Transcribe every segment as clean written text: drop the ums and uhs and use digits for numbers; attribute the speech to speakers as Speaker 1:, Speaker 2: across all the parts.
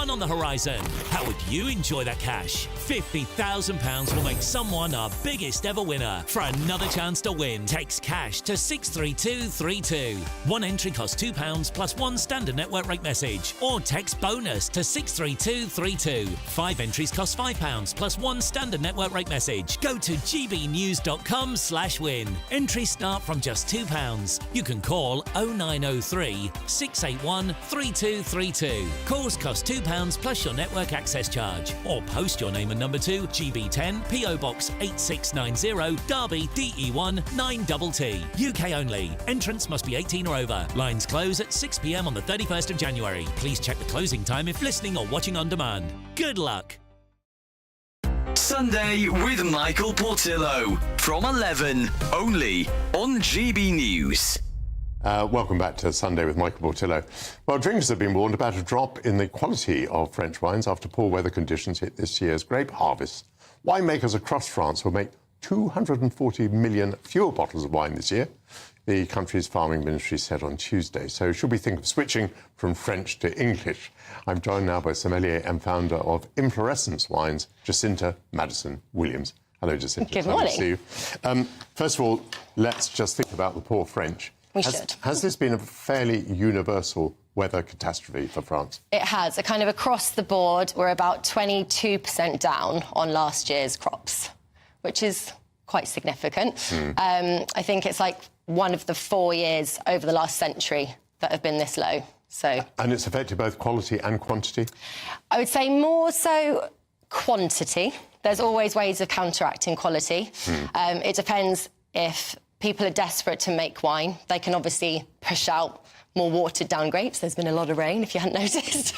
Speaker 1: fun on the horizon. How would you enjoy that cash? £50,000 will make someone our biggest ever winner. For another chance to win, text cash to 63232. One entry costs £2 plus one standard network rate message. Or text bonus to 63232. 5 entries cost £5 plus one standard network rate message. Go to gbnews.com/win. Entries start from just £2. You can call 0903 681 3232. Calls cost £2 plus your network access charge. Or post your name and number to GB10 PO Box 8690 Derby DE1 9TT. UK only. Entrance must be 18 or over. Lines close at 6 p.m. on the 31st of January. Please check the closing time if listening or watching on demand. Good luck.
Speaker 2: Sunday with Michael Portillo from 11, only on GB News.
Speaker 3: Welcome back to Sunday with Michael Portillo. Well, drinkers have been warned about a drop in the quality of French wines after poor weather conditions hit this year's grape harvest. Winemakers across France will make 240 million fewer bottles of wine this year, the country's farming ministry said on Tuesday. So should we think of switching from French to English? I'm joined now by sommelier and founder of Inflorescence Wines, Jacinta Madison Williams. Hello, Jacinta.
Speaker 4: Good morning.
Speaker 3: Nice to see you. First of all, let's just think about the poor French. Has this been a fairly universal weather catastrophe for France?
Speaker 4: It has. Kind of across the board, we're about 22% down on last year's crops, which is quite significant. I think it's like one of the 4 years over the last century that have been this low. So,
Speaker 3: and it's affected both quality and quantity?
Speaker 4: I would say more so quantity. There's always ways of counteracting quality. It depends if people are desperate to make wine. They can obviously push out more watered-down grapes. There's been a lot of rain, if you hadn't noticed.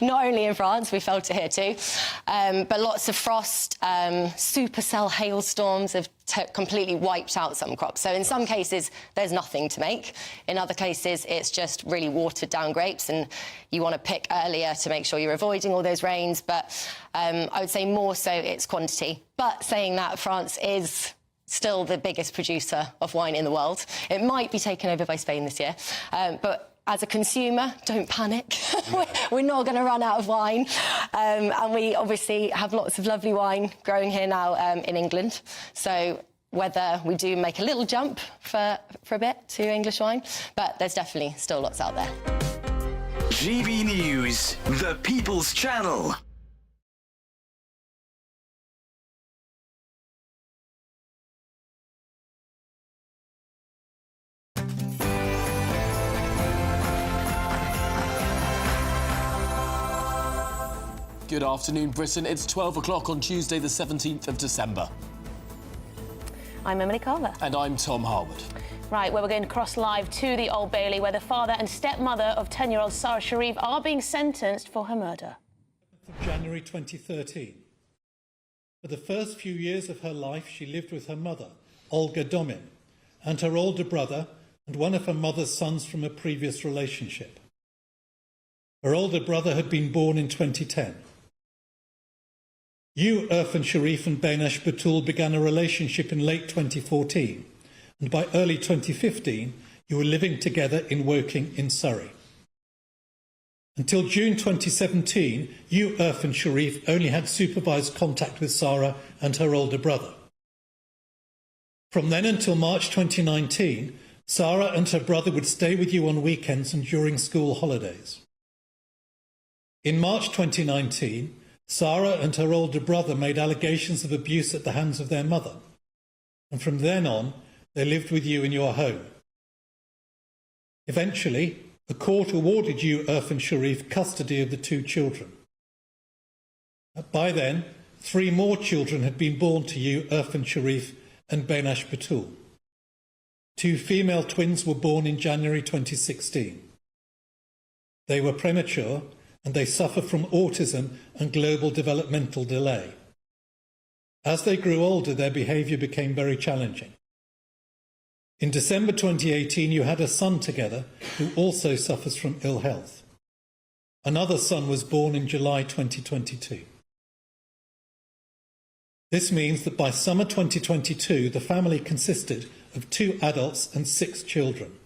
Speaker 4: Not only in France, we felt it here too. But lots of frost, supercell hailstorms have completely wiped out some crops. So in some cases, there's nothing to make. In other cases, it's just really watered-down grapes, and you want to pick earlier to make sure you're avoiding all those rains. But I would say more so it's quantity. But saying that, France is still the biggest producer of wine in the world. It might be taken over by Spain this year, but as a consumer, don't panic. We're not going to run out of wine. And we obviously have lots of lovely wine growing here now in England. So whether we do make a little jump for a bit to English wine, but there's definitely still lots out there.
Speaker 2: GB News, the People's Channel.
Speaker 5: Good afternoon, Britain. It's 12 o'clock on Tuesday, the 17th of December.
Speaker 6: I'm Emily Carver.
Speaker 5: And I'm Tom Harwood.
Speaker 6: Right, well, we're going to cross live to the Old Bailey, where the father and stepmother of 10-year-old Sara Sharif are being sentenced for her murder.
Speaker 7: January 2013. For the first few years of her life, she lived with her mother, Olga Domin, and her older brother and one of her mother's sons from a previous relationship. Her older brother had been born in 2010. You, Irfan Sharif and Benash Batul began a relationship in late 2014, and by early 2015 you were living together in Woking in Surrey. Until June 2017, you, Irfan Sharif, only had supervised contact with Sara and her older brother. From then until March 2019, Sara and her brother would stay with you on weekends and during school holidays. In March 2019, Sara and her older brother made allegations of abuse at the hands of their mother, and from then on, they lived with you in your home. Eventually, the court awarded you, Irfan Sharif, custody of the 2 children. By then, 3 more children had been born to you, Irfan Sharif and Benash Batul. 2 female twins were born in January 2016. They were premature, and they suffer from autism and global developmental delay. As they grew older, their behaviour became very challenging. In December 2018, you had a son together who also suffers from ill health. Another son was born in July 2022. This means that by summer 2022, the family consisted of 2 adults and 6 children.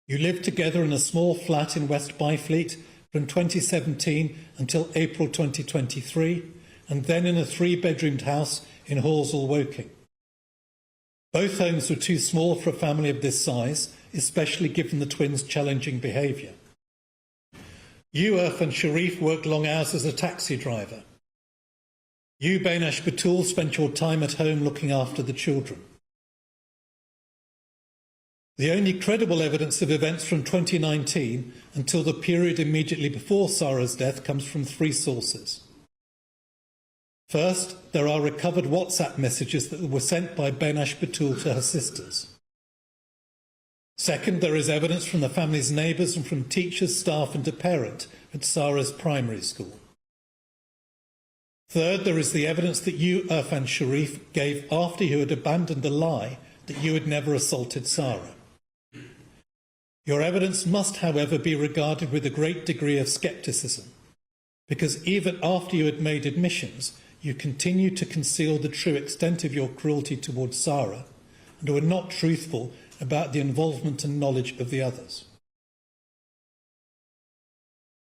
Speaker 7: You lived together in a small flat in West Byfleet, from 2017 until April 2023, and then in a 3-bedroomed house in Horsell, Woking. Both homes were too small for a family of this size, especially given the twins' challenging behaviour. You, Irfan Sharif, worked long hours as a taxi driver. You, Bainash Batul, spent your time at home looking after the children. The only credible evidence of events from 2019 until the period immediately before Sara's death comes from 3 sources. First, there are recovered WhatsApp messages that were sent by Bainash Batul to her sisters. Second, there is evidence from the family's neighbours and from teachers, staff and a parent at Sara's primary school. Third, there is the evidence that you, Irfan Sharif, gave after you had abandoned the lie that you had never assaulted Sara. Your evidence must, however, be regarded with a great degree of scepticism, because even after you had made admissions, you continued to conceal the true extent of your cruelty towards Sara and were not truthful about the involvement and knowledge of the others.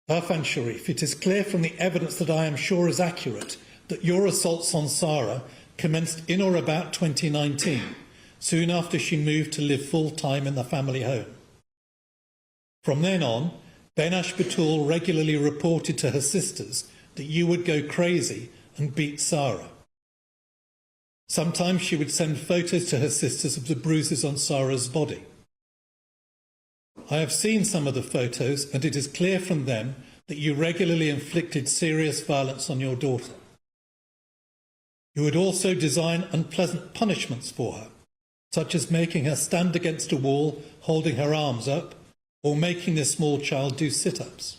Speaker 7: Irfan Sharif, it is clear from the evidence that I am sure is accurate that your assaults on Sara commenced in or about 2019, soon after she moved to live full-time in the family home. From then on, Bainash Batul regularly reported to her sisters that you would go crazy and beat Sara. Sometimes she would send photos to her sisters of the bruises on Sara's body. I have seen some of the photos, and it is clear from them that you regularly inflicted serious violence on your daughter. You would also design unpleasant punishments for her, such as making her stand against a wall holding her arms up, or making the small child do sit-ups.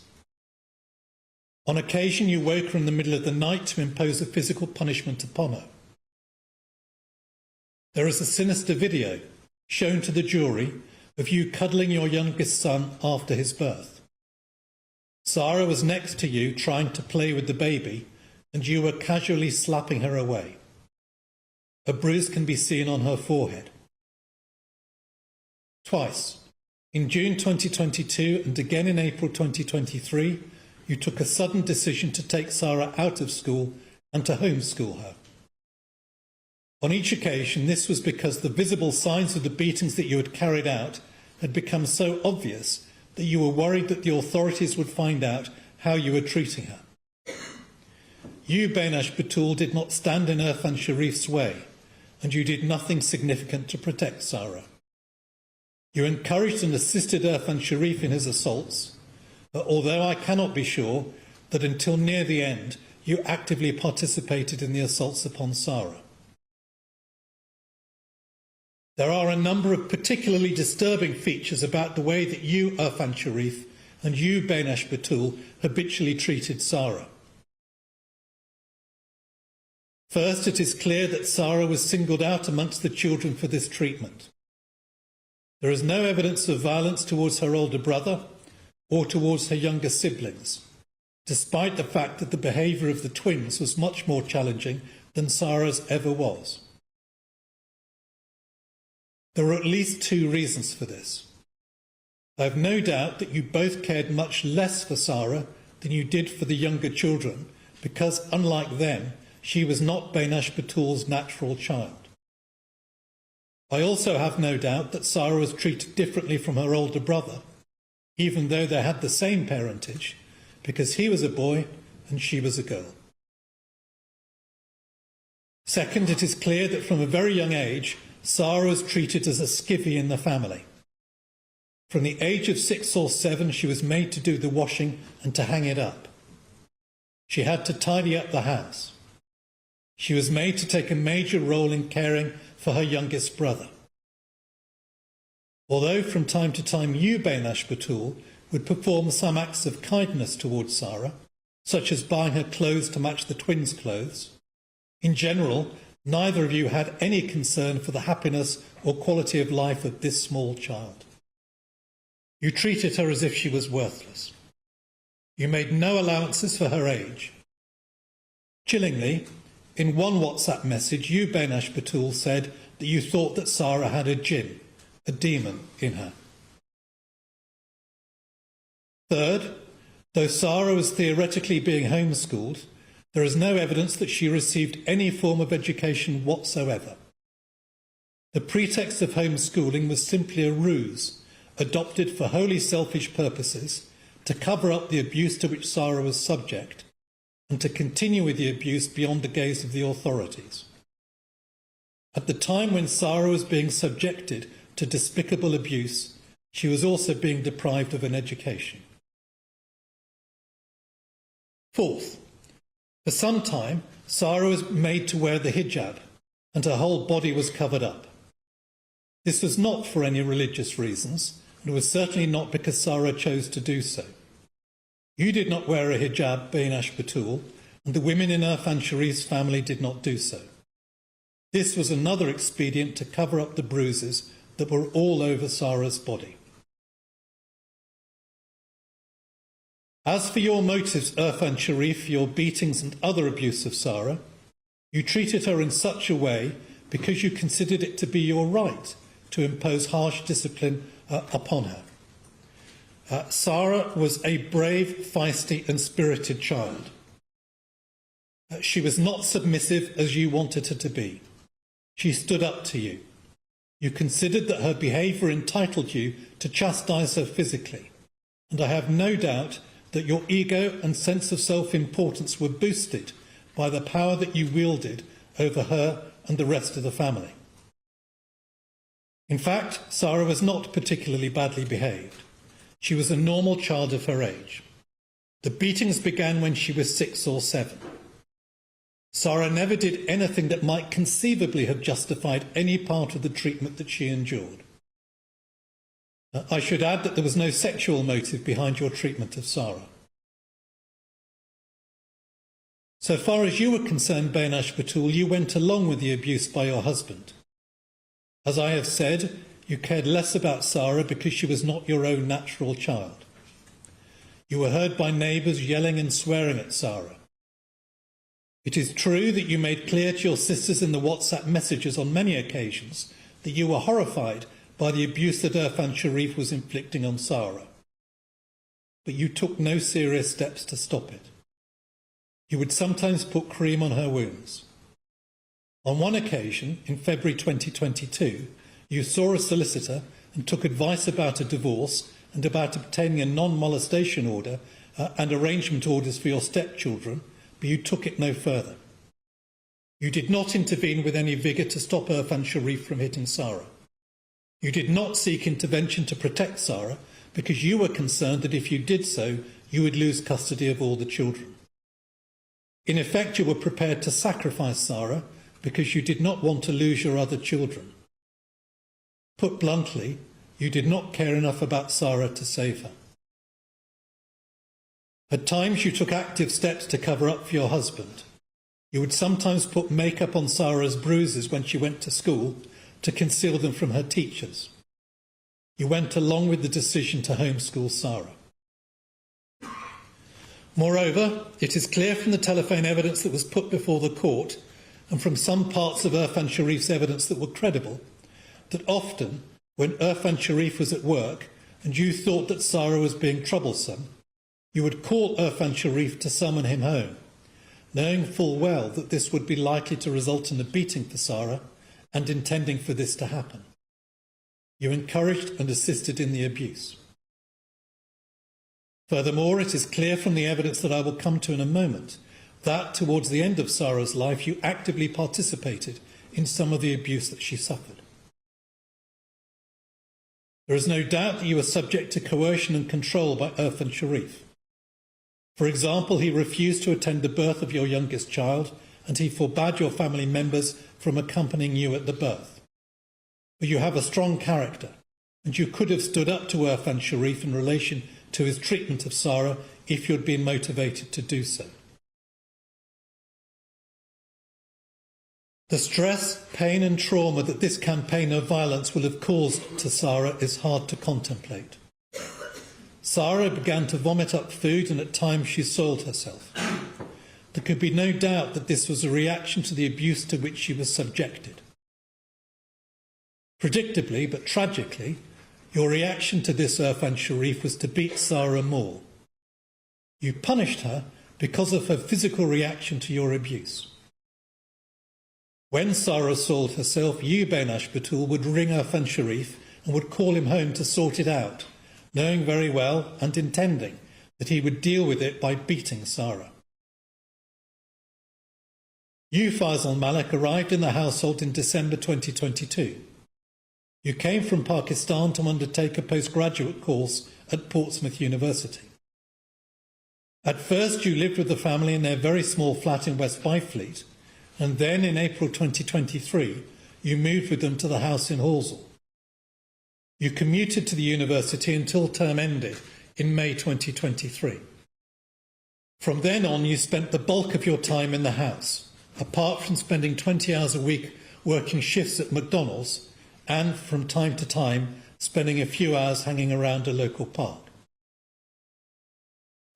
Speaker 7: On occasion, you woke her in the middle of the night to impose a physical punishment upon her. There is a sinister video shown to the jury of you cuddling your youngest son after his birth. Sara was next to you trying to play with the baby, and you were casually slapping her away. A bruise can be seen on her forehead. Twice, in June 2022 and again in April 2023, you took a sudden decision to take Sara out of school and to homeschool her. On each occasion, this was because the visible signs of the beatings that you had carried out had become so obvious that you were worried that the authorities would find out how you were treating her. You, Bainash Batul, did not stand in Irfan Sharif's way, and you did nothing significant to protect Sara. You encouraged and assisted Irfan Sharif in his assaults, although I cannot be sure that until near the end you actively participated in the assaults upon Sara. There are a number of particularly disturbing features about the way that you, Irfan Sharif, and you, Bainash Batul, habitually treated Sara. First, it is clear that Sara was singled out amongst the children for this treatment. There is no evidence of violence towards her older brother or towards her younger siblings, despite the fact that the behaviour of the twins was much more challenging than Sara's ever was. There are at least 2 reasons for this. I have no doubt that you both cared much less for Sara than you did for the younger children, because, unlike them, she was not Bainash Batul's natural child. I also have no doubt that Sara was treated differently from her older brother, even though they had the same parentage, because he was a boy and she was a girl. Second, it is clear that from a very young age, Sara was treated as a skivvy in the family. From the age of 6 or 7, she was made to do the washing and to hang it up. She had to tidy up the house. She was made to take a major role in caring for her youngest brother. Although from time to time you, Bainash Batul, would perform some acts of kindness towards Sara, such as buying her clothes to match the twins' clothes, in general, neither of you had any concern for the happiness or quality of life of this small child. You treated her as if she was worthless. You made no allowances for her age. Chillingly, in one WhatsApp message, you, Bainash Batul, said that you thought that Sara had a jinn, a demon, in her. Third, Though Sara was theoretically being homeschooled, there is no evidence that she received any form of education whatsoever. The pretext of homeschooling was simply a ruse adopted for wholly selfish purposes to cover up the abuse to which Sara was subject and to continue with the abuse beyond the gaze of the authorities. At the time when Sara was being subjected to despicable abuse, she was also being deprived of an education. Fourth, for some time, Sara was made to wear the hijab and her whole body was covered up. This was not for any religious reasons, and was certainly not because Sara chose to do so. You did not wear a hijab, Baynash Batul, and the women in Irfan Sharif's family did not do so. This was another expedient to cover up the bruises that were all over Sara's body. As for your motives, Irfan Sharif, for your beatings and other abuse of Sara, you treated her in such a way because you considered it to be your right to impose harsh discipline upon her. Sara was a brave, feisty and spirited child. She was not submissive as you wanted her to be. She stood up to you. You considered that her behaviour entitled you to chastise her physically, and I have no doubt that your ego and sense of self-importance were boosted by the power that you wielded over her and the rest of the family. In fact, Sara was not particularly badly behaved. She was a normal child of her age. The beatings began when she was 6 or 7. Sara never did anything that might conceivably have justified any part of the treatment that she endured. I should add that there was no sexual motive behind your treatment of Sara. So far as you were concerned, Baynash Batul, you went along with the abuse by your husband. As I have said, you cared less about Sara because she was not your own natural child. You were heard by neighbours yelling and swearing at Sara. It is true that you made clear to your sisters in the WhatsApp messages on many occasions that you were horrified by the abuse that Irfan Sharif was inflicting on Sara. But you took no serious steps to stop it. You would sometimes put cream on her wounds. On one occasion, in February 2022, you saw a solicitor and took advice about a divorce and about obtaining a non-molestation order and arrangement orders for your stepchildren, but you took it no further. You did not intervene with any vigour to stop Irfan Sharif from hitting Sara. You did not seek intervention to protect Sara because you were concerned that if you did so, you would lose custody of all the children. In effect, you were prepared to sacrifice Sara because you did not want to lose your other children. Put bluntly, you did not care enough about Sara to save her. At times you took active steps to cover up for your husband. You would sometimes put makeup on Sara's bruises when she went to school to conceal them from her teachers. You went along with the decision to homeschool Sara. Moreover, it is clear from the telephone evidence that was put before the court and from some parts of Irfan Sharif's evidence that were credible, that often, when Irfan Sharif was at work and you thought that Sara was being troublesome, you would call Irfan Sharif to summon him home, knowing full well that this would be likely to result in a beating for Sara and intending for this to happen. You encouraged and assisted in the abuse. Furthermore, it is clear from the evidence that I will come to in a moment that, towards the end of Sara's life, you actively participated in some of the abuse that she suffered. There is no doubt that you were subject to coercion and control by Irfan Sharif. For example, he refused to attend the birth of your youngest child, and he forbade your family members from accompanying you at the birth. But you have a strong character, and you could have stood up to Irfan Sharif in relation to his treatment of Sara if you had been motivated to do so. The stress, pain and trauma that this campaign of violence will have caused to Sara is hard to contemplate. Sara began to vomit up food and at times she soiled herself. There could be no doubt that this was a reaction to the abuse to which she was subjected. Predictably, but tragically, your reaction to this, Irfan Sharif, was to beat Sara more. You punished her because of her physical reaction to your abuse. When Sara assaulted herself, you, Benash Batul, would ring Irfan Sharif and would call him home to sort it out, knowing very well and intending that he would deal with it by beating Sara. You, Faisal Malik, arrived in the household in December 2022. You came from Pakistan to undertake a postgraduate course at Portsmouth University. At first, you lived with the family in their very small flat in West Byfleet, and then in April 2023, you moved with them to the house in Halsall. You commuted to the university until term ended in May 2023. From then on, you spent the bulk of your time in the house, apart from spending 20 hours a week working shifts at McDonald's and, from time to time, spending a few hours hanging around a local park.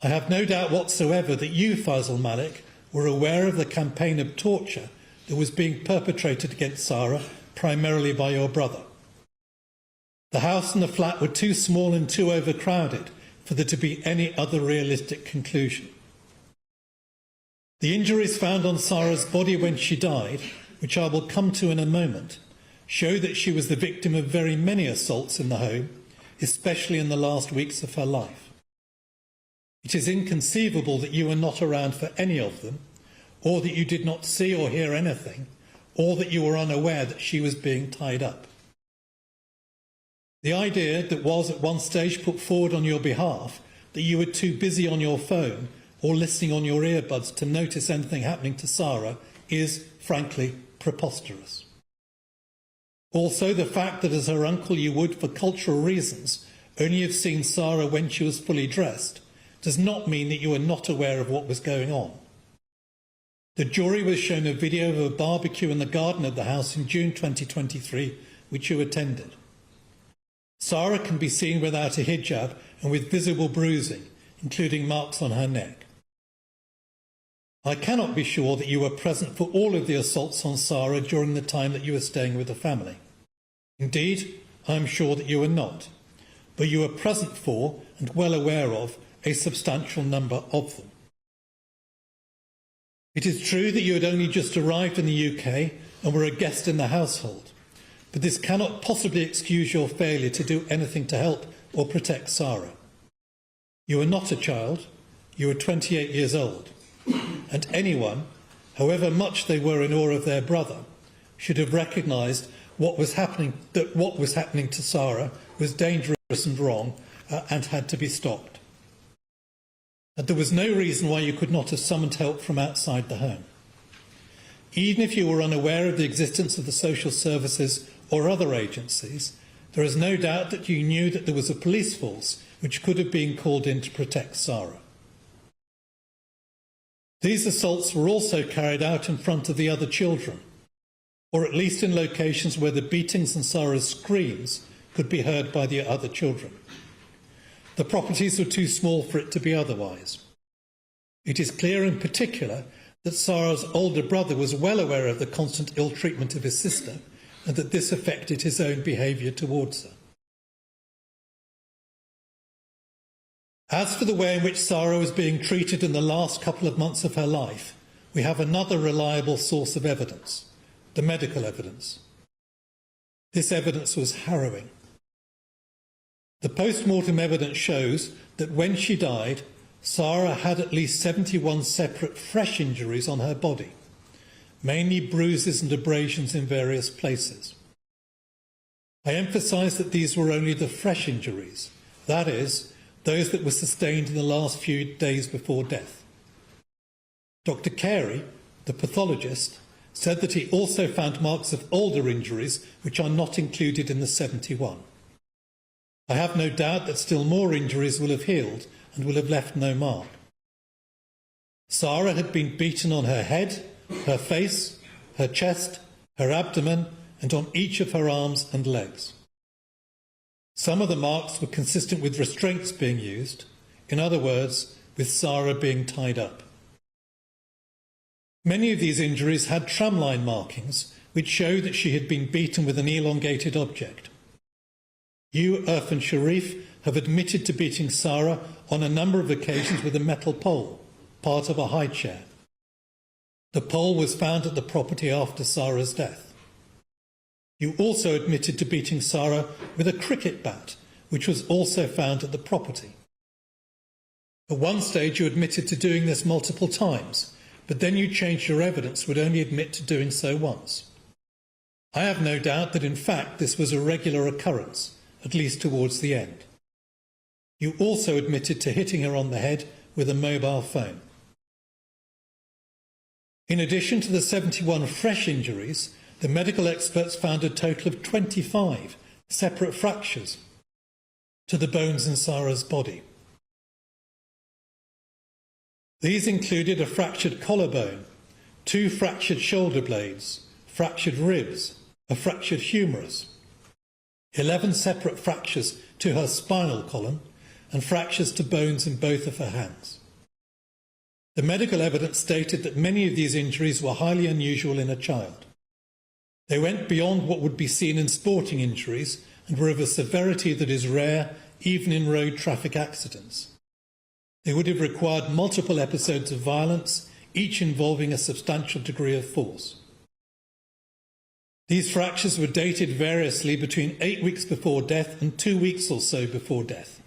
Speaker 7: I have no doubt whatsoever that you, Faisal Malik, were aware of the campaign of torture that was being perpetrated against Sara, primarily by your brother. The house and the flat were too small and too overcrowded for there to be any other realistic conclusion. The injuries found on Sara's body when she died, which I will come to in a moment, show that she was the victim of very many assaults in the home, especially in the last weeks of her life. It is inconceivable that you were not around for any of them, or that you did not see or hear anything, or that you were unaware that she was being tied up. The idea that was at one stage put forward on your behalf that you were too busy on your phone or listening on your earbuds to notice anything happening to Sara is, frankly, preposterous. Also, the fact that as her uncle you would, for cultural reasons, only have seen Sara when she was fully dressed does not mean that you were not aware of what was going on. The jury was shown a video of a barbecue in the garden of the house in June 2023, which you attended. Sara can be seen without a hijab and with visible bruising, including marks on her neck. I cannot be sure that you were present for all of the assaults on Sara during the time that you were staying with the family. Indeed, I am sure that you were not, but you were present for and well aware of a substantial number of them. It is true that you had only just arrived in the UK and were a guest in the household, but this cannot possibly excuse your failure to do anything to help or protect Sara. You were not a child, you were 28 years old, and anyone, however much they were in awe of their brother, should have recognised what was happening to Sara was dangerous and wrong and had to be stopped. And there was no reason why you could not have summoned help from outside the home. Even if you were unaware of the existence of the social services or other agencies, there is no doubt that you knew that there was a police force which could have been called in to protect Sara. These assaults were also carried out in front of the other children, or at least in locations where the beatings and Sara's screams could be heard by the other children. The properties were too small for it to be otherwise. It is clear in particular that Sara's older brother was well aware of the constant ill treatment of his sister and that this affected his own behaviour towards her. As for the way in which Sara was being treated in the last couple of months of her life, we have another reliable source of evidence, the medical evidence. This evidence was harrowing. The post-mortem evidence shows that when she died, Sara had at least 71 separate fresh injuries on her body, mainly bruises and abrasions in various places. I emphasise that these were only the fresh injuries, that is, those that were sustained in the last few days before death. Dr. Carey, the pathologist, said that he also found marks of older injuries which are not included in the 71. I have no doubt that still more injuries will have healed and will have left no mark. Sara had been beaten on her head, her face, her chest, her abdomen, and on each of her arms and legs. Some of the marks were consistent with restraints being used, in other words, with Sara being tied up. Many of these injuries had tramline markings, which show that she had been beaten with an elongated object. You, Irfan Sharif, have admitted to beating Sara on a number of occasions with a metal pole, part of a high chair. The pole was found at the property after Sara's death. You also admitted to beating Sara with a cricket bat, which was also found at the property. At one stage you admitted to doing this multiple times, but then you changed your evidence and would only admit to doing so once. I have no doubt that in fact this was a regular occurrence, at least towards the end. You also admitted to hitting her on the head with a mobile phone. In addition to the 71 fresh injuries, the medical experts found a total of 25 separate fractures to the bones in Sara's body. These included a fractured collarbone, 2 fractured shoulder blades, fractured ribs, a fractured humerus, 11 separate fractures to her spinal column, and fractures to bones in both of her hands. The medical evidence stated that many of these injuries were highly unusual in a child. They went beyond what would be seen in sporting injuries and were of a severity that is rare even in road traffic accidents. They would have required multiple episodes of violence, each involving a substantial degree of force. These fractures were dated variously between 8 weeks before death and 2 weeks or so before death.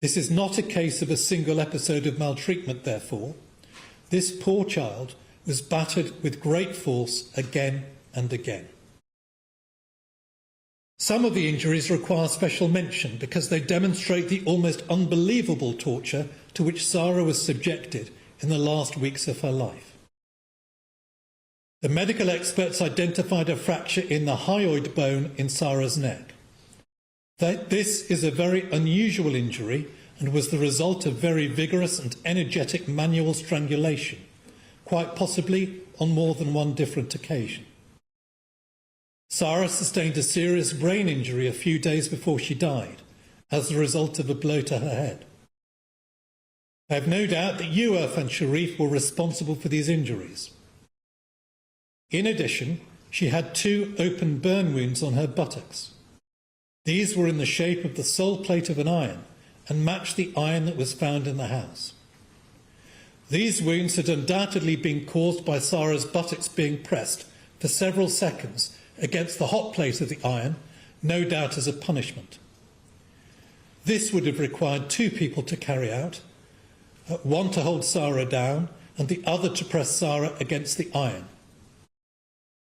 Speaker 7: This is not a case of a single episode of maltreatment, therefore. This poor child was battered with great force again and again. Some of the injuries require special mention because they demonstrate the almost unbelievable torture to which Sara was subjected in the last weeks of her life. The medical experts identified a fracture in the hyoid bone in Sara's neck. This is a very unusual injury and was the result of very vigorous and energetic manual strangulation, quite possibly on more than one different occasion. Sara sustained a serious brain injury a few days before she died as the result of a blow to her head. I have no doubt that you, Irfan Sharif, were responsible for these injuries. In addition, she had 2 open burn wounds on her buttocks. These were in the shape of the sole plate of an iron and matched the iron that was found in the house. These wounds had undoubtedly been caused by Sara's buttocks being pressed for several seconds against the hot plate of the iron, no doubt as a punishment. This would have required 2 people to carry out, one to hold Sara down and the other to press Sara against the iron.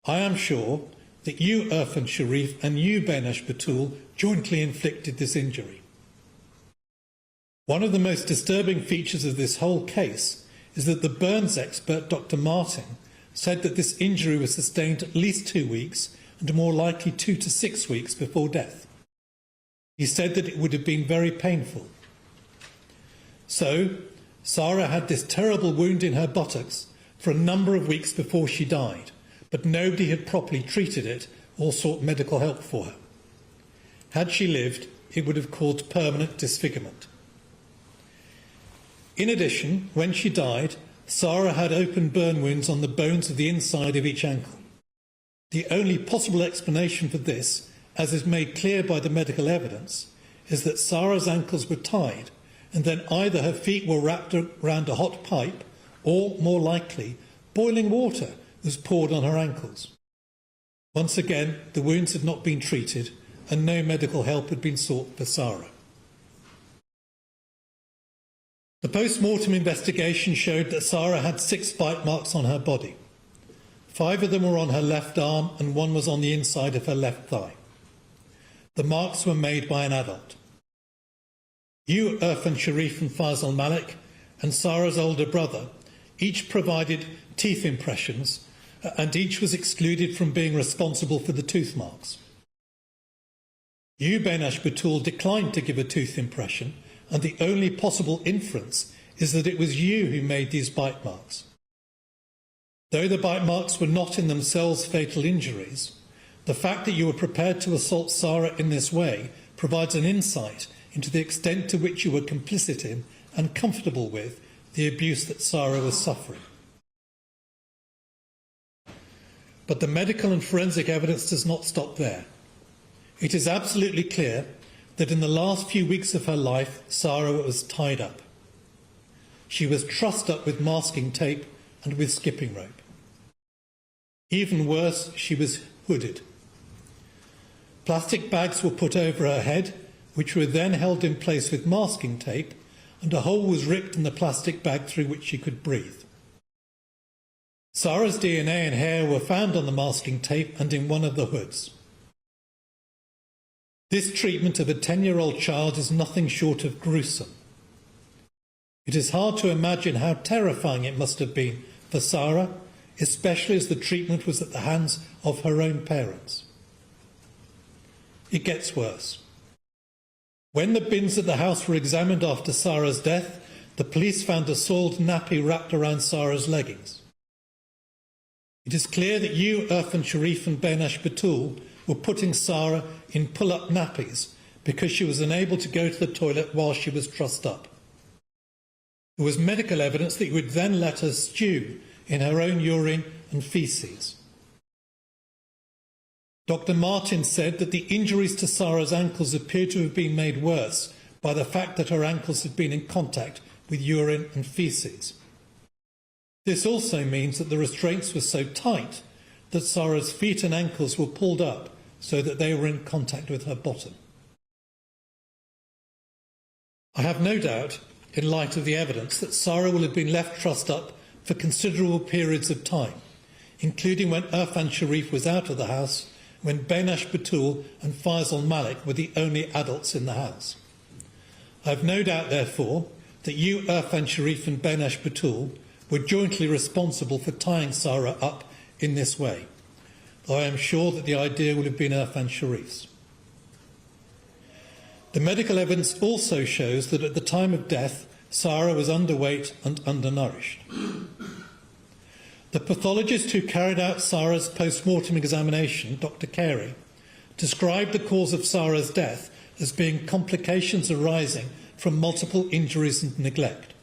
Speaker 7: I am sure that you, Irfan Sharif, and you, Benesh Batul, jointly inflicted this injury. One of the most disturbing features of this whole case is that the burns expert, Dr. Martin, said that this injury was sustained at least 2 weeks and more likely 2 to 6 weeks before death. He said that it would have been very painful. So, Sara had this terrible wound in her buttocks for a number of weeks before she died, but nobody had properly treated it or sought medical help for her. Had she lived, it would have caused permanent disfigurement. In addition, when she died, Sara had open burn wounds on the bones of the inside of each ankle. The only possible explanation for this, as is made clear by the medical evidence, is that Sara's ankles were tied and then either her feet were wrapped around a hot pipe or, more likely, boiling water was poured on her ankles. Once again, the wounds had not been treated and no medical help had been sought for Sara. The post-mortem investigation showed that Sara had 6 bite marks on her body. 5 of them were on her left arm and 1 was on the inside of her left thigh. The marks were made by an adult. You, Irfan Sharif and Faisal Malik, and Sara's older brother, each provided teeth impressions and each was excluded from being responsible for the tooth marks. You, Benesh Batul, declined to give a tooth impression, and the only possible inference is that it was you who made these bite marks. Though the bite marks were not in themselves fatal injuries, the fact that you were prepared to assault Sara in this way provides an insight into the extent to which you were complicit in and comfortable with the abuse that Sara was suffering. But the medical and forensic evidence does not stop there. It is absolutely clear that in the last few weeks of her life, Sara was tied up. She was trussed up with masking tape and with skipping rope. Even worse, she was hooded. Plastic bags were put over her head, which were then held in place with masking tape, and a hole was ripped in the plastic bag through which she could breathe. Sara's DNA and hair were found on the masking tape and in one of the hoods. This treatment of a 10-year-old child is nothing short of gruesome. It is hard to imagine how terrifying it must have been for Sara, especially as the treatment was at the hands of her own parents. It gets worse. When the bins at the house were examined after Sara's death, the police found a soiled nappy wrapped around Sara's leggings. It is clear that you, Irfan Sharif and Benash Batul, were putting Sara in pull-up nappies because she was unable to go to the toilet while she was trussed up. There was medical evidence that you would then let her stew in her own urine and faeces. Dr. Martin said that the injuries to Sara's ankles appeared to have been made worse by the fact that her ankles had been in contact with urine and faeces. This also means that the restraints were so tight that Sara's feet and ankles were pulled up so that they were in contact with her bottom. I have no doubt, in light of the evidence, that Sara will have been left trussed up for considerable periods of time, including when Irfan Sharif was out of the house, when Benash Batul and Faisal Malik were the only adults in the house. I have no doubt, therefore, that you, Irfan Sharif and Benash Batul, were jointly responsible for tying Sara up in this way, though I am sure that the idea would have been Irfan Sharif's. The medical evidence also shows that at the time of death, Sara was underweight and undernourished. The pathologist who carried out Sara's post-mortem examination, Dr. Carey, described the cause of Sara's death as being complications arising from multiple injuries and neglect.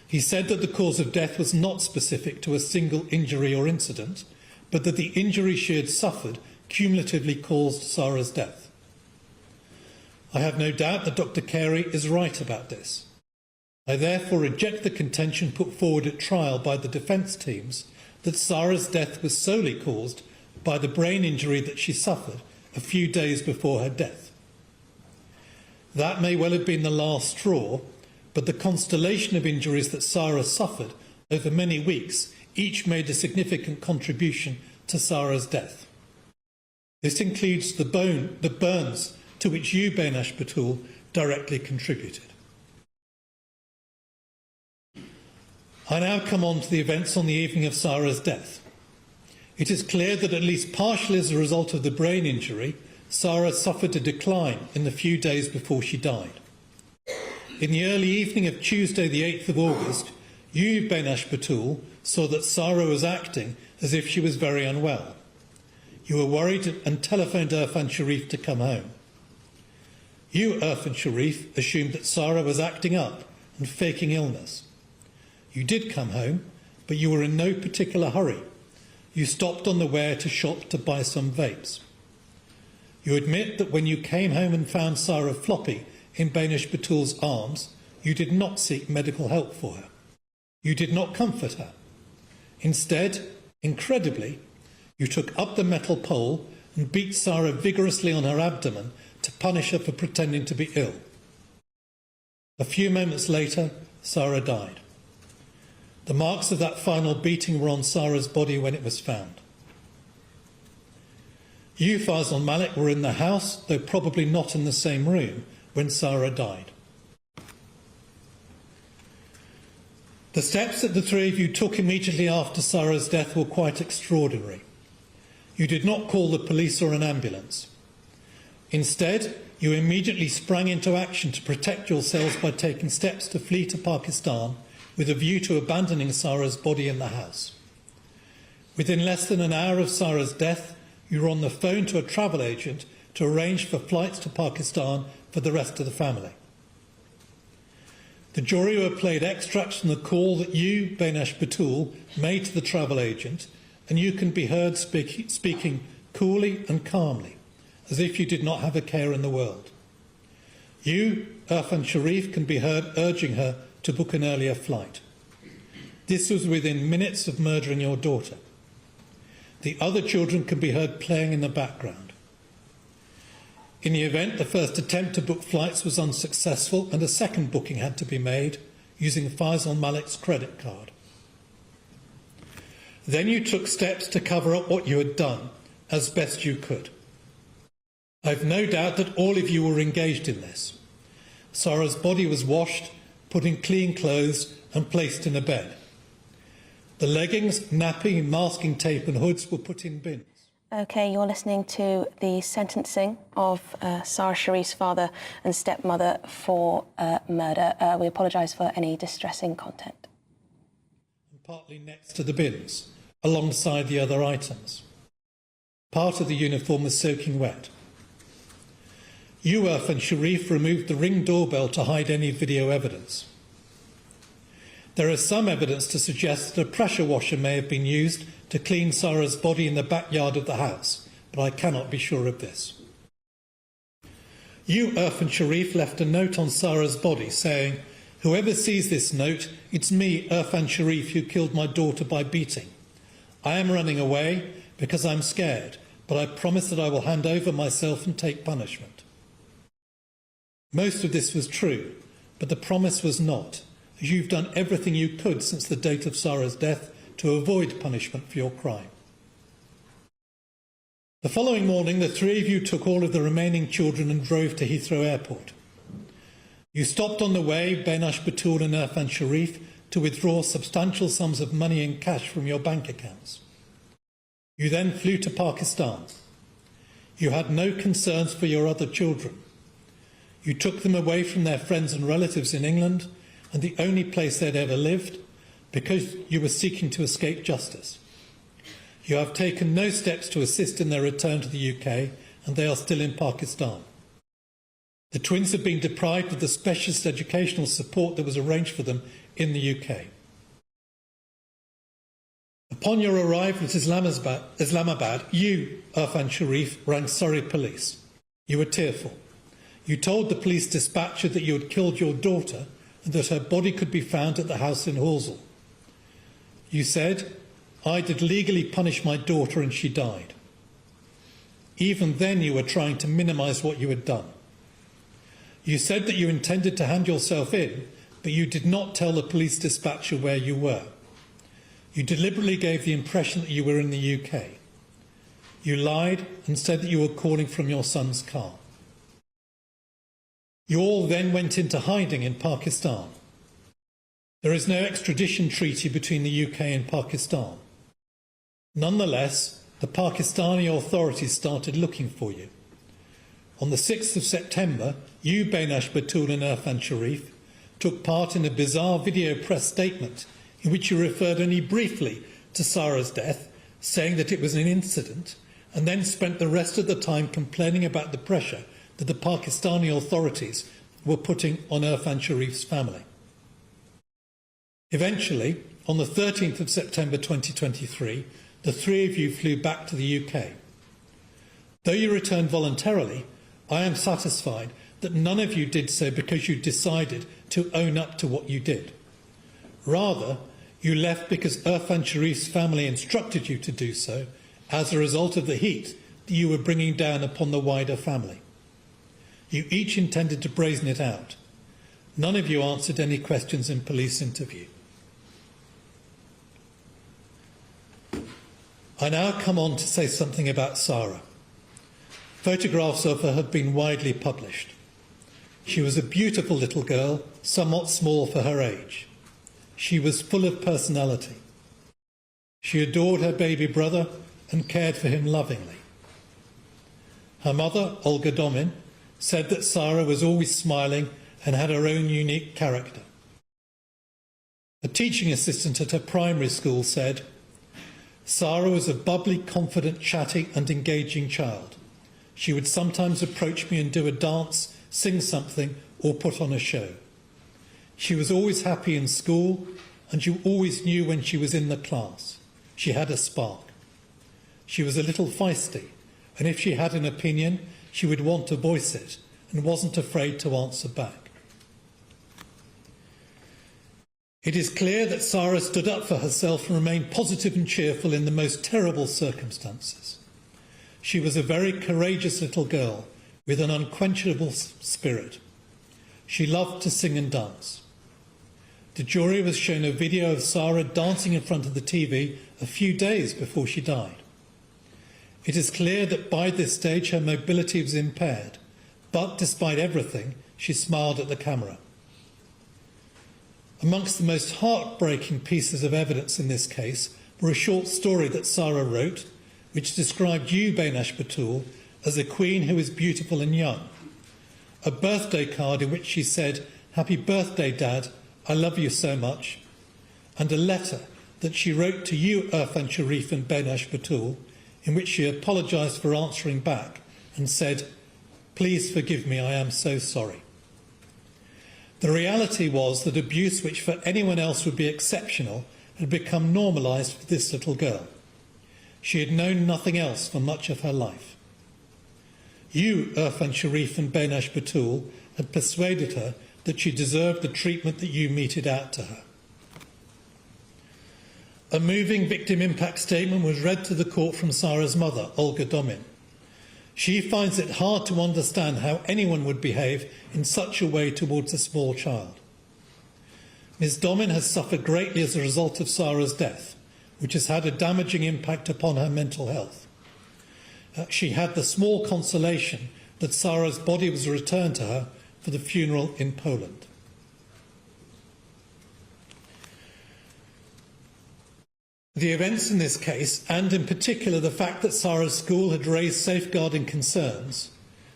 Speaker 7: He said that the cause of death was not specific to a single injury or incident, but that the injury she had suffered cumulatively caused Sara's death. I have no doubt that Dr. Carey is right about this. I therefore reject the contention put forward at trial by the defence teams that Sara's death was solely caused by the brain injury that she suffered a few days before her death. That may well have been the last straw, but the constellation of injuries that Sara suffered over many weeks each made a significant contribution to Sara's death. This includes the burns to which you, Benash Batul, directly contributed. I now come on to the events on the evening of Sara's death. It is clear that at least partially as a result of the brain injury, Sara suffered a decline in the few days before she died. In the early evening of Tuesday the 8th of August, you, Benash Batul, saw that Sara was acting as if she was very unwell. You were worried and telephoned Irfan Sharif to come home. You, Irfan Sharif, assumed that Sara was acting up and faking illness. You did come home, but you were in no particular hurry. You stopped on the way to shop to buy some vapes. You admit that when you came home and found Sara floppy in Benash Batul's arms, you did not seek medical help for her. You did not comfort her. Instead, incredibly, you took up the metal pole and beat Sara vigorously on her abdomen to punish her for pretending to be ill. A few moments later, Sara died. The marks of that final beating were on Sara's body when it was found. You, Faisal Malik, were in the house, though probably not in the same room, when Sara died. The steps that the three of you took immediately after Sara's death were quite extraordinary. You did not call the police or an ambulance. Instead, you immediately sprang into action to protect yourselves by taking steps to flee to Pakistan with a view to abandoning Sara's body in the house. Within less than an hour of Sara's death, you were on the phone to a travel agent to arrange for flights to Pakistan for the rest of the family. The jury were played extracts from the call that you, Benash Batul, made to the travel agent, and you can be heard speaking coolly and calmly, as if you did not have a care in the world. You, Irfan Sharif, can be heard urging her to book an earlier flight. This was within minutes of murdering your daughter. The other children can be heard playing in the background. In the event, the first attempt to book flights was unsuccessful and a second booking had to be made using Faisal Malik's credit card. Then you took steps to cover up what you had done as best you could. I've no doubt that all of you were engaged in this. Sara's body was washed, put in clean clothes and placed in a bed. The leggings, nappy, masking tape and hoods were put in bins.
Speaker 6: OK, you're listening to the sentencing of Sara Sharif's father and stepmother for murder. We apologise for any distressing content.
Speaker 7: And partly next to the bins, alongside the other items. Part of the uniform was soaking wet. You, Irfan Sharif, removed the Ring doorbell to hide any video evidence. There is some evidence to suggest that a pressure washer may have been used to clean Sara's body in the backyard of the house, but I cannot be sure of this. You, Irfan Sharif, left a note on Sara's body saying, "Whoever sees this note, it's me, Irfan Sharif, who killed my daughter by beating. I am running away because I'm scared, but I promise that I will hand over myself and take punishment." Most of this was true, but the promise was not, as you've done everything you could since the date of Sara's death to avoid punishment for your crime. The following morning, the three of you took all of the remaining children and drove to Heathrow Airport. You stopped on the way, Benash Batul and Irfan Sharif, to withdraw substantial sums of money in cash from your bank accounts. You then flew to Pakistan. You had no concerns for your other children. You took them away from their friends and relatives in England and the only place they'd ever lived, because you were seeking to escape justice. You have taken no steps to assist in their return to the UK, and they are still in Pakistan. The twins have been deprived of the specialist educational support that was arranged for them in the UK. Upon your arrival at Islamabad, you, Irfan Sharif, rang Surrey police. You were tearful. You told the police dispatcher that you had killed your daughter and that her body could be found at the house in Horsell. You said, "I did legally punish my daughter and she died." Even then you were trying to minimise what you had done. You said that you intended to hand yourself in, but you did not tell the police dispatcher where you were. You deliberately gave the impression that you were in the UK. You lied and said that you were calling from your son's car. You all then went into hiding in Pakistan. There is no extradition treaty between the UK and Pakistan. Nonetheless, the Pakistani authorities started looking for you. On the 6th of September, you, Benash Batul and Irfan Sharif, took part in a bizarre video press statement in which you referred only briefly to Sara's death, saying that it was an incident, and then spent the rest of the time complaining about the pressure that the Pakistani authorities were putting on Irfan Sharif's family. Eventually, on the 13th of September 2023, the three of you flew back to the UK. Though you returned voluntarily, I am satisfied that none of you did so because you decided to own up to what you did. Rather, you left because Irfan Sharif's family instructed you to do so as a result of the heat that you were bringing down upon the wider family. You each intended to brazen it out. None of you answered any questions in police interview. I now come on to say something about Sara. Photographs of her have been widely published. She was a beautiful little girl, somewhat small for her age. She was full of personality. She adored her baby brother and cared for him lovingly. Her mother, Olga Domin, said that Sara was always smiling and had her own unique character. A teaching assistant at her primary school said, "Sara was a bubbly, confident, chatty and engaging child. She would sometimes approach me and do a dance, sing something or put on a show. She was always happy in school and you always knew when she was in the class. She had a spark. She was a little feisty, and if she had an opinion, she would want to voice it and wasn't afraid to answer back. It is clear that Sara stood up for herself and remained positive and cheerful in the most terrible circumstances. She was a very courageous little girl with an unquenchable spirit. She loved to sing and dance. The jury was shown a video of Sara dancing in front of the TV a few days before she died. It is clear that by this stage her mobility was impaired, but despite everything, she smiled at the camera. Amongst the most heartbreaking pieces of evidence in this case were a short story that Sara wrote, which described you, Benash Batul, as a queen who is beautiful and young, a birthday card in which she said, "Happy birthday, Dad, I love you so much," and a letter that she wrote to you, Irfan Sharif and Benash Batul, in which she apologised for answering back and said, "Please forgive me, I am so sorry." The reality was that abuse, which for anyone else would be exceptional, had become normalised for this little girl. She had known nothing else for much of her life. You, Irfan Sharif and Benash Batul, had persuaded her that she deserved the treatment that you meted out to her. A moving victim impact statement was read to the court from Sara's mother, Olga Domin. She finds it hard to understand how anyone would behave in such a way towards a small child. Ms. Domin has suffered greatly as a result of Sara's death, which has had a damaging impact upon her mental health. She had the small consolation that Sara's body was returned to her for the funeral in Poland. The events in this case, and in particular the fact that Sara's school had raised safeguarding concerns,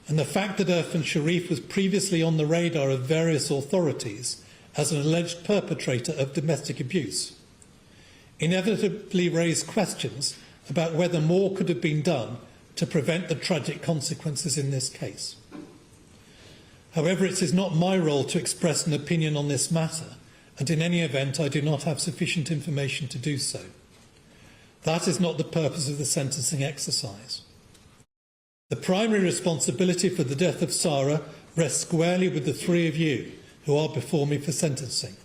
Speaker 7: and the fact that Irfan Sharif was previously on the radar of various authorities as an alleged perpetrator of domestic abuse, inevitably raised questions about whether more could have been done to prevent the tragic consequences in this case. However, it is not my role to express an opinion on this matter, and in any event I do not have sufficient information to do so. That is not the purpose of the sentencing exercise. The primary responsibility for the death of Sara rests squarely with the three of you who are before me for sentencing.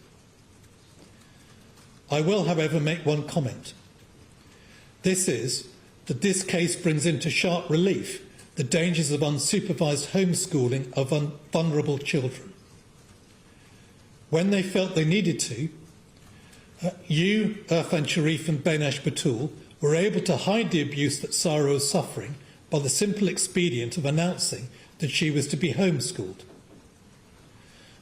Speaker 7: I will, however, make one comment. This is that this case brings into sharp relief the dangers of unsupervised homeschooling of vulnerable children. When they felt they needed to, you, Irfan Sharif and Benash Batul, were able to hide the abuse that Sara was suffering by the simple expedient of announcing that she was to be homeschooled.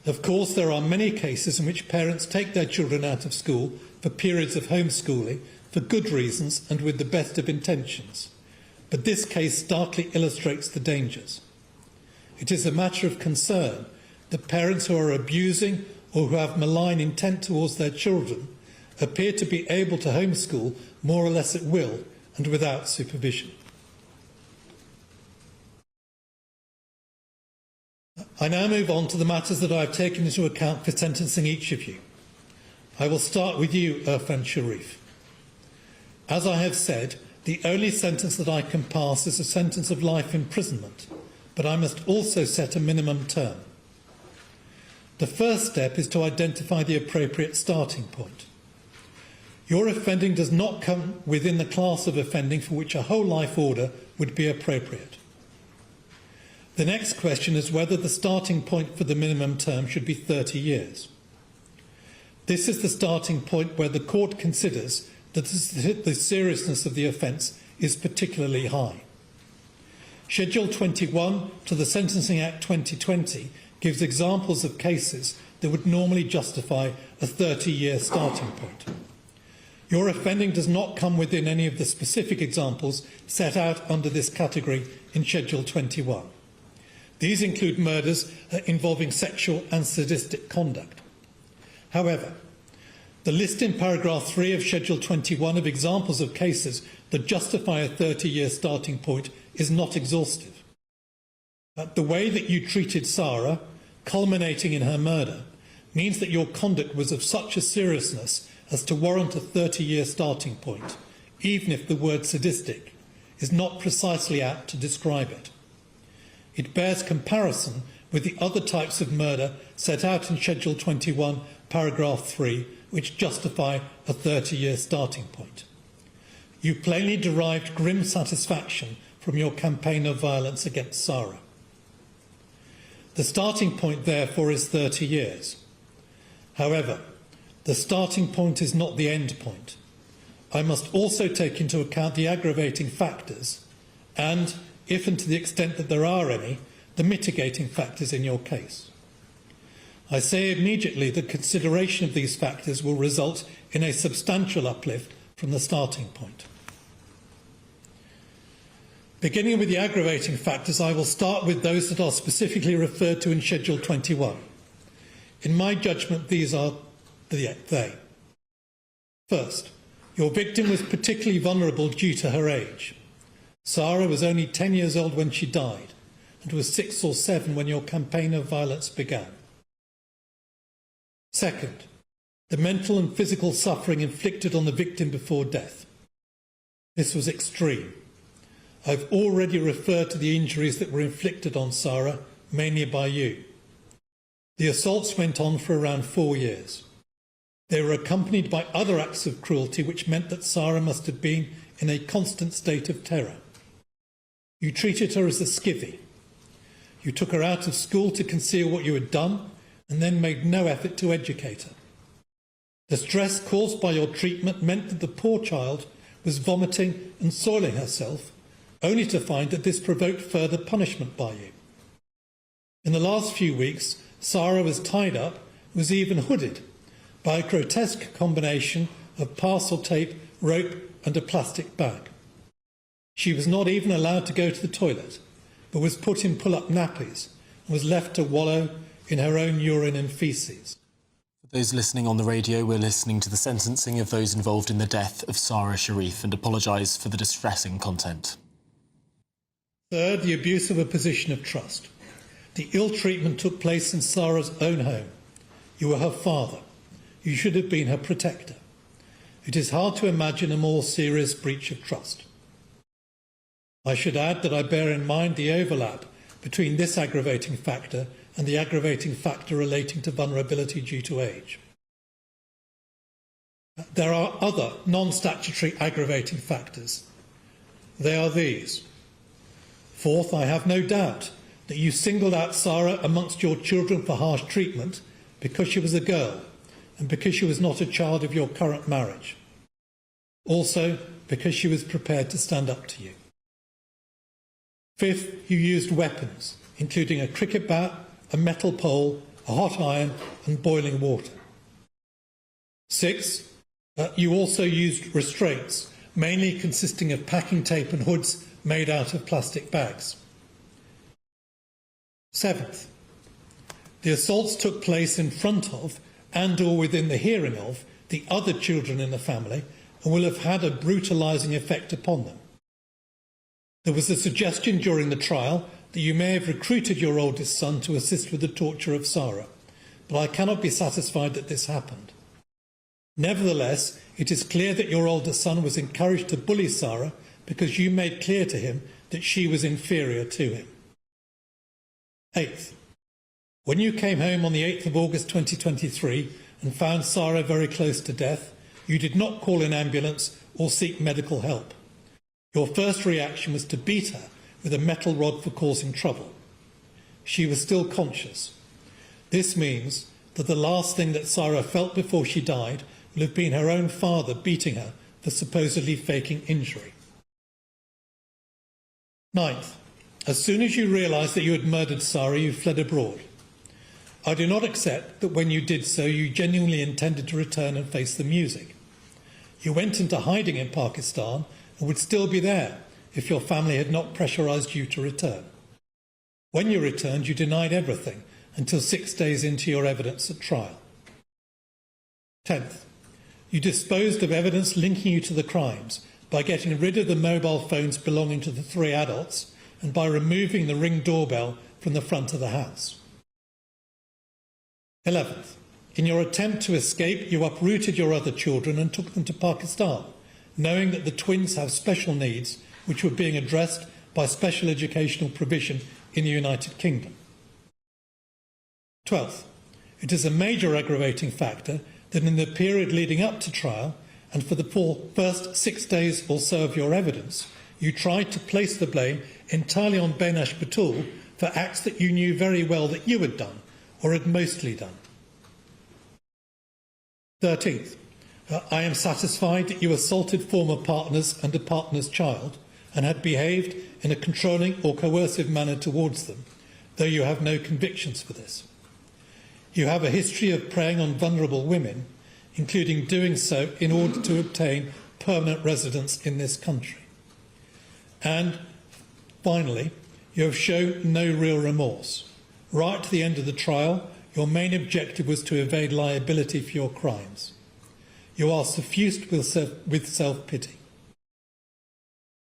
Speaker 7: Of course, there are many cases in which parents take their children out of school for periods of homeschooling for good reasons and with the best of intentions, but this case starkly illustrates the dangers. It is a matter of concern that parents who are abusing or who have malign intent towards their children appear to be able to homeschool more or less at will and without supervision. I now move on to the matters that I have taken into account for sentencing each of you. I will start with you, Irfan Sharif. As I have said, the only sentence that I can pass is a sentence of life imprisonment, but I must also set a minimum term. The first step is to identify the appropriate starting point. Your offending does not come within the class of offending for which a whole life order would be appropriate. The next question is whether the starting point for the minimum term should be 30 years. This is the starting point where the court considers that the seriousness of the offence is particularly high. Schedule 21 to the Sentencing Act 2020 gives examples of cases that would normally justify a 30-year starting point. Your offending does not come within any of the specific examples set out under this category in Schedule 21. These include murders involving sexual and sadistic conduct. However, the list in paragraph 3 of Schedule 21 of examples of cases that justify a 30-year starting point is not exhaustive. The way that you treated Sara, culminating in her murder, means that your conduct was of such a seriousness as to warrant a 30-year starting point, even if the word sadistic is not precisely apt to describe it. it bears comparison with the other types of murder set out in Schedule 21, paragraph 3, which justify a 30-year starting point. You plainly derived grim satisfaction from your campaign of violence against Sara. The starting point, therefore, is 30 years. However, the starting point is not the end point. I must also take into account the aggravating factors and, if and to the extent that there are any, the mitigating factors in your case. I say immediately that consideration of these factors will result in a substantial uplift from the starting point. Beginning with the aggravating factors, I will start with those that are specifically referred to in Schedule 21. In my judgment, these are they. First, your victim was particularly vulnerable due to her age. Sara was only 10 years old when she died and was 6 or 7 when your campaign of violence began. Second, the mental and physical suffering inflicted on the victim before death. This was extreme. I've already referred to the injuries that were inflicted on Sara, mainly by you. The assaults went on for around 4 years. They were accompanied by other acts of cruelty which meant that Sara must have been in a constant state of terror. You treated her as a skivvy. You took her out of school to conceal what you had done and then made no effort to educate her. The stress caused by your treatment meant that the poor child was vomiting and soiling herself, only to find that this provoked further punishment by you. In the last few weeks, Sara was tied up, was even hooded, by a grotesque combination of parcel tape, rope and a plastic bag. She was not even allowed to go to the toilet, but was put in pull-up nappies and was left to wallow in her own urine and faeces.
Speaker 5: For those listening on the radio, we're listening to the sentencing of those involved in the death of Sara Sharif and apologise for the distressing content.
Speaker 7: Third, the abuse of a position of trust. The ill treatment took place in Sara's own home. You were her father. You should have been her protector. It is hard to imagine a more serious breach of trust. I should add that I bear in mind the overlap between this aggravating factor and the aggravating factor relating to vulnerability due to age. There are other non-statutory aggravating factors. They are these. Fourth, I have no doubt that you singled out Sara amongst your children for harsh treatment because she was a girl and because she was not a child of your current marriage. Also, because she was prepared to stand up to you. Fifth, you used weapons, including a cricket bat, a metal pole, a hot iron and boiling water. Sixth, you also used restraints, mainly consisting of packing tape and hoods made out of plastic bags. Seventh, the assaults took place in front of and or within the hearing of the other children in the family and will have had a brutalising effect upon them. There was a suggestion during the trial that you may have recruited your oldest son to assist with the torture of Sara, but I cannot be satisfied that this happened. Nevertheless, it is clear that your oldest son was encouraged to bully Sara because you made clear to him that she was inferior to him. Eighth, when you came home on the 8th of August 2023 and found Sara very close to death, you did not call an ambulance or seek medical help. Your first reaction was to beat her with a metal rod for causing trouble. She was still conscious. This means that the last thing that Sara felt before she died will have been her own father beating her for supposedly faking injury. Ninth, as soon as you realised that you had murdered Sara, you fled abroad. I do not accept that when you did so, you genuinely intended to return and face the music. You went into hiding in Pakistan and would still be there if your family had not pressurised you to return. When you returned, you denied everything until 6 days into your evidence at trial. 10th, you disposed of evidence linking you to the crimes by getting rid of the mobile phones belonging to the 3 adults and by removing the Ring doorbell from the front of the house. 11th, in your attempt to escape, you uprooted your other children and took them to Pakistan, knowing that the twins have special needs which were being addressed by special educational provision in the United Kingdom. 12th, it is a major aggravating factor that in the period leading up to trial and for the first 6 days or so of your evidence, you tried to place the blame entirely on Benash Batul for acts that you knew very well that you had done, or had mostly done. 13th, I am satisfied that you assaulted former partners and a partner's child and had behaved in a controlling or coercive manner towards them, though you have no convictions for this. You have a history of preying on vulnerable women, including doing so in order to obtain permanent residence in this country. And finally, you have shown no real remorse. Right to the end of the trial, your main objective was to evade liability for your crimes. You are suffused with self-pity.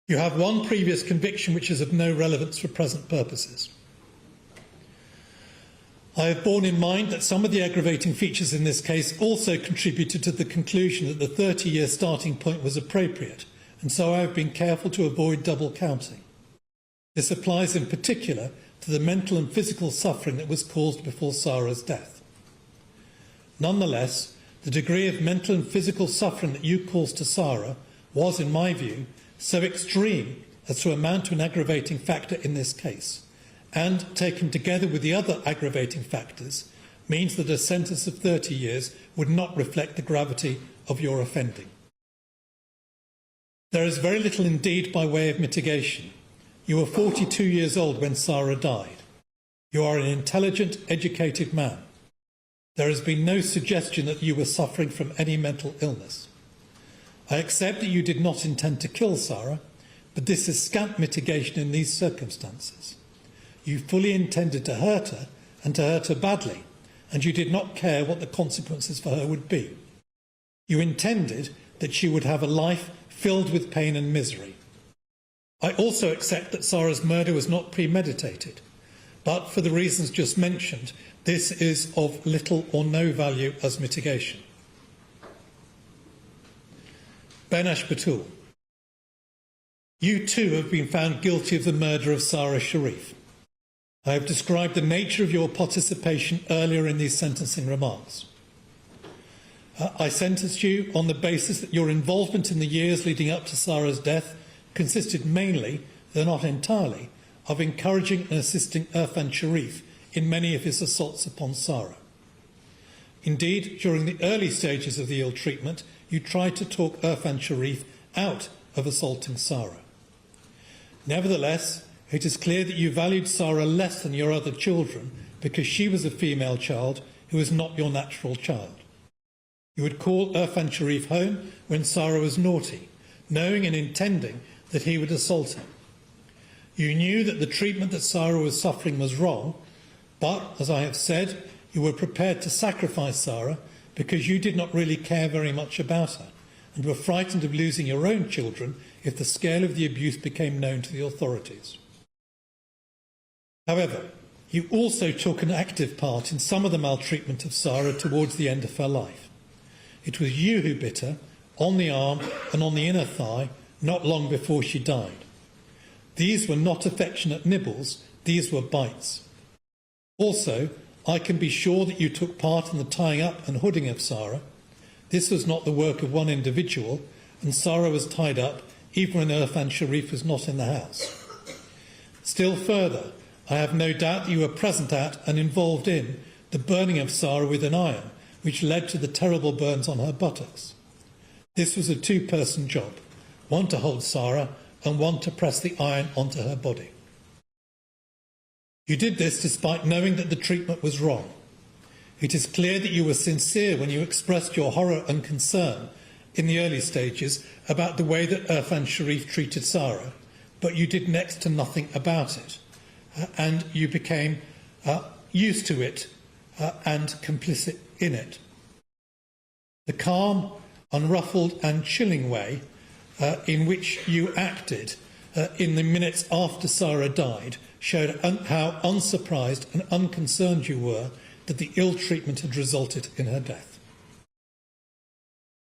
Speaker 7: You have one previous conviction which is of no relevance for present purposes. I have borne in mind that some of the aggravating features in this case also contributed to the conclusion that the 30-year starting point was appropriate, and so I have been careful to avoid double counting. This applies in particular to the mental and physical suffering that was caused before Sara's death. Nonetheless, the degree of mental and physical suffering that you caused to Sara was, in my view, so extreme as to amount to an aggravating factor in this case, and, taken together with the other aggravating factors, means that a sentence of 30 years would not reflect the gravity of your offending. There is very little indeed by way of mitigation. You were 42 years old when Sara died. You are an intelligent, educated man. There has been no suggestion that you were suffering from any mental illness. I accept that you did not intend to kill Sara, but this is scant mitigation in these circumstances. You fully intended to hurt her, and to hurt her badly, and you did not care what the consequences for her would be. You intended that she would have a life filled with pain and misery. I also accept that Sara's murder was not premeditated, but for the reasons just mentioned, this is of little or no value as mitigation. Benash Batul. You too have been found guilty of the murder of Sara Sharif. I have described the nature of your participation earlier in these sentencing remarks. I sentenced you on the basis that your involvement in the years leading up to Sara's death consisted mainly, though not entirely, of encouraging and assisting Irfan Sharif in many of his assaults upon Sara. Indeed, during the early stages of the ill treatment, you tried to talk Irfan Sharif out of assaulting Sara. Nevertheless, it is clear that you valued Sara less than your other children because she was a female child who was not your natural child. You would call Irfan Sharif home when Sara was naughty, knowing and intending that he would assault her. You knew that the treatment that Sara was suffering was wrong, but, as I have said, you were prepared to sacrifice Sara because you did not really care very much about her and were frightened of losing your own children if the scale of the abuse became known to the authorities. However, you also took an active part in some of the maltreatment of Sara towards the end of her life. It was you who bit her, on the arm and on the inner thigh, not long before she died. These were not affectionate nibbles, these were bites. Also, I can be sure that you took part in the tying up and hooding of Sara. This was not the work of one individual, and Sara was tied up even when Irfan Sharif was not in the house. Still further, I have no doubt that you were present at and involved in the burning of Sara with an iron, which led to the terrible burns on her buttocks. This was a two-person job, one to hold Sara and one to press the iron onto her body. You did this despite knowing that the treatment was wrong. It is clear that you were sincere when you expressed your horror and concern in the early stages about the way that Irfan Sharif treated Sara, but you did next to nothing about it, and you became used to it and complicit in it. The calm, unruffled and chilling way in which you acted in the minutes after Sara died showed how unsurprised and unconcerned you were that the ill treatment had resulted in her death.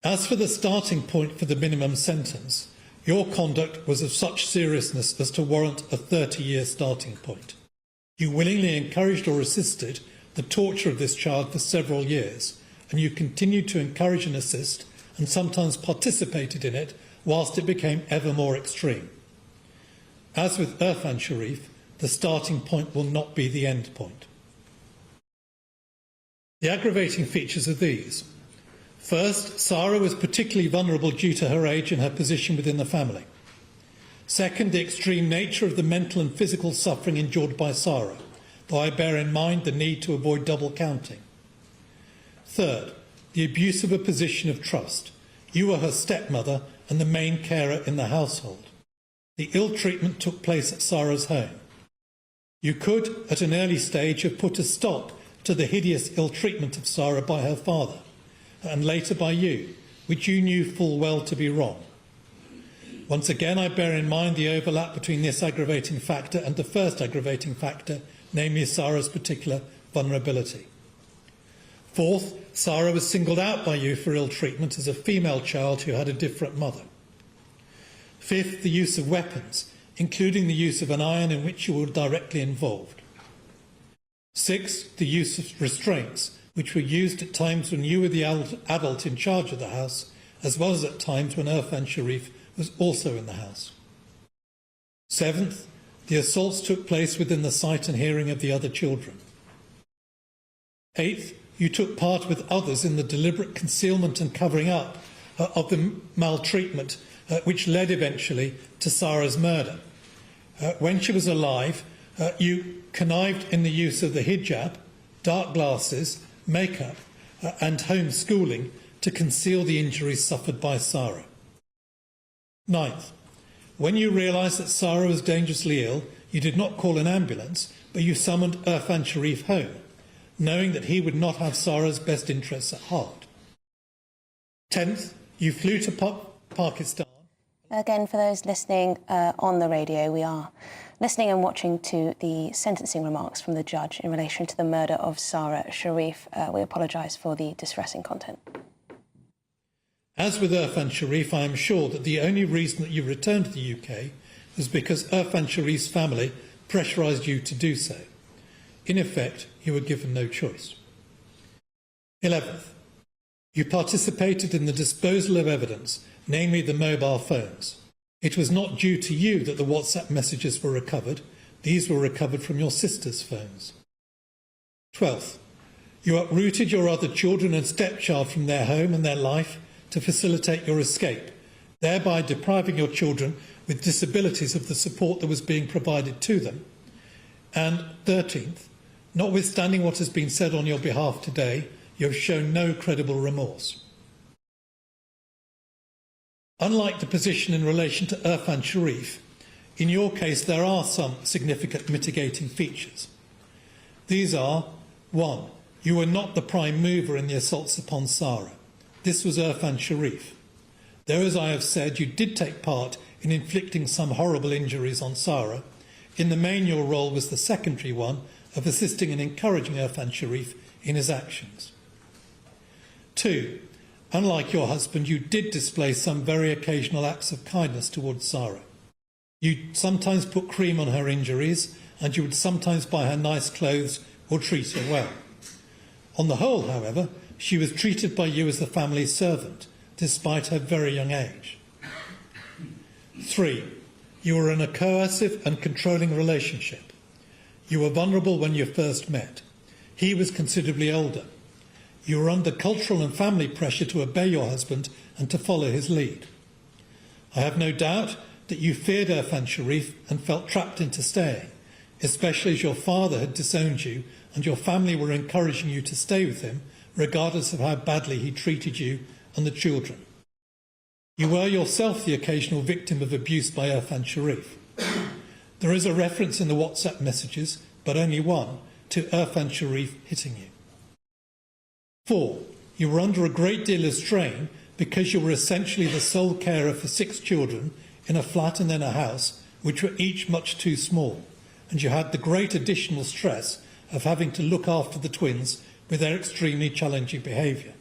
Speaker 7: As for the starting point for the minimum sentence, your conduct was of such seriousness as to warrant a 30-year starting point. You willingly encouraged or assisted the torture of this child for several years, and you continued to encourage and assist, and sometimes participated in it, whilst it became ever more extreme. As with Irfan Sharif, the starting point will not be the end point. The aggravating features are these. First, Sara was particularly vulnerable due to her age and her position within the family. Second, the extreme nature of the mental and physical suffering endured by Sara, though I bear in mind the need to avoid double counting. Third, the abuse of a position of trust. You were her stepmother and the main carer in the household. The ill treatment took place at Sara's home. You could, at an early stage, have put a stop to the hideous ill treatment of Sara by her father, and later by you, which you knew full well to be wrong. Once again, I bear in mind the overlap between this aggravating factor and the first aggravating factor, namely Sara's particular vulnerability. Fourth, Sara was singled out by you for ill treatment as a female child who had a different mother. Fifth, the use of weapons, including the use of an iron in which you were directly involved. Sixth, the use of restraints, which were used at times when you were the adult in charge of the house, as well as at times when Irfan Sharif was also in the house. Seventh, the assaults took place within the sight and hearing of the other children. Eighth, you took part with others in the deliberate concealment and covering up of the maltreatment which led eventually to Sara's murder. When she was alive, you connived in the use of the hijab, dark glasses, makeup and homeschooling to conceal the injuries suffered by Sara. Ninth, when you realised that Sara was dangerously ill, you did not call an ambulance, but you summoned Irfan Sharif home, knowing that he would not have Sara's best interests at heart. 10th, you flew to Pakistan.
Speaker 6: Again, for those listening on the radio, we are listening and watching to the sentencing remarks from the judge in relation to the murder of Sara Sharif. We apologise for the distressing content.
Speaker 7: As with Irfan Sharif, I am sure that the only reason that you returned to the UK was because Irfan Sharif's family pressurised you to do so. In effect, you were given no choice. 11th, you participated in the disposal of evidence, namely the mobile phones. It was not due to you that the WhatsApp messages were recovered. These were recovered from your sister's phones. 12th, you uprooted your other children and stepchild from their home and their life to facilitate your escape, thereby depriving your children with disabilities of the support that was being provided to them. And 13th, notwithstanding what has been said on your behalf today, you have shown no credible remorse. Unlike the position in relation to Irfan Sharif, in your case there are some significant mitigating features. These are: 1. You were not the prime mover in the assaults upon Sara. This was Irfan Sharif. Though, as I have said, you did take part in inflicting some horrible injuries on Sara, in the main your role was the secondary one of assisting and encouraging Irfan Sharif in his actions. 2. Unlike your husband, you did display some very occasional acts of kindness towards Sara. You sometimes put cream on her injuries, and you would sometimes buy her nice clothes or treat her well. On the whole, however, she was treated by you as the family's servant, despite her very young age. 3. You were in a coercive and controlling relationship. You were vulnerable when you first met. He was considerably older. You were under cultural and family pressure to obey your husband and to follow his lead. I have no doubt that you feared Irfan Sharif and felt trapped into staying, especially as your father had disowned you and your family were encouraging you to stay with him, regardless of how badly he treated you and the children. You were yourself the occasional victim of abuse by Irfan Sharif. There is a reference in the WhatsApp messages, but only one, to Irfan Sharif hitting you. 4. You were under a great deal of strain because you were essentially the sole carer for 6 children in a flat and then a house, which were each much too small, and you had the great additional stress of having to look after the twins with their extremely challenging behaviour.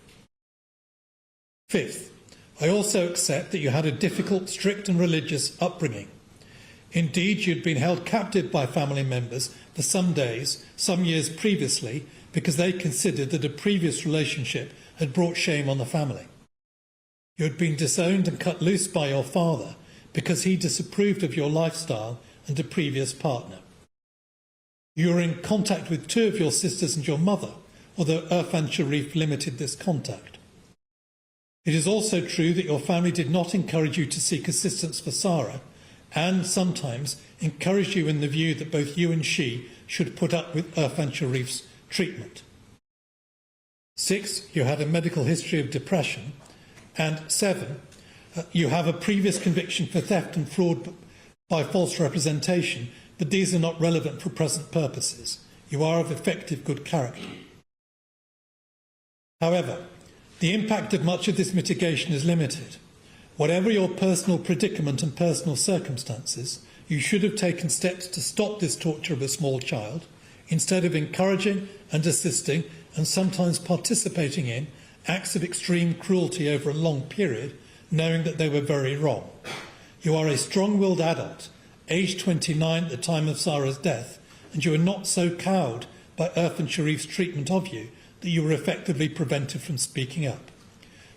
Speaker 7: 5th, I also accept that you had a difficult, strict and religious upbringing. Indeed, you'd been held captive by family members for some years previously, because they considered that a previous relationship had brought shame on the family. You had been disowned and cut loose by your father because he disapproved of your lifestyle and a previous partner. You were in contact with 2 of your sisters and your mother, although Irfan Sharif limited this contact. It is also true that your family did not encourage you to seek assistance for Sara, and sometimes encouraged you in the view that both you and she should put up with Irfan Sharif's treatment. 6, you had a medical history of depression, and 7, you have a previous conviction for theft and fraud by false representation, but these are not relevant for present purposes. You are of effective good character. However, the impact of much of this mitigation is limited. Whatever your personal predicament and personal circumstances, you should have taken steps to stop this torture of a small child, instead of encouraging and assisting and sometimes participating in acts of extreme cruelty over a long period, knowing that they were very wrong. You are a strong-willed adult, aged 29 at the time of Sara's death, and you are not so cowed by Irfan Sharif's treatment of you that you were effectively prevented from speaking up.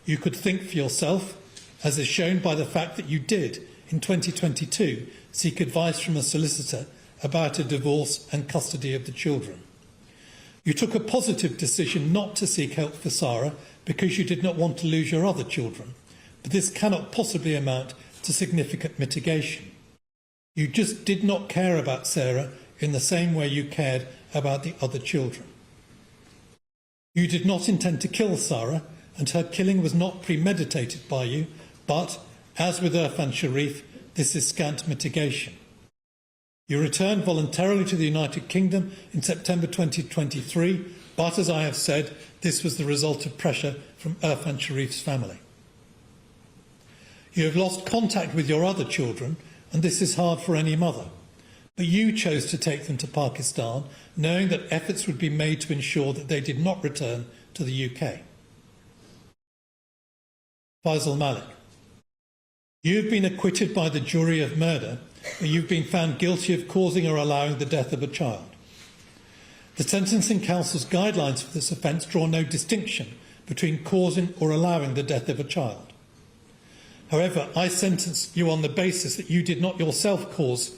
Speaker 7: You could think for yourself, as is shown by the fact that you did, in 2022, seek advice from a solicitor about a divorce and custody of the children. You took a positive decision not to seek help for Sara because you did not want to lose your other children, but this cannot possibly amount to significant mitigation. You just did not care about Sara in the same way you cared about the other children. You did not intend to kill Sara, and her killing was not premeditated by you, but, as with Irfan Sharif, this is scant mitigation. You returned voluntarily to the United Kingdom in September 2023, but, as I have said, this was the result of pressure from Irfan Sharif's family. You have lost contact with your other children, and this is hard for any mother. But you chose to take them to Pakistan, knowing that efforts would be made to ensure that they did not return to the UK. Faisal Malik. You have been acquitted by the jury of murder, but you've been found guilty of causing or allowing the death of a child. The Sentencing Council's guidelines for this offence draw no distinction between causing or allowing the death of a child. However, I sentence you on the basis that you did not yourself cause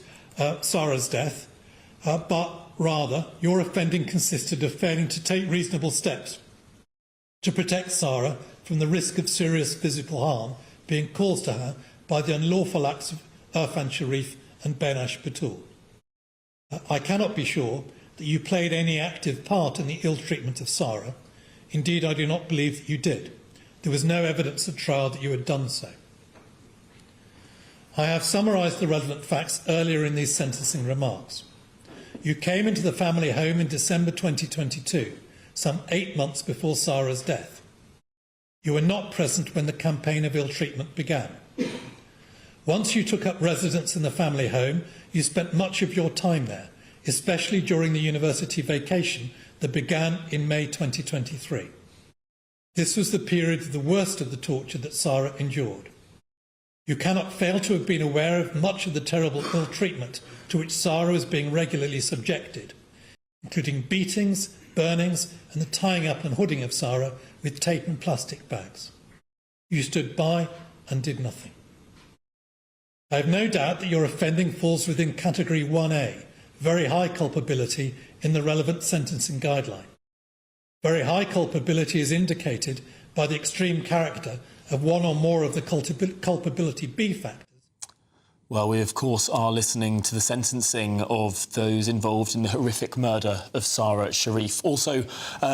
Speaker 7: Sara's death, but rather your offending consisted of failing to take reasonable steps to protect Sara from the risk of serious physical harm being caused to her by the unlawful acts of Irfan Sharif and Benash Batul. I cannot be sure that you played any active part in the ill treatment of Sara. Indeed, I do not believe that you did. There was no evidence at trial that you had done so. I have summarised the relevant facts earlier in these sentencing remarks. You came into the family home in December 2022, some 8 months before Sara's death. You were not present when the campaign of ill treatment began. Once you took up residence in the family home, you spent much of your time there, especially during the university vacation that began in May 2023. This was the period of the worst of the torture that Sara endured. You cannot fail to have been aware of much of the terrible ill treatment to which Sara was being regularly subjected, including beatings, burnings, and the tying up and hooding of Sara with tape and plastic bags. You stood by and did nothing. I have no doubt that your offending falls within Category 1A, very high culpability in the relevant sentencing guideline. Very high culpability is indicated by the extreme character of one or more of the culpability B factors.
Speaker 5: Well, we of course are listening to the sentencing of those involved in the horrific murder of Sara Sharif. Also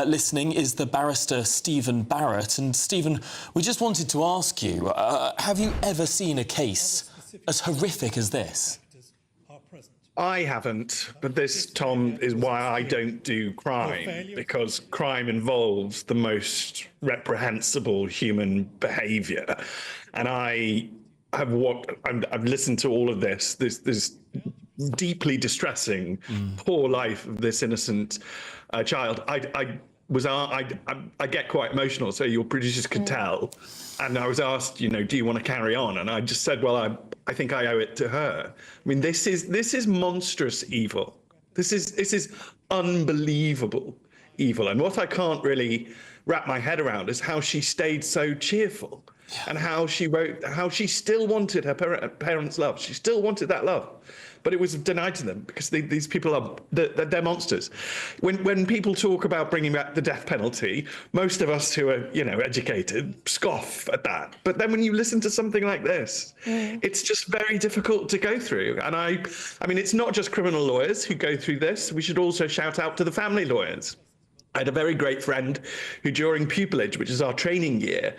Speaker 5: listening is the barrister Stephen Barrett. And Stephen, we just wanted to ask you, have you ever seen a case as horrific as this?
Speaker 8: I haven't, but this, Tom, is why I don't do crime, because crime involves the most reprehensible human behaviour. And I've listened to all of this deeply distressing, poor life of this innocent child. I get quite emotional, so your producers could tell. And I was asked, do you want to carry on? And I just said, well, I think I owe it to her. I mean, this is monstrous evil. This is unbelievable evil. And what I can't really wrap my head around is how she stayed so cheerful, and how she wrote how she still wanted her parents' love. She still wanted that love, but it was denied to them because these people are they're monsters. When people talk about bringing back the death penalty, most of us who are educated scoff at that. But then when you listen to something like this, it's just very difficult to go through. And I mean, it's not just criminal lawyers who go through this. We should also shout out to the family lawyers. I had a very great friend who, during pupillage, which is our training year,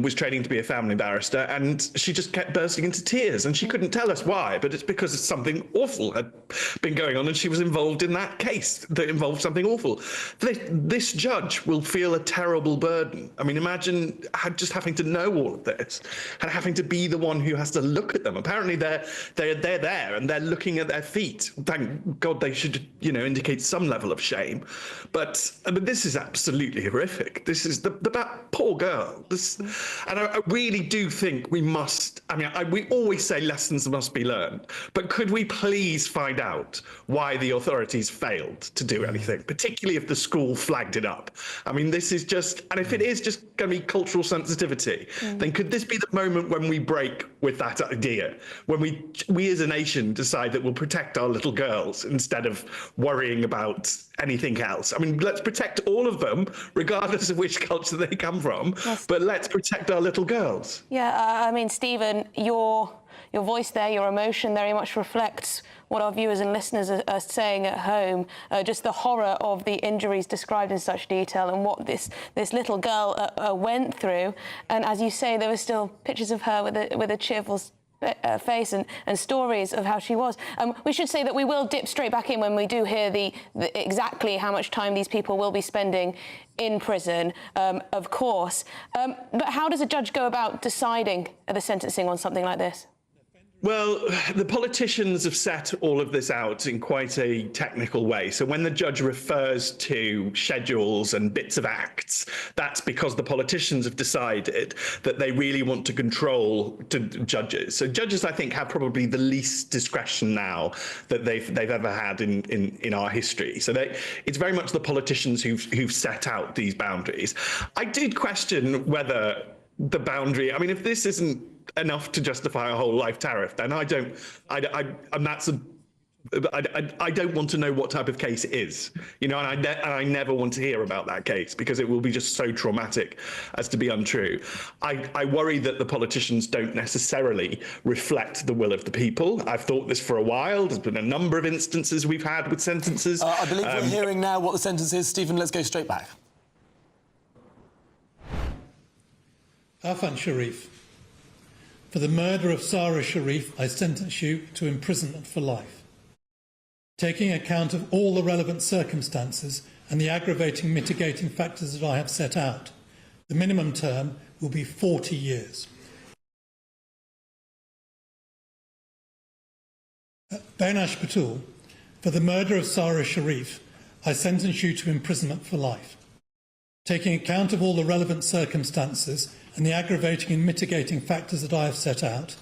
Speaker 8: was training to be a family barrister, and she just kept bursting into tears, and she couldn't tell us why, but it's because something awful had been going on, and she was involved in that case that involved something awful. This judge will feel a terrible burden. I mean, imagine just having to know all of this and having to be the one who has to look at them. Apparently, they're there and they're looking at their feet. Thank God they should, indicate some level of shame, but this is absolutely horrific. This is that poor girl. And I really do think we must. I mean, we always say lessons must be learned, but could we please find out why the authorities failed to do anything, particularly if the school flagged it up? I mean, this is just, and if it is just going to be cultural sensitivity, then could this be the moment when we break with that idea, when we as a nation decide that we'll protect our little girls instead of worrying about anything else? I mean, let's protect all of them, regardless of which culture they come from, but let's protect our little girls.
Speaker 6: Yeah, I mean, Stephen, your voice there, your emotion very much reflects what our viewers and listeners are saying at home, just the horror of the injuries described in such detail and what this little girl went through. And as you say, there were still pictures of her with a cheerful face and stories of how she was. We should say that we will dip straight back in when we do hear the exactly how much time these people will be spending in prison, of course. But how does a judge go about deciding the sentencing on something like this?
Speaker 8: Well, the politicians have set all of this out in quite a technical way. So when the judge refers to schedules and bits of acts, that's because the politicians have decided that they really want to control judges. So judges, I think, have probably the least discretion now that they've ever had in our history. So it's very much the politicians who've set out these boundaries. I did question whether the boundary, I mean, if this isn't enough to justify a whole life tariff, then I don't want to know what type of case it is, and I never want to hear about that case because it will be just so traumatic as to be untrue. I worry that the politicians don't necessarily reflect the will of the people. I've thought this for a while. There's been a number of instances we've had with sentences.
Speaker 5: I believe we're hearing now what the sentence is. Stephen, let's go straight back.
Speaker 7: Afan Sharif, for the murder of Sara Sharif, I sentence you to imprisonment for life. Taking account of all the relevant circumstances and the aggravating mitigating factors that I have set out, the minimum term will be 40 years. Benash Batul, for the murder of Sara Sharif, I sentence you to imprisonment for life. Taking account of all the relevant circumstances and the aggravating and mitigating factors that I have set out,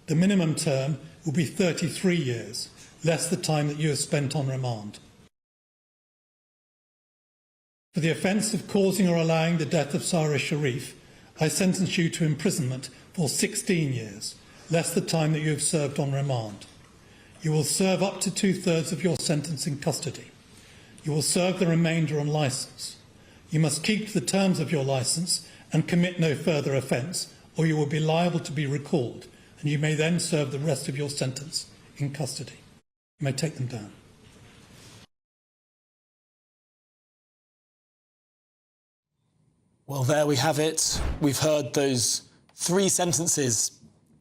Speaker 7: the minimum term will be 33 years, less the time that you have spent on remand. For the offence of causing or allowing the death of Sara Sharif, I sentence you to imprisonment for 16 years, less the time that you have served on remand. You will serve up to 2/3 of your sentence in custody. You will serve the remainder on licence. You must keep to the terms of your licence and commit no further offence, or you will be liable to be recalled, and you may then serve the rest of your sentence in custody. You may take them down.
Speaker 5: Well, there we have it. We've heard those three sentences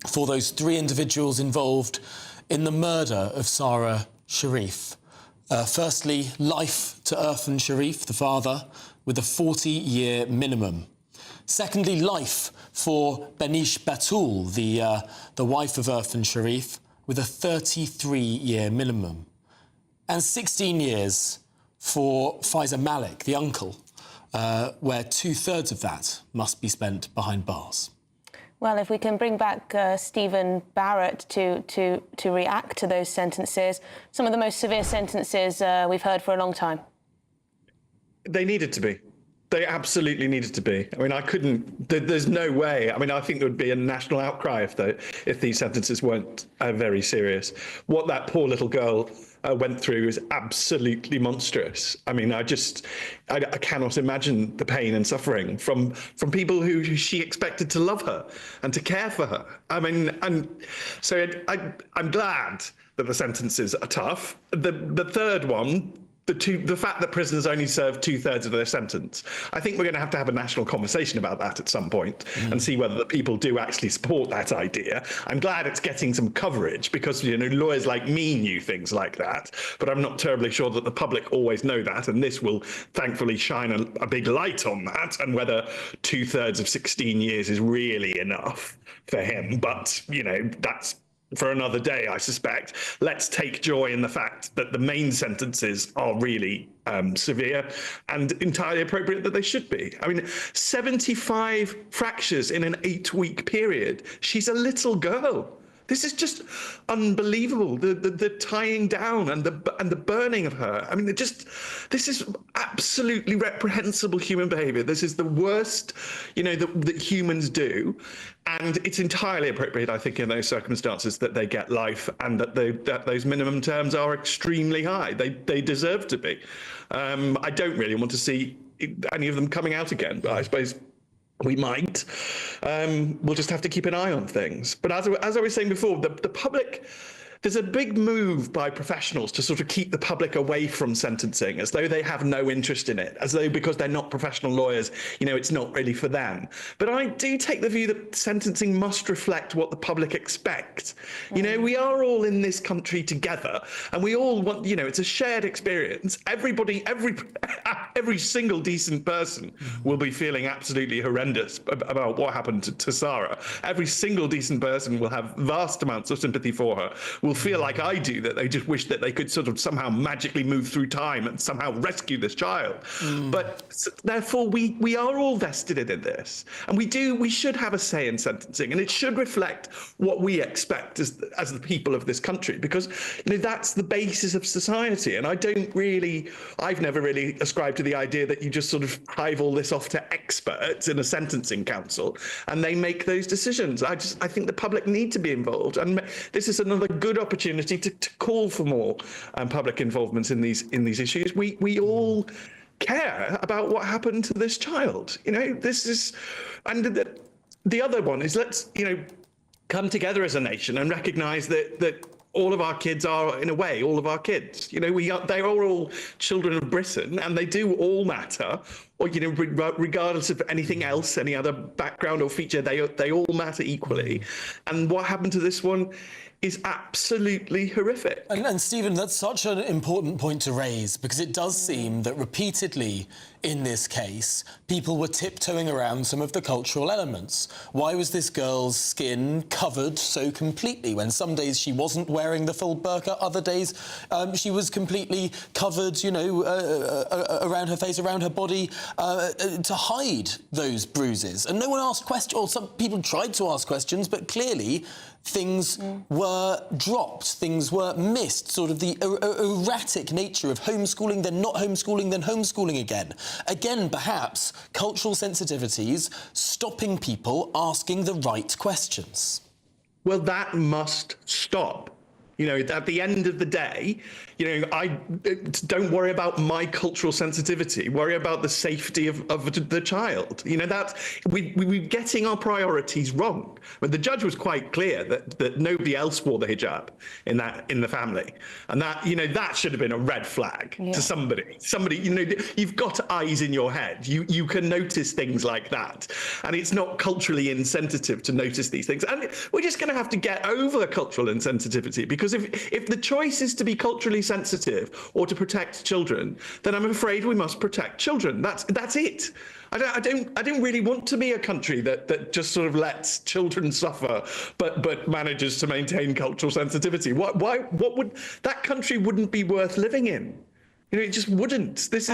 Speaker 5: for those three individuals involved in the murder of Sara Sharif. Firstly, life to Afan Sharif, the father, with a 40-year minimum. Secondly, life for Benash Batul, the wife of Afan Sharif, with a 33-year minimum. And 16 years for Faisal Malik, the uncle, where 2/3 of that must be spent behind bars.
Speaker 6: Well, if we can bring back Stephen Barrett to react to those sentences, some of the most severe sentences we've heard for a long time.
Speaker 8: They needed to be. They absolutely needed to be. I mean, I couldn't. There's no way. I mean, I think there would be a national outcry if these sentences weren't very serious. What that poor little girl went through is absolutely monstrous. I mean, I cannot imagine the pain and suffering from people who she expected to love her and to care for her. I mean, and so I'm glad that the sentences are tough. The third one, the fact that prisoners only serve 2/3 of their sentence, I think we're going to have a national conversation about that at some point and see whether the people do actually support that idea. I'm glad it's getting some coverage because, you know, lawyers like me knew things like that, but I'm not terribly sure that the public always know that, and this will thankfully shine a big light on that and whether 2/3 of 16 years is really enough for him. But, you know, that's for another day, I suspect. Let's take joy in the fact that the main sentences are really severe and entirely appropriate that they should be. I mean, 75 fractures in an 8-week period. She's a little girl. This is just unbelievable. The tying down and the burning of her. I mean, this is absolutely reprehensible human behaviour. This is the worst, you know, that humans do, and it's entirely appropriate, I think, in those circumstances that they get life and that those minimum terms are extremely high. They deserve to be. I don't really want to see any of them coming out again, but I suppose we might. We'll just have to keep an eye on things. But as I was saying before, the public, there's a big move by professionals to sort of keep the public away from sentencing, as though they have no interest in it, as though because they're not professional lawyers, you know, it's not really for them. But I do take the view that sentencing must reflect what the public expect. You know, we are all in this country together, and we all want, you know, it's a shared experience. Everybody, every single decent person will be feeling absolutely horrendous about what happened to Sara. Every single decent person will have vast amounts of sympathy for her, will feel like I do, that they just wish that they could sort of somehow magically move through time and somehow rescue this child. But therefore, we are all vested in this, and we should have a say in sentencing, and it should reflect what we expect as the people of this country, because, you know, that's the basis of society. And I've never really ascribed to the idea that you just sort of hive all this off to experts in a sentencing council and they make those decisions. I think the public need to be involved, and this is another good opportunity to call for more public involvement in these issues. We all care about what happened to this child. You know, this is, and the other one is, let's, you know, come together as a nation and recognise that all of our kids are, in a way, all of our kids. You know, they are all children of Britain, and they do all matter. Or, you know, regardless of anything else, any other background or feature, they all matter equally. And what happened to this one is absolutely horrific.
Speaker 5: And Stephen, that's such an important point to raise, because it does seem that repeatedly in this case, people were tiptoeing around some of the cultural elements. Why was this girl's skin covered so completely when some days she wasn't wearing the full burqa, other days she was completely covered, you know, around her face, around her body, to hide those bruises? And no one asked questions, or some people tried to ask questions, but clearly things were dropped, things were missed, sort of the erratic nature of homeschooling, then not homeschooling, then homeschooling again. Again, perhaps, cultural sensitivities stopping people asking the right questions.
Speaker 8: Well, that must stop. You know, at the end of the day, you know, I don't worry about my cultural sensitivity. Worry about the safety of the child. You know, that we're getting our priorities wrong. But the judge was quite clear that nobody else wore the hijab in the family, and that, you know, that should have been a red flag to somebody. Somebody, you know, you've got eyes in your head. You can notice things like that, and it's not culturally insensitive to notice these things. And we're just going to have to get over cultural insensitivity, because if the choice is to be culturally sensitive or to protect children, then I'm afraid we must protect children. That's it. I don't really want to be a country that just sort of lets children suffer, but manages to maintain cultural sensitivity. What would that country wouldn't be worth living in? It just wouldn't. This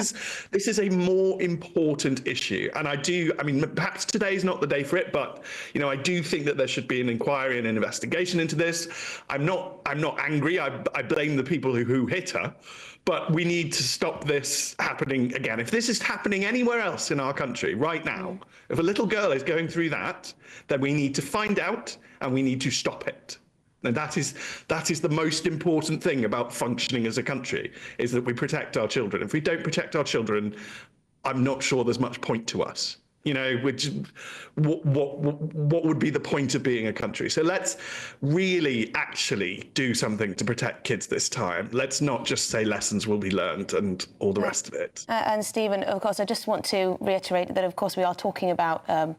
Speaker 8: is a more important issue. And I mean, perhaps today is not the day for it, but, I do think that there should be an inquiry and an investigation into this. I'm not angry. I blame the people who hit her, but we need to stop this happening again. If this is happening anywhere else in our country right now, if a little girl is going through that, then we need to find out and we need to stop it. And that is the most important thing about functioning as a country, is that we protect our children. If we don't protect our children, I'm not sure there's much point to us. What would be the point of being a country? So let's really actually do something to protect kids this time. Let's not just say lessons will be learned and all the rest of it.
Speaker 6: And Stephen, of course, I just want to reiterate that, of course, we are talking about a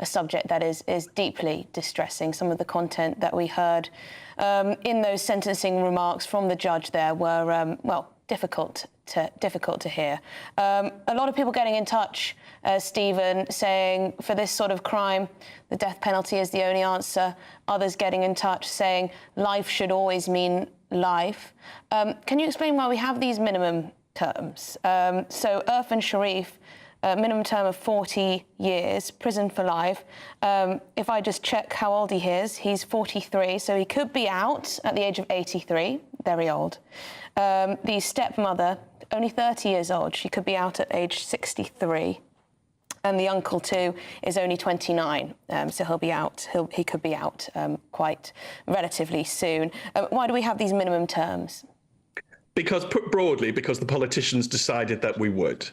Speaker 6: subject that is deeply distressing. Some of the content that we heard in those sentencing remarks from the judge there were, difficult to hear. A lot of people getting in touch, Stephen, saying for this sort of crime, the death penalty is the only answer. Others getting in touch saying life should always mean life. Can you explain why we have these minimum terms? So Irfan Sharif, minimum term of 40 years, prison for life. If I just check how old he is, he's 43, so he could be out at the age of 83, very old. The stepmother, only 30 years old, she could be out at age 63. And the uncle, too, is only 29, so he'll be out. He could be out quite relatively soon. Why do we have these minimum terms?
Speaker 8: Because, put broadly, because the politicians decided that we would.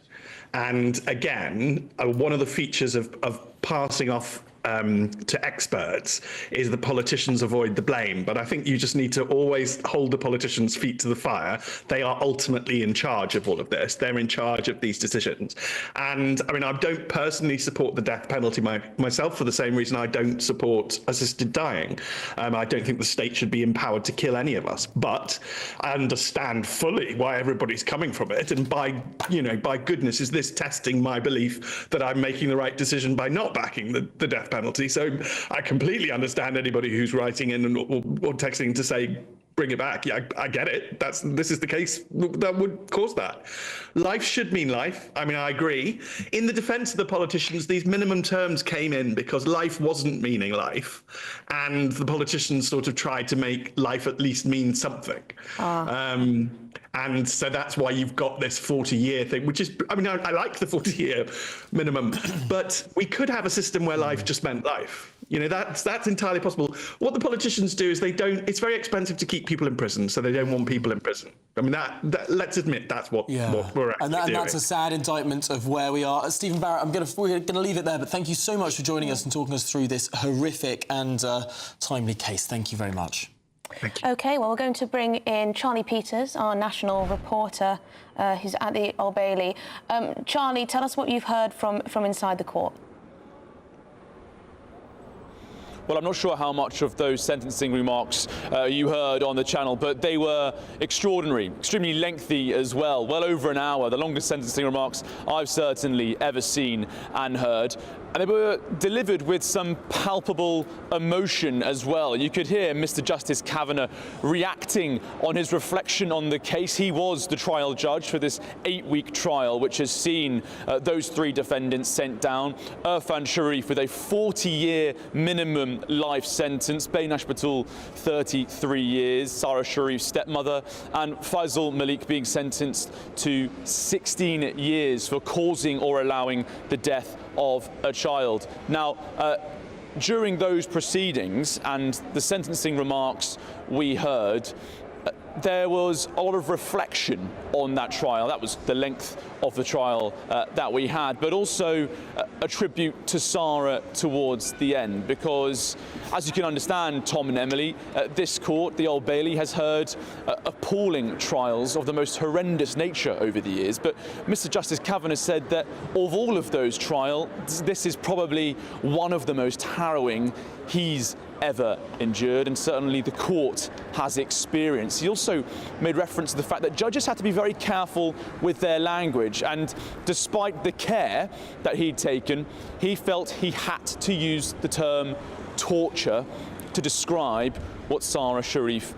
Speaker 8: And again, one of the features of passing off to experts is the politicians avoid the blame. But I think you just need to always hold the politicians' feet to the fire. They are ultimately in charge of all of this. They're in charge of these decisions. And I mean, I don't personally support the death penalty myself for the same reason I don't support assisted dying. I don't think the state should be empowered to kill any of us. But I understand fully why everybody's coming from it. And by goodness, is this testing my belief that I'm making the right decision by not backing the death penalty. So I completely understand anybody who's writing in or texting to say, bring it back. Yeah, I get it. This is the case that would cause that. Life should mean life. I mean, I agree. In the defense of the politicians, these minimum terms came in because life wasn't meaning life. And the politicians sort of tried to make life at least mean something. And so that's why you've got this 40-year thing, which is, I mean, I like the 40-year minimum, but we could have a system where life just meant life. That's entirely possible. What the politicians do is it's very expensive to keep people in prison, so they don't want people in prison. I mean, let's admit that's what we're actually doing. And
Speaker 5: that's a sad indictment of where we are. Stephen Barrett, we're going to leave it there, but thank you so much for joining us and talking us through this horrific and timely case. Thank you very much.
Speaker 8: Thank you.
Speaker 6: OK, well, we're going to bring in Charlie Peters, our national reporter, who's at the Old Bailey. Charlie, tell us what you've heard from inside the court.
Speaker 9: Well, I'm not sure how much of those sentencing remarks you heard on the channel, but they were extraordinary, extremely lengthy as well, well over an hour, the longest sentencing remarks I've certainly ever seen and heard. And they were delivered with some palpable emotion as well. You could hear Mr. Justice Kavanagh reacting on his reflection on the case. He was the trial judge for this 8-week trial, which has seen those 3 defendants sent down. Irfan Sharif with a 40-year minimum life sentence, Baynash Batul 33 years, Sara Sharif's stepmother, and Faisal Malik being sentenced to 16 years for causing or allowing the death of a child. Now, during those proceedings and the sentencing remarks we heard, there was a lot of reflection on that trial. That was the length of the trial that we had, but also a tribute to Sara towards the end, because as you can understand, Tom and Emily, this court, the Old Bailey, has heard appalling trials of the most horrendous nature over the years. But Mr. Justice Kavanagh said that of all of those trials, this is probably one of the most harrowing he's ever endured, and certainly the court has experienced. He also made reference to the fact that judges had to be very careful with their language, and despite the care that he'd taken, he felt he had to use the term torture to describe what Sara Sharif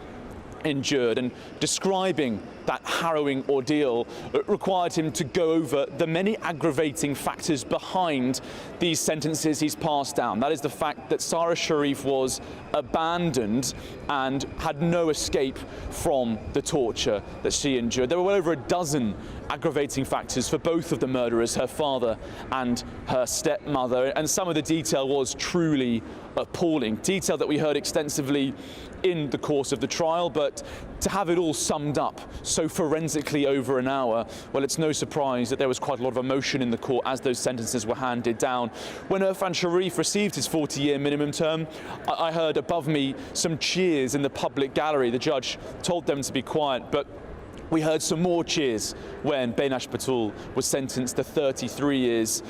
Speaker 9: endured. And describing that harrowing ordeal required him to go over the many aggravating factors behind these sentences he's passed down. That is the fact that Sara Sharif was abandoned and had no escape from the torture that she endured. There were well over a dozen aggravating factors for both of the murderers, her father and her stepmother, and some of the detail was truly appalling. Detail that we heard extensively in the course of the trial, but to have it all summed up so forensically over an hour, well, it's no surprise that there was quite a lot of emotion in the court as those sentences were handed down. When Irfan Sharif received his 40-year minimum term, I heard above me some cheers in the public gallery. The judge told them to be quiet, but we heard some more cheers when Benash Batul was sentenced to 33 years.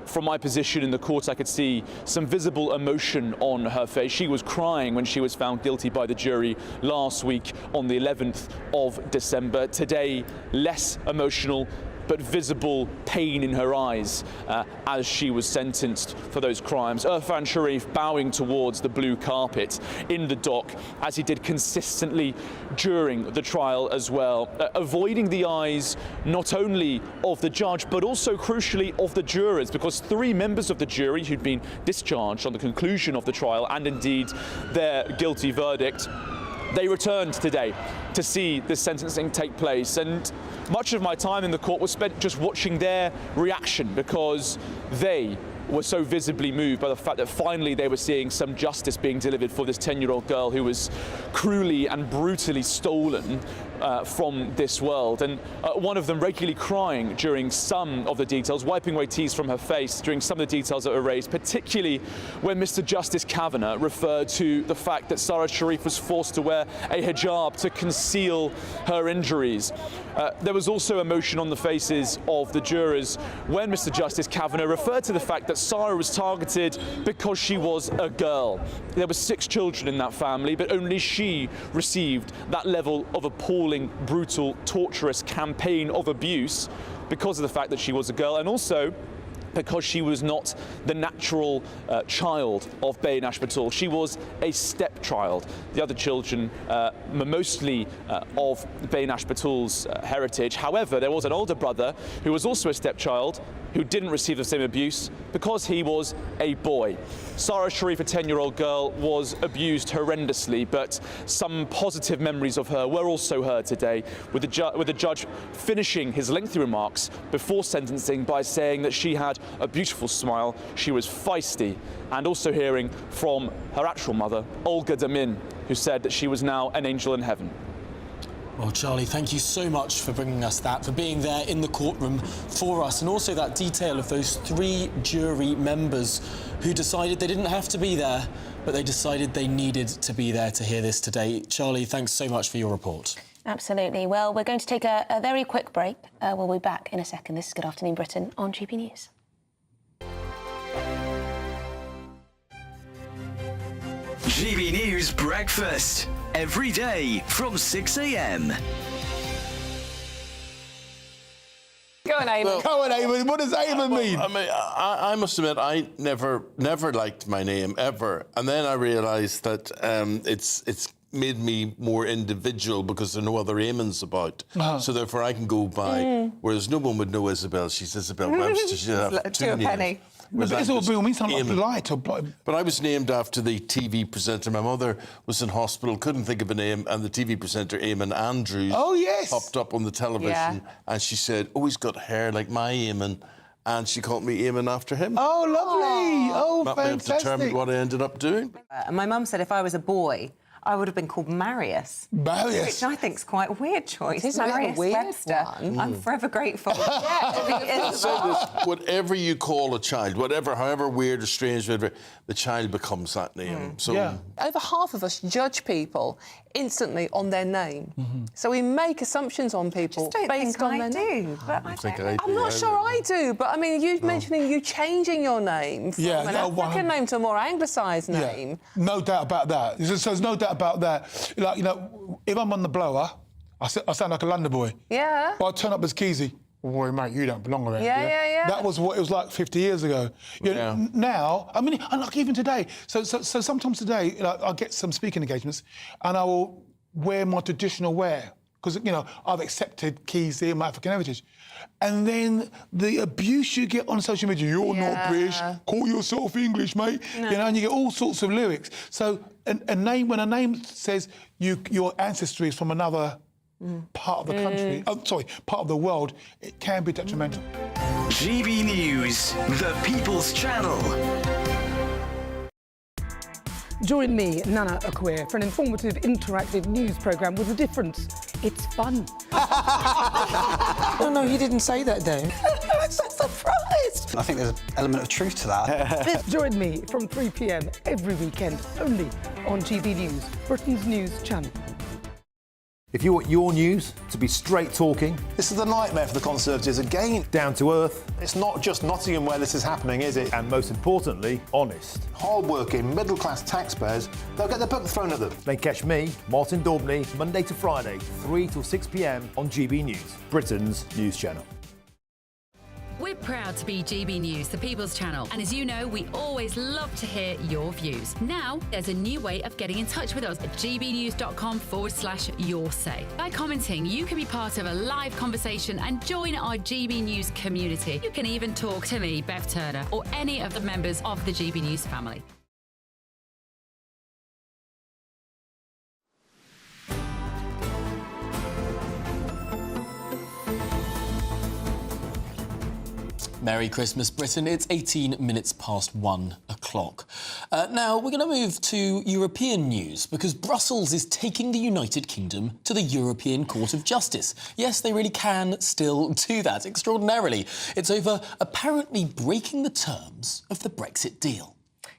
Speaker 9: From my position in the court, I could see some visible emotion on her face. She was crying when she was found guilty by the jury last week on the 11th of December. Today, less emotional, but visible pain in her eyes as she was sentenced for those crimes. Irfan Sharif bowing towards the blue carpet in the dock, as he did consistently during the trial as well, avoiding the eyes not only of the judge, but also crucially of the jurors, because 3 members of the jury who'd been discharged on the conclusion of the trial and indeed their guilty verdict, they returned today to see this sentencing take place, and much of my time in the court was spent just watching their reaction, because they were so visibly moved by the fact that finally they were seeing some justice being delivered for this 10-year-old girl who was cruelly and brutally stolen from this world. And one of them regularly crying during some of the details, wiping away tears from her face during some of the details that were raised, particularly when Mr. Justice Kavanagh referred to the fact that Sara Sharif was forced to wear a hijab to conceal her injuries. There was also emotion on the faces of the jurors when Mr. Justice Kavanagh referred to the fact that Sara was targeted because she was a girl. There were 6 children in that family, but only she received that level of appalling, brutal, torturous campaign of abuse because of the fact that she was a girl, and also because she was not the natural child of Benash Batul. She was a stepchild. The other children mostly of Benash Batul's heritage. However, there was an older brother who was also a stepchild who didn't receive the same abuse because he was a boy. Sara Sharif, a 10-year-old girl, was abused horrendously, but some positive memories of her were also heard today, with the judge finishing his lengthy remarks before sentencing by saying that she had a beautiful smile, she was feisty, and also hearing from her actual mother, Olga Damin, who said that she was now an angel in heaven.
Speaker 5: Well, Charlie, thank you so much for bringing us that, for being there in the courtroom for us, and also that detail of those 3 jury members who decided they didn't have to be there, but they decided they needed to be there to hear this today. Charlie, thanks so much for your report.
Speaker 6: Absolutely. Well, we're going to take a very quick break. We'll be back in a second. This is Good Afternoon Britain on GB News.
Speaker 2: GB News Breakfast, every day from 6 a.m.
Speaker 10: Go on, Eamon.
Speaker 11: Go on, Eamon. What does Eamon mean?
Speaker 10: I mean, I must admit, I never liked my name, ever. And then I realised that it's made me more individual because there are no other Eamons about. So therefore I can go by, whereas no one would know Isabel. She's Isabel Webster. She'd have 2 names.
Speaker 11: Penny. But it's all Bill means something like light or
Speaker 10: But I was named after the TV presenter. My mother was in hospital, couldn't think of a name, and the TV presenter Eamon Andrews popped up on the television, and she said, "Oh, he's got hair like my Eamon," and she called me Eamon after him.
Speaker 11: Oh, lovely! Oh,
Speaker 10: that
Speaker 11: fantastic!
Speaker 10: That may have determined what I ended up doing.
Speaker 12: My mum said if I was a boy, I would have been called Marius.
Speaker 11: Marius?
Speaker 12: Which I think is quite a weird choice.
Speaker 6: It's
Speaker 12: Marius
Speaker 6: a weird
Speaker 12: Webster.
Speaker 6: one.
Speaker 12: I'm forever grateful.
Speaker 10: Whatever you call a child, however weird or strange, whatever, the child becomes that name. So
Speaker 13: over half of us judge people instantly on their name. So we make assumptions on people based on their name. I'm not sure I do, but I mean, you mentioning you changing your name from an African name to a more anglicised name.
Speaker 11: No doubt about that. So there's no doubt about that. Like, you know, if I'm on the blower, I sound like a London boy.
Speaker 13: Yeah.
Speaker 11: But I turn up as Keezy. Boy, mate, you don't belong around here.
Speaker 13: Yeah.
Speaker 11: That was what it was like 50 years ago. You know, now, I mean, and like even today. So sometimes today, like, I get some speaking engagements, and I will wear my traditional wear because, you know, I've accepted keys there, my African heritage. And then the abuse you get on social media, you're not British, call yourself English, mate. No. You know, and you get all sorts of lyrics. So a name, when a name says your ancestry is from another part of the country, part of the world, it can be detrimental.
Speaker 2: GB News, the People's Channel.
Speaker 14: Join me, Nana Akwe, for an informative, interactive news programme with a difference. It's fun.
Speaker 15: No, he didn't say that, Dave.
Speaker 14: I'm so surprised.
Speaker 15: I think there's an element of truth to that.
Speaker 14: Join me from 3 p.m. every weekend, only on GB News, Britain's news channel.
Speaker 16: If you want your news to be straight talking, this is a nightmare for the Conservatives again. Down to earth. It's not just Nottingham where this is happening, is it? And most importantly, honest. Hard-working, middle-class taxpayers, they'll get their book thrown at them. Then catch me, Martin Daubney, Monday to Friday, 3 till 6 p.m. on GB News, Britain's news channel.
Speaker 17: We're proud to be GB News, the People's Channel. And as you know, we always love to hear your views. Now, there's a new way of getting in touch with us at gbnews.com/yoursay. By commenting, you can be part of a live conversation and join our GB News community. You can even talk to me, Bev Turner, or any of the members of the GB News family.
Speaker 5: Merry Christmas, Britain. It's 18 minutes past 1 o'clock. Now, we're going to move to European news because Brussels is taking the United Kingdom to the European Court of Justice. Yes, they really can still do that, extraordinarily. It's over apparently breaking the terms of the Brexit deal.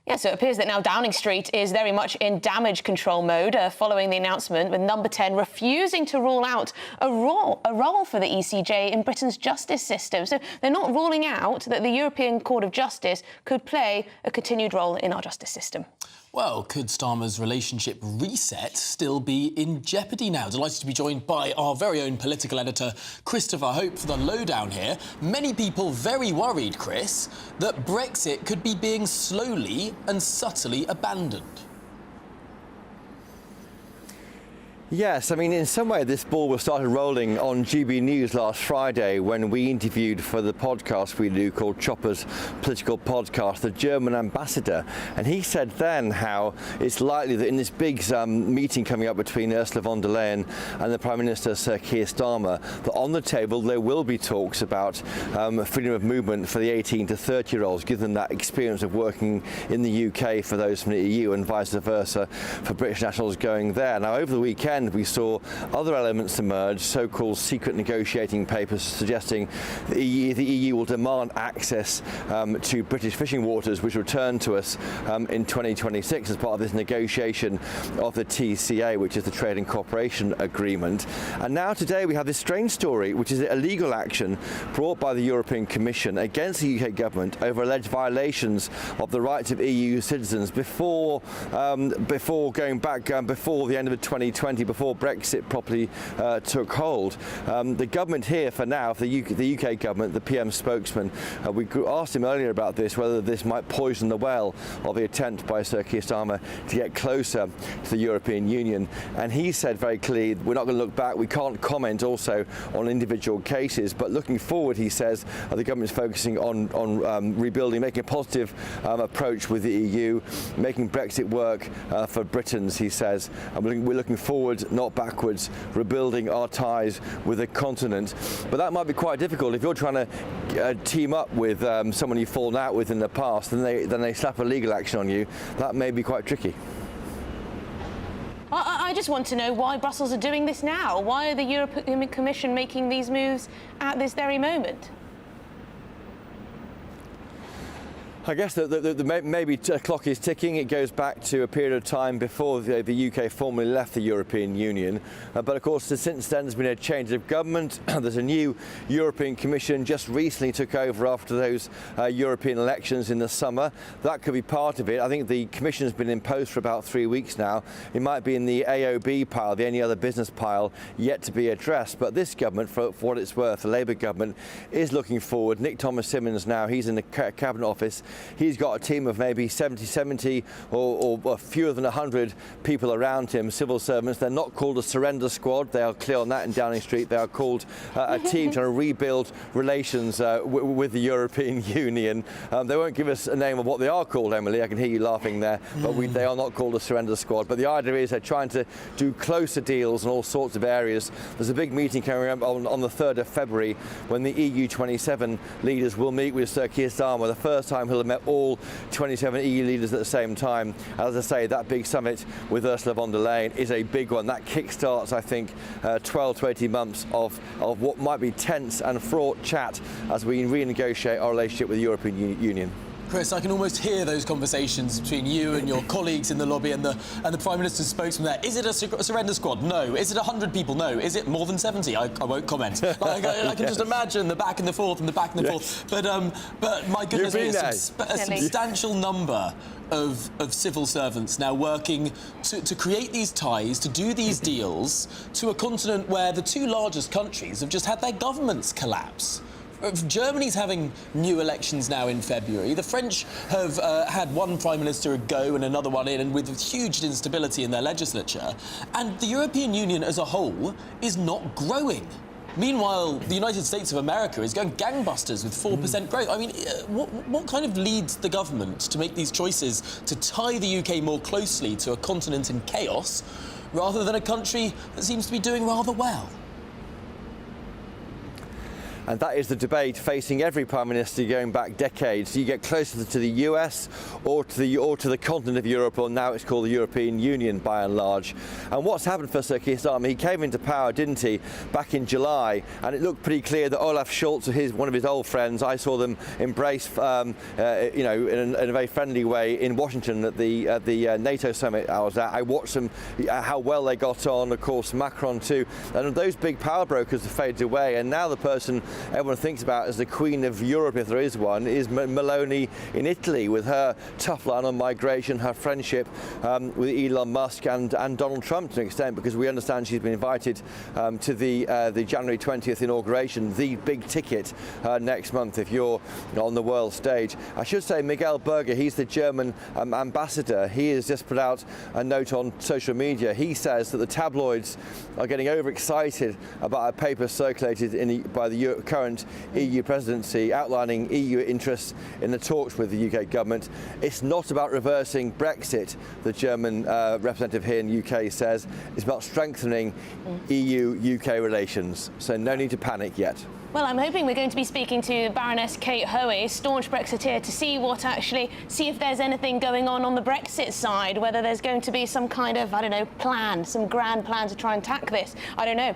Speaker 6: Yeah, so it appears that now Downing Street is very much in damage control mode following the announcement, with Number 10 refusing to rule out a role for the ECJ in Britain's justice system. So they're not ruling out that the European Court of Justice could play a continued role in our justice system.
Speaker 5: Well, could Starmer's relationship reset still be in jeopardy now? Delighted to be joined by our very own political editor, Christopher Hope, for the lowdown here. Many people very worried, Chris, that Brexit could be being slowly and subtly abandoned.
Speaker 18: Yes, I mean, in some way, this ball was started rolling on GB News last Friday when we interviewed for the podcast we do called Chopper's Political Podcast, the German ambassador. And he said then how it's likely that in this big meeting coming up between Ursula von der Leyen and the Prime Minister, Sir Keir Starmer, that on the table there will be talks about freedom of movement for the 18 to 30-year-olds, give them that experience of working in the UK for those from the EU and vice versa for British nationals going there. Now, over the weekend, we saw other elements emerge, so-called secret negotiating papers suggesting the EU will demand access to British fishing waters, which return to us in 2026 as part of this negotiation of the TCA, which is the Trade and Cooperation Agreement. And now today we have this strange story, which is a legal action brought by the European Commission against the UK government over alleged violations of the rights of EU citizens before going back before the end of 2020, before Brexit properly took hold. The government here, for now, the UK government, the PM spokesman, we asked him earlier about this, whether this might poison the well of the attempt by Sir Keir Starmer to get closer to the European Union. And he said very clearly, we're not going to look back, we can't comment also on individual cases, but looking forward, he says, the government is focusing on rebuilding, making a positive approach with the EU, making Brexit work for Britons, he says. And we're looking forward, not backwards, rebuilding our ties with the continent. But that might be quite difficult if you're trying to team up with someone you've fallen out with in the past, and then they slap a legal action on you. That may be quite tricky.
Speaker 6: I just want to know why Brussels are doing this now. Why are the European Commission making these moves at this very moment?
Speaker 18: I guess maybe a clock is ticking. It goes back to a period of time before the UK formally left the European Union. But of course, since then, there's been a change of government. There's a new European Commission just recently took over after those European elections in the summer. That could be part of it. I think the Commission's been in post for about 3 weeks now. It might be in the AOB pile, the any other business pile, yet to be addressed. But this government, for what it's worth, the Labour government, is looking forward. Nick Thomas-Symonds now, he's in the Cabinet Office. He's got a team of maybe 70 or fewer than 100 people around him, civil servants. They're not called a surrender squad. They are clear on that in Downing Street. They are called a team trying to rebuild relations with the European Union. They won't give us a name of what they are called, Emily. I can hear you laughing there. But they are not called a surrender squad. But the idea is they're trying to do closer deals in all sorts of areas. There's a big meeting coming up on the 3rd of February when the EU 27 leaders will meet with Sir Keir Starmer. The first time he'll have met all 27 EU leaders at the same time. As I say, that big summit with Ursula von der Leyen is a big one. That kickstarts, I think, 12 to 18 months of what might be tense and fraught chat as we renegotiate our relationship with the European Union.
Speaker 5: Chris, I can almost hear those conversations between you and your colleagues in the lobby and the Prime Minister's spokesman there. Is it a surrender squad? No. Is it 100 people? No. Is it more than 70? I won't comment. I can just imagine the back and the forth and the back and the forth. But my goodness, it's a substantial number of civil servants now working to create these ties, to do these deals to a continent where the two largest countries have just had their governments collapse. Germany's having new elections now in February. The French have had one Prime Minister go and another one in, and with huge instability in their legislature. And the European Union as a whole is not growing. Meanwhile, the United States of America is going gangbusters with 4% growth. I mean, what kind of leads the government to make these choices to tie the UK more closely to a continent in chaos rather than a country that seems to be doing rather well?
Speaker 18: And that is the debate facing every Prime Minister going back decades. You get closer to the US or to the continent of Europe, or now it's called the European Union by and large. And what's happened for Sir Keir Starmer? He came into power, didn't he, back in July, and it looked pretty clear that Olaf Scholz, one of his old friends, I saw them embrace, in a very friendly way in Washington at the NATO summit I was at. I watched them, how well they got on, of course, Macron too. And those big power brokers have faded away, and now the person everyone thinks about as the Queen of Europe, if there is one, is Meloni in Italy, with her tough line on migration, her friendship with Elon Musk and Donald Trump to an extent, because we understand she's been invited to the January 20th inauguration, the big ticket next month if you're on the world stage. I should say Miguel Berger, he's the German ambassador. He has just put out a note on social media. He says that the tabloids are getting overexcited about a paper circulated by the current EU presidency outlining EU interests in the talks with the UK government. It's not about reversing Brexit, the German representative here in the UK says. It's about strengthening EU-UK relations. So no need to panic yet.
Speaker 6: Well, I'm hoping we're going to be speaking to Baroness Kate Hoey, staunch Brexiteer, to see if there's anything going on the Brexit side, whether there's going to be some kind of, plan, some grand plan to try and tack this. I don't know.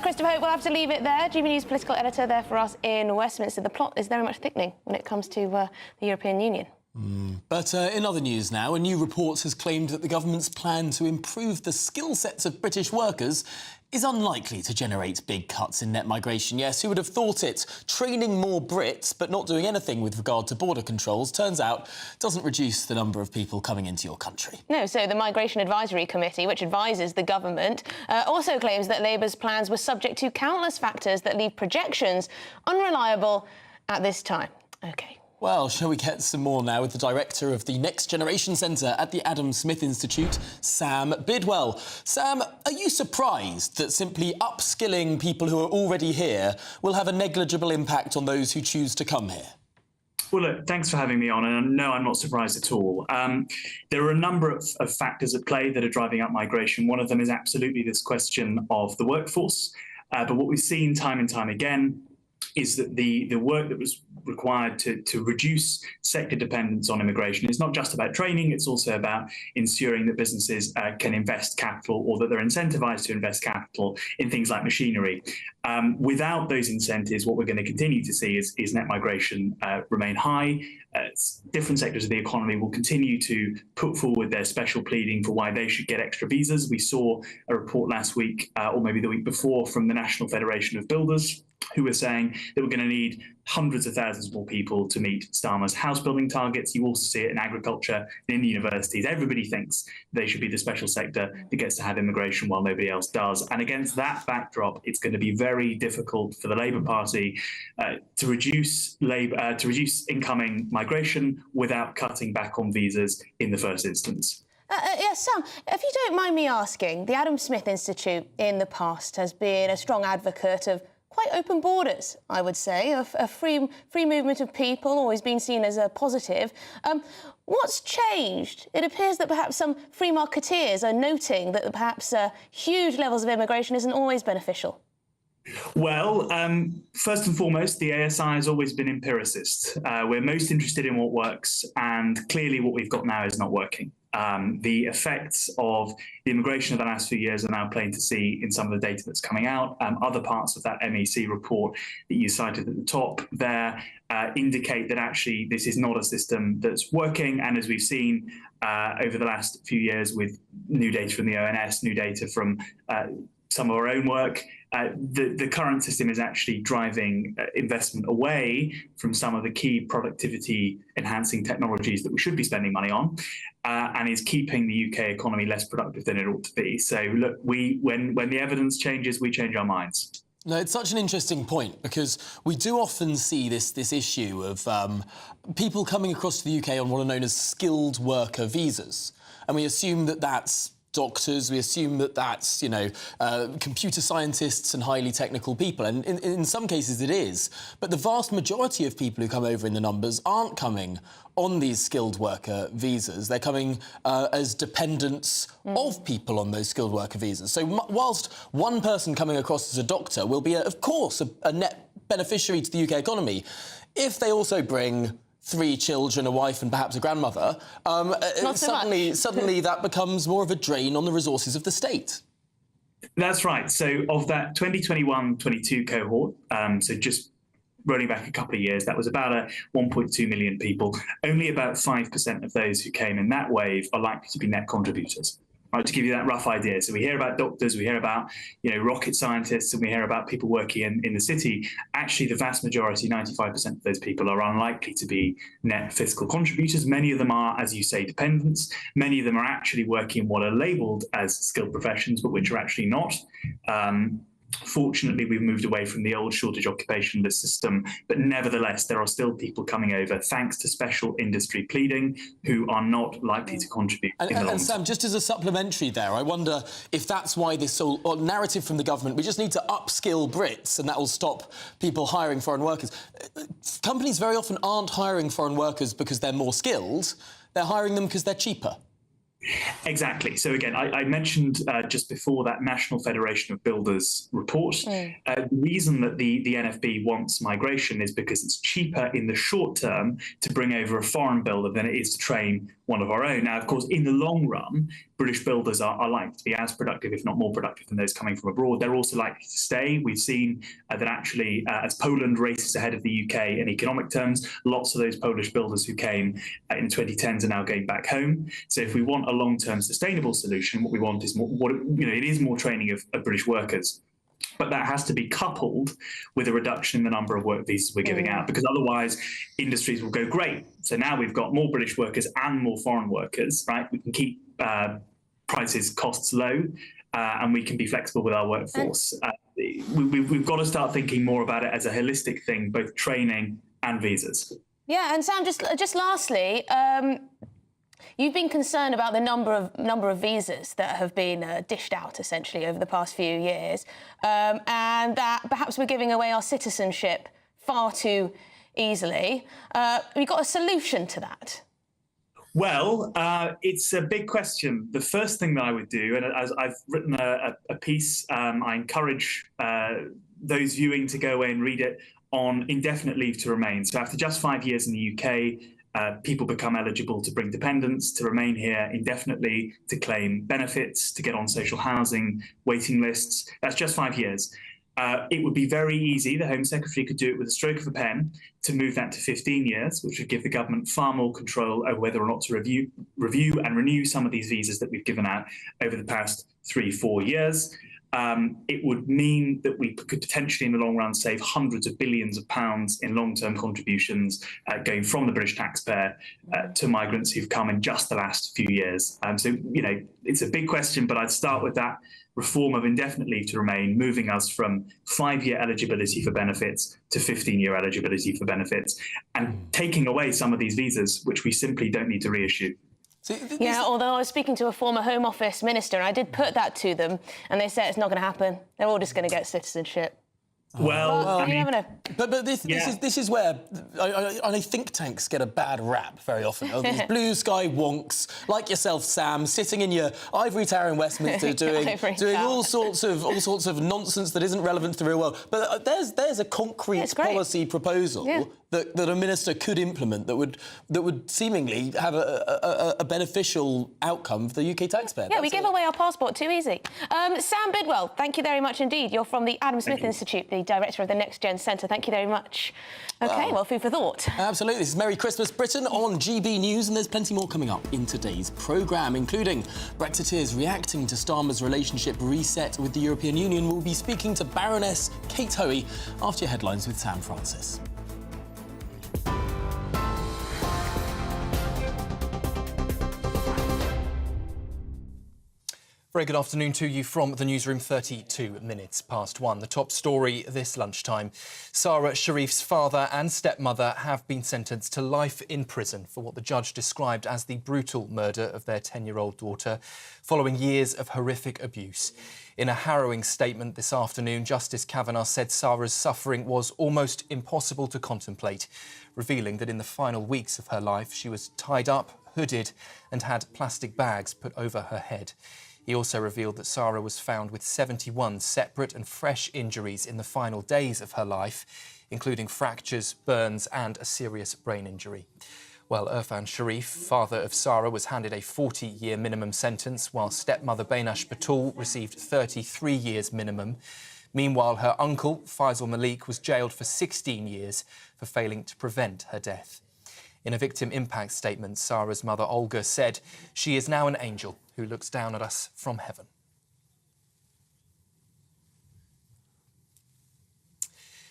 Speaker 6: Christopher Hope, we'll have to leave it there. GBNews political editor there for us in Westminster. The plot is very much thickening when it comes to the European Union.
Speaker 5: But in other news now, a new report has claimed that the government's plan to improve the skill sets of British workers is unlikely to generate big cuts in net migration. Yes, who would have thought it? Training more Brits, but not doing anything with regard to border controls, turns out doesn't reduce the number of people coming into your country.
Speaker 6: No, so the Migration Advisory Committee, which advises the government, also claims that Labour's plans were subject to countless factors that leave projections unreliable at this time. OK.
Speaker 5: Well, shall we get some more now with the director of the Next Generation Centre at the Adam Smith Institute, Sam Bidwell. Sam, are you surprised that simply upskilling people who are already here will have a negligible impact on those who choose to come here?
Speaker 19: Well, look, thanks for having me on, and no, I'm not surprised at all. There are a number of factors at play that are driving up migration. One of them is absolutely this question of the workforce. But what we've seen time and time again is that the work that was required to reduce sector dependence on immigration is not just about training, it's also about ensuring that businesses can invest capital, or that they're incentivized to invest capital in things like machinery. Without those incentives, what we're going to continue to see is net migration remain high. Different sectors of the economy will continue to put forward their special pleading for why they should get extra visas. We saw a report last week, or maybe the week before, from the National Federation of Builders, who were saying showing that we're going to need hundreds of thousands more people to meet Starmer's house building targets. You also see it in agriculture, in the universities. Everybody thinks they should be the special sector that gets to have immigration while nobody else does. And against that backdrop, it's going to be very difficult for the Labour Party to reduce incoming migration without cutting back on visas in the first instance.
Speaker 6: Yes, Sam, if you don't mind me asking, the Adam Smith Institute in the past has been a strong advocate of quite open borders, I would say, of a free movement of people, always been seen as a positive. What's changed? It appears that perhaps some free marketeers are noting that perhaps huge levels of immigration isn't always beneficial.
Speaker 19: Well, first and foremost, the ASI has always been empiricist. We're most interested in what works, and clearly what we've got now is not working. The effects of the immigration of the last few years are now plain to see in some of the data that's coming out. Other parts of that MEC report that you cited at the top there indicate that actually this is not a system that's working. And as we've seen over the last few years with new data from the ONS, new data from some of our own work, the current system is actually driving investment away from some of the key productivity enhancing technologies that we should be spending money on, and is keeping the UK economy less productive than it ought to be. So look, when the evidence changes, we change our minds.
Speaker 5: No, it's such an interesting point, because we do often see this issue of people coming across to the UK on what are known as skilled worker visas, and we assume that that's doctors, we assume that that's, computer scientists and highly technical people. And in some cases it is. But the vast majority of people who come over in the numbers aren't coming on these skilled worker visas. They're coming as dependents of people on those skilled worker visas. So whilst one person coming across as a doctor will be, of course, a net beneficiary to the UK economy, if they also bring 3 children, a wife and perhaps a grandmother, suddenly that becomes more of a drain on the resources of the state.
Speaker 19: That's right. So of that 2021-22 cohort, so just rolling back a couple of years, that was about 1.2 million people. Only about 5% of those who came in that wave are likely to be net contributors. Right, to give you that rough idea. So we hear about doctors, we hear about rocket scientists, and we hear about people working in the city. Actually, the vast majority, 95% of those people, are unlikely to be net fiscal contributors. Many of them are, as you say, dependents. Many of them are actually working in what are labelled as skilled professions, but which are actually not. Fortunately, we've moved away from the old shortage occupation list system, but nevertheless, there are still people coming over, thanks to special industry pleading, who are not likely to contribute in the long term.
Speaker 5: And Sam, just as a supplementary there, I wonder if that's why this narrative from the government, we just need to upskill Brits and that will stop people hiring foreign workers. Companies very often aren't hiring foreign workers because they're more skilled, they're hiring them because they're cheaper.
Speaker 19: Exactly. So again, I mentioned just before that National Federation of Builders report. The reason that the NFB wants migration is because it's cheaper in the short term to bring over a foreign builder than it is to train one of our own. Now, of course, in the long run, British builders are likely to be as productive, if not more productive, than those coming from abroad. They're also likely to stay. We've seen that actually, as Poland races ahead of the UK in economic terms, lots of those Polish builders who came in 2010s are now going back home. So if we want a long-term sustainable solution, what we want is more, it is more training of British workers. But that has to be coupled with a reduction in the number of work visas we're giving out, because otherwise industries will go, great, so now we've got more British workers and more foreign workers, right? We can keep costs low, and we can be flexible with our workforce. We've got to start thinking more about it as a holistic thing, both training and visas.
Speaker 6: Yeah, and Sam, just lastly, you've been concerned about the number of visas that have been dished out, essentially, over the past few years, and that perhaps we're giving away our citizenship far too easily. We've got a solution to that.
Speaker 19: Well, it's a big question. The first thing that I would do, and as I've written a piece, I encourage those viewing to go away and read it, on indefinite leave to remain. So after just 5 years in the UK, people become eligible to bring dependents, to remain here indefinitely, to claim benefits, to get on social housing waiting lists. That's just 5 years. It would be very easy, the Home Secretary could do it with a stroke of a pen, to move that to 15 years, which would give the government far more control over whether or not to review and renew some of these visas that we've given out over the past 3-4 years. it would mean that we could potentially, in the long run, save hundreds of billions of pounds in long-term contributions going from the British taxpayer to migrants who've come in just the last few years. So, you know, it's a big question, but I'd start with that reform of indefinite leave to remain, moving us from 5-year eligibility for benefits to 15-year eligibility for benefits, and taking away some of these visas, which we simply don't need to reissue.
Speaker 6: Yeah, although I was speaking to a former Home Office minister, and I did put that to them, and they said it's not going to happen. They're all just going to get citizenship.
Speaker 19: Well,
Speaker 6: you never know.
Speaker 5: But this is where I think tanks get a bad rap very often. These blue sky wonks like yourself, Sam, sitting in your ivory tower in Westminster doing all sorts of nonsense that isn't relevant to the real world. But there's a concrete policy proposal that a minister could implement that would seemingly have a beneficial outcome for the UK taxpayer.
Speaker 6: Yeah, we give away our passport too easy. Sam Bidwell, thank you very much indeed. You're from the Adam Smith Institute, the director of the Next Gen Centre. Thank you very much. OK, well, food for thought.
Speaker 5: Absolutely. This is Merry Christmas Britain on GB News, and there's plenty more coming up in today's programme, including Brexiteers reacting to Starmer's relationship reset with the European Union. We'll be speaking to Baroness Kate Hoey after your headlines with Sam Francis.
Speaker 20: Very good afternoon to you from the newsroom, 32 minutes past 1. The top story this lunchtime. Sara Sharif's father and stepmother have been sentenced to life in prison for what the judge described as the brutal murder of their 10-year-old daughter, following years of horrific abuse. In a harrowing statement this afternoon, Justice Kavanaugh said Sara's suffering was almost impossible to contemplate, revealing that in the final weeks of her life she was tied up, hooded and had plastic bags put over her head. He also revealed that Sara was found with 71 separate and fresh injuries in the final days of her life, including fractures, burns and a serious brain injury. Well, Irfan Sharif, father of Sara, was handed a 40-year minimum sentence, while stepmother Bainash Batul received 33 years minimum. Meanwhile, her uncle, Faisal Malik, was jailed for 16 years for failing to prevent her death. In a victim impact statement, Sara's mother, Olga, said she is now an angel who looks down at us from heaven.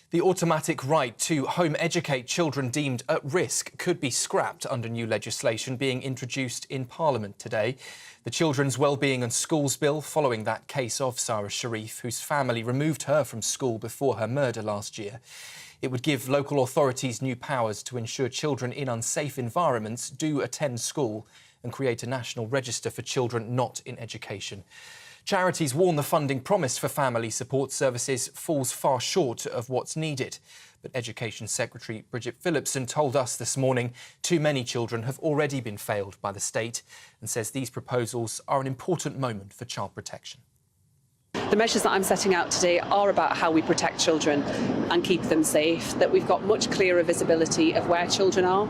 Speaker 20: The automatic right to home educate children deemed at risk could be scrapped under new legislation being introduced in Parliament today. The Children's Wellbeing and Schools Bill, following that case of Sara Sharif, whose family removed her from school before her murder last year. It would give local authorities new powers to ensure children in unsafe environments do attend school and create a national register for children not in education. Charities warn the funding promised for family support services falls far short of what's needed. But Education Secretary Bridget Phillipson told us this morning too many children have already been failed by the state and says these proposals are an important moment for child protection.
Speaker 21: The measures that I'm setting out today are about how we protect children and keep them safe, that we've got much clearer visibility of where children are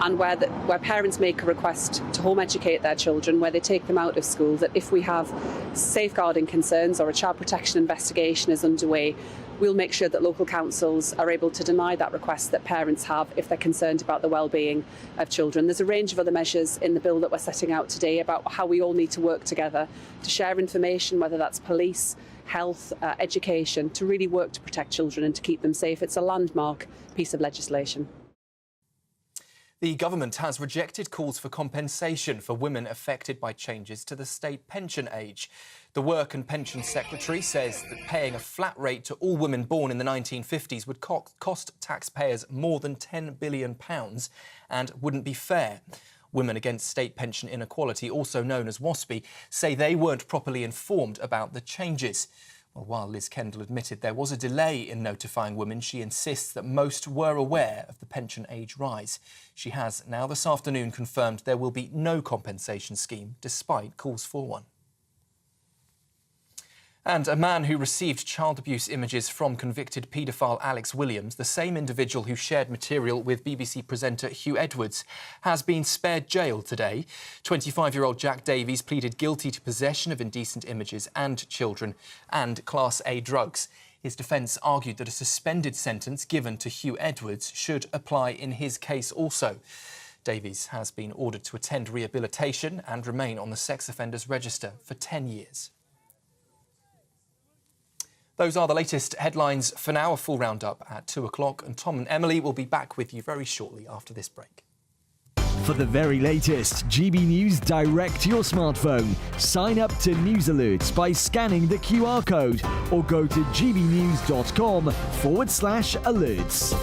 Speaker 21: and where parents make a request to home educate their children, where they take them out of school, that if we have safeguarding concerns or a child protection investigation is underway, we'll make sure that local councils are able to deny that request that parents have if they're concerned about the well-being of children. There's a range of other measures in the bill that we're setting out today about how we all need to work together to share information, whether that's police, health, education, to really work to protect children and to keep them safe. It's a landmark piece of legislation.
Speaker 20: The government has rejected calls for compensation for women affected by changes to the state pension age. The Work and Pension Secretary says that paying a flat rate to all women born in the 1950s would cost taxpayers more than £10 billion and wouldn't be fair. Women Against State Pension Inequality, also known as WASPI, say they weren't properly informed about the changes. Well, while Liz Kendall admitted there was a delay in notifying women, she insists that most were aware of the pension age rise. She has now this afternoon confirmed there will be no compensation scheme, despite calls for one. And a man who received child abuse images from convicted paedophile Alex Williams, the same individual who shared material with BBC presenter Hugh Edwards, has been spared jail today. 25-year-old Jack Davies pleaded guilty to possession of indecent images and children and Class A drugs. His defence argued that a suspended sentence given to Hugh Edwards should apply in his case also. Davies has been ordered to attend rehabilitation and remain on the sex offenders register for 10 years. Those are the latest headlines for now. A full roundup at 2 o'clock. And Tom and Emily will be back with you very shortly after this break.
Speaker 1: For the very latest GB News direct to your smartphone, sign up to News Alerts by scanning the QR code or go to gbnews.com/alerts.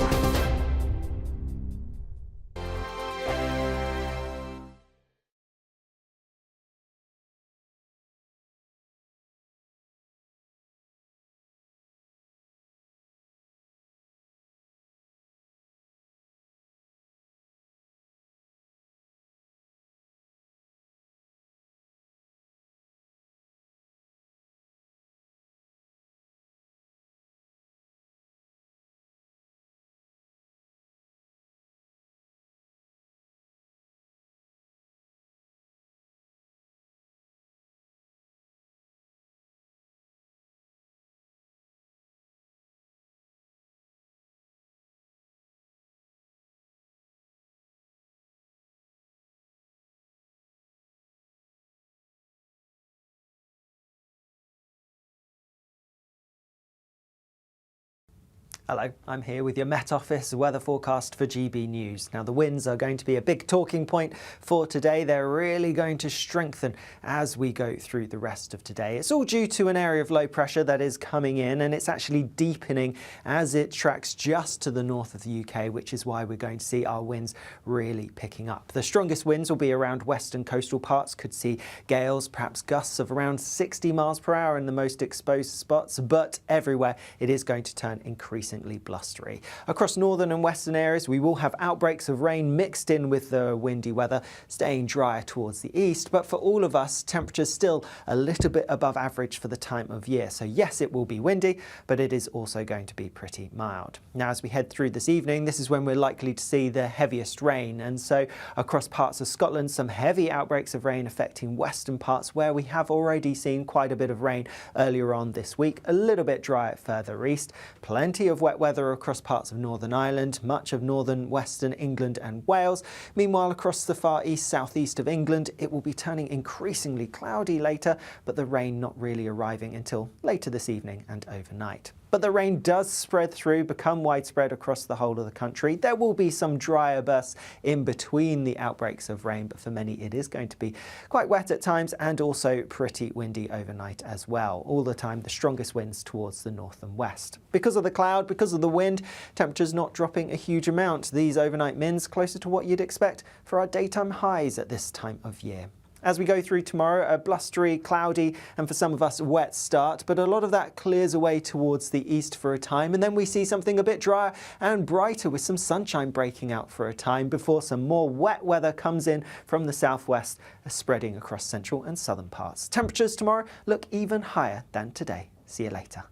Speaker 22: Hello, I'm here with your Met Office weather forecast for GB News. Now, the winds are going to be a big talking point for today. They're really going to strengthen as we go through the rest of today. It's all due to an area of low pressure that is coming in, and it's actually deepening as it tracks just to the north of the UK, which is why we're going to see our winds really picking up. The strongest winds will be around western coastal parts. Could see gales, perhaps gusts of around 60 miles per hour in the most exposed spots, but everywhere it is going to turn increasingly blustery. Across northern and western areas, we will have outbreaks of rain mixed in with the windy weather, staying drier towards the east. But for all of us, temperatures still a little bit above average for the time of year. So yes, it will be windy, but it is also going to be pretty mild. Now, as we head through this evening, this is when we're likely to see the heaviest rain. And so across parts of Scotland, some heavy outbreaks of rain affecting western parts where we have already seen quite a bit of rain earlier on this week. A little bit drier further east. Plenty of wet weather across parts of Northern Ireland, much of northern western England and Wales. Meanwhile, across the far east southeast of England, it will be turning increasingly cloudy later, but the rain not really arriving until later this evening and overnight. But the rain does spread through, become widespread across the whole of the country. There will be some drier bursts in between the outbreaks of rain, but for many it is going to be quite wet at times and also pretty windy overnight as well. All the time, the strongest winds towards the north and west. Because of the cloud, because of the wind, temperatures not dropping a huge amount. These overnight mins closer to what you'd expect for our daytime highs at this time of year. As we go through tomorrow, a blustery, cloudy, and for some of us, wet start, but a lot of that clears away towards the east for a time, and then we see something a bit drier and brighter with some sunshine breaking out for a time before some more wet weather comes in from the southwest, spreading across central and southern parts. Temperatures tomorrow look even higher than today. See you later.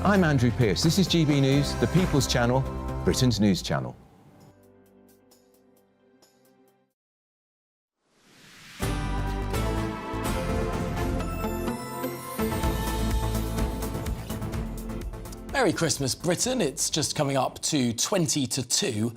Speaker 23: I'm Andrew Pearce. This is GB News, the People's Channel, Britain's news channel.
Speaker 5: Merry Christmas, Britain. It's just coming up to 20 to 2,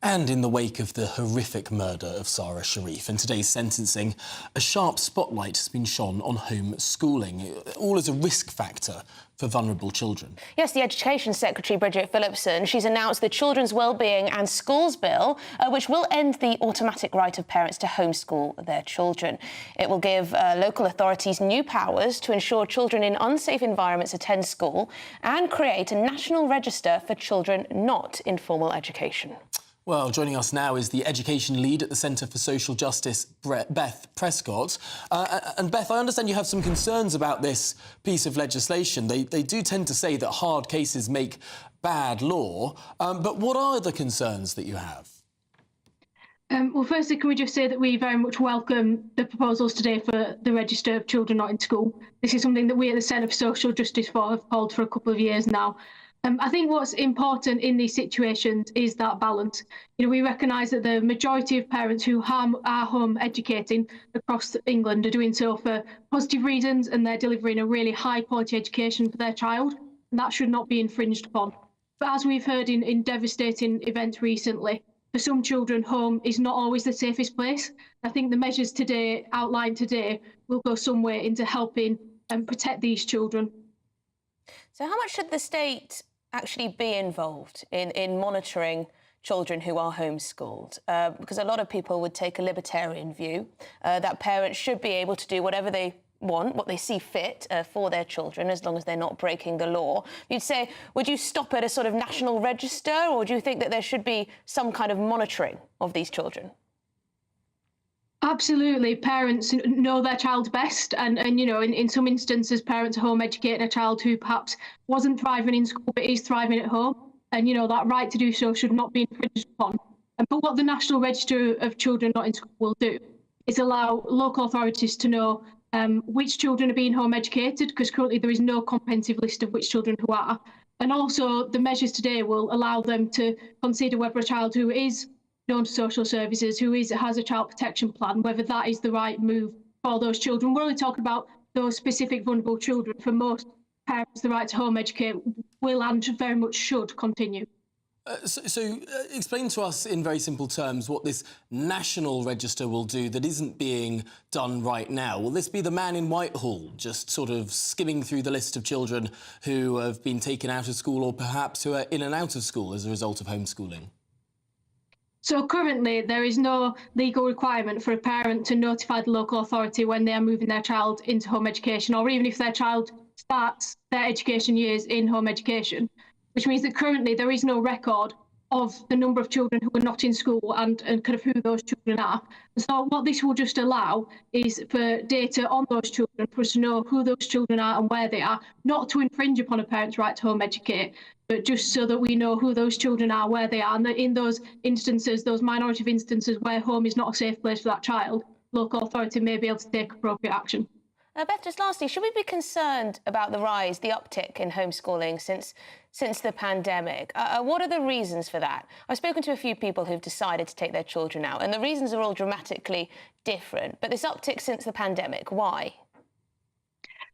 Speaker 5: and in the wake of the horrific murder of Sara Sharif and today's sentencing, a sharp spotlight has been shone on homeschooling, all as a risk factor for vulnerable children.
Speaker 6: Yes, the Education Secretary, Bridget Phillipson, she's announced the Children's Wellbeing and Schools Bill, which will end the automatic right of parents to homeschool their children. It will give local authorities new powers to ensure children in unsafe environments attend school and create a national register for children not in formal education.
Speaker 5: Well, joining us now is the education lead at the Centre for Social Justice, Beth Prescott. And Beth, I understand you have some concerns about this piece of legislation. They do tend to say that hard cases make bad law. But what are the concerns that you have?
Speaker 24: Well, firstly, can we just say that we very much welcome the proposals today for the register of children not in school. This is something that we at the Centre for Social Justice have called for a couple of years now. I think what's important in these situations is that balance. You know, we recognise that the majority of parents who are home educating across England are doing so for positive reasons, and they're delivering a really high quality education for their child, and that should not be infringed upon. But as we've heard in devastating events recently, for some children, home is not always the safest place. I think the measures today, outlined today, will go some way into helping protect these children.
Speaker 6: So how much should the state actually be involved in monitoring children who are homeschooled? Because a lot of people would take a libertarian view that parents should be able to do whatever they want, what they see fit for their children, as long as they're not breaking the law. You'd say, would you stop at a sort of national register, or do you think that there should be some kind of monitoring of these children?
Speaker 24: Absolutely. Parents know their child best. And you know, in some instances, parents are home educating a child who perhaps wasn't thriving in school but is thriving at home. And, you know, that right to do so should not be infringed upon. But what the National Register of Children Not in School will do is allow local authorities to know which children are being home educated, because currently there is no comprehensive list of which children who are. And also the measures today will allow them to consider whether a child who is known to social services, who has a child protection plan, whether that is the right move for those children. We're only talking about those specific vulnerable children. For most parents, the right to home educate will and very much should continue.
Speaker 5: So explain to us in very simple terms what this national register will do that isn't being done right now. Will this be the man in Whitehall just sort of skimming through the list of children who have been taken out of school or perhaps who are in and out of school as a result of homeschooling?
Speaker 24: So currently there is no legal requirement for a parent to notify the local authority when they are moving their child into home education, or even if their child starts their education years in home education, which means that currently there is no record of the number of children who are not in school and kind of who those children are. So what this will just allow is for data on those children, for us to know who those children are and where they are, not to infringe upon a parent's right to home educate, but just so that we know who those children are, where they are, and that in those instances, those minority of instances where home is not a safe place for that child, local authority may be able to take appropriate action.
Speaker 6: Beth, just lastly, should we be concerned about the uptick in homeschooling since the pandemic? What are the reasons for that? I've spoken to a few people who've decided to take their children out, and the reasons are all dramatically different. But this uptick since the pandemic, why?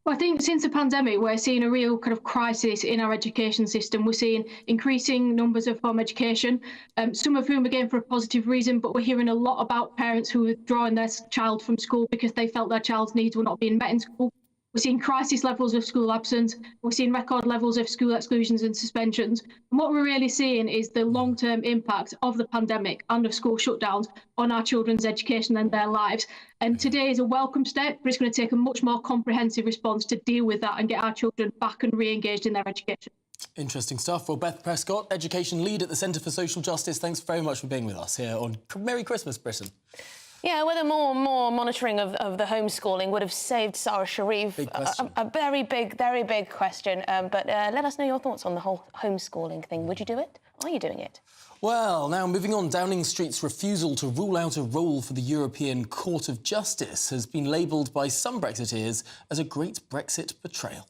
Speaker 24: Well, I think since the pandemic, we're seeing a real kind of crisis in our education system. We're seeing increasing numbers of home education, some of whom, again, for a positive reason, but we're hearing a lot about parents who are withdrawing their child from school because they felt their child's needs were not being met in school. We're seeing crisis levels of school absence. We're seeing record levels of school exclusions and suspensions. And what we're really seeing is the long-term impact of the pandemic and of school shutdowns on our children's education and their lives. And today is a welcome step, but it's going to take a much more comprehensive response to deal with that and get our children back and re-engaged in their education.
Speaker 5: Interesting stuff. Well, Beth Prescott, Education Lead at the Centre for Social Justice, thanks very much for being with us here on Merry Christmas, Britain.
Speaker 6: Yeah, whether more monitoring of the homeschooling would have saved Sara Sharif, a very big question. But let us know your thoughts on the whole homeschooling thing. Would you do it? Are you doing it?
Speaker 5: Well, now moving on, Downing Street's refusal to rule out a role for the European Court of Justice has been labelled by some Brexiteers as a great Brexit betrayal.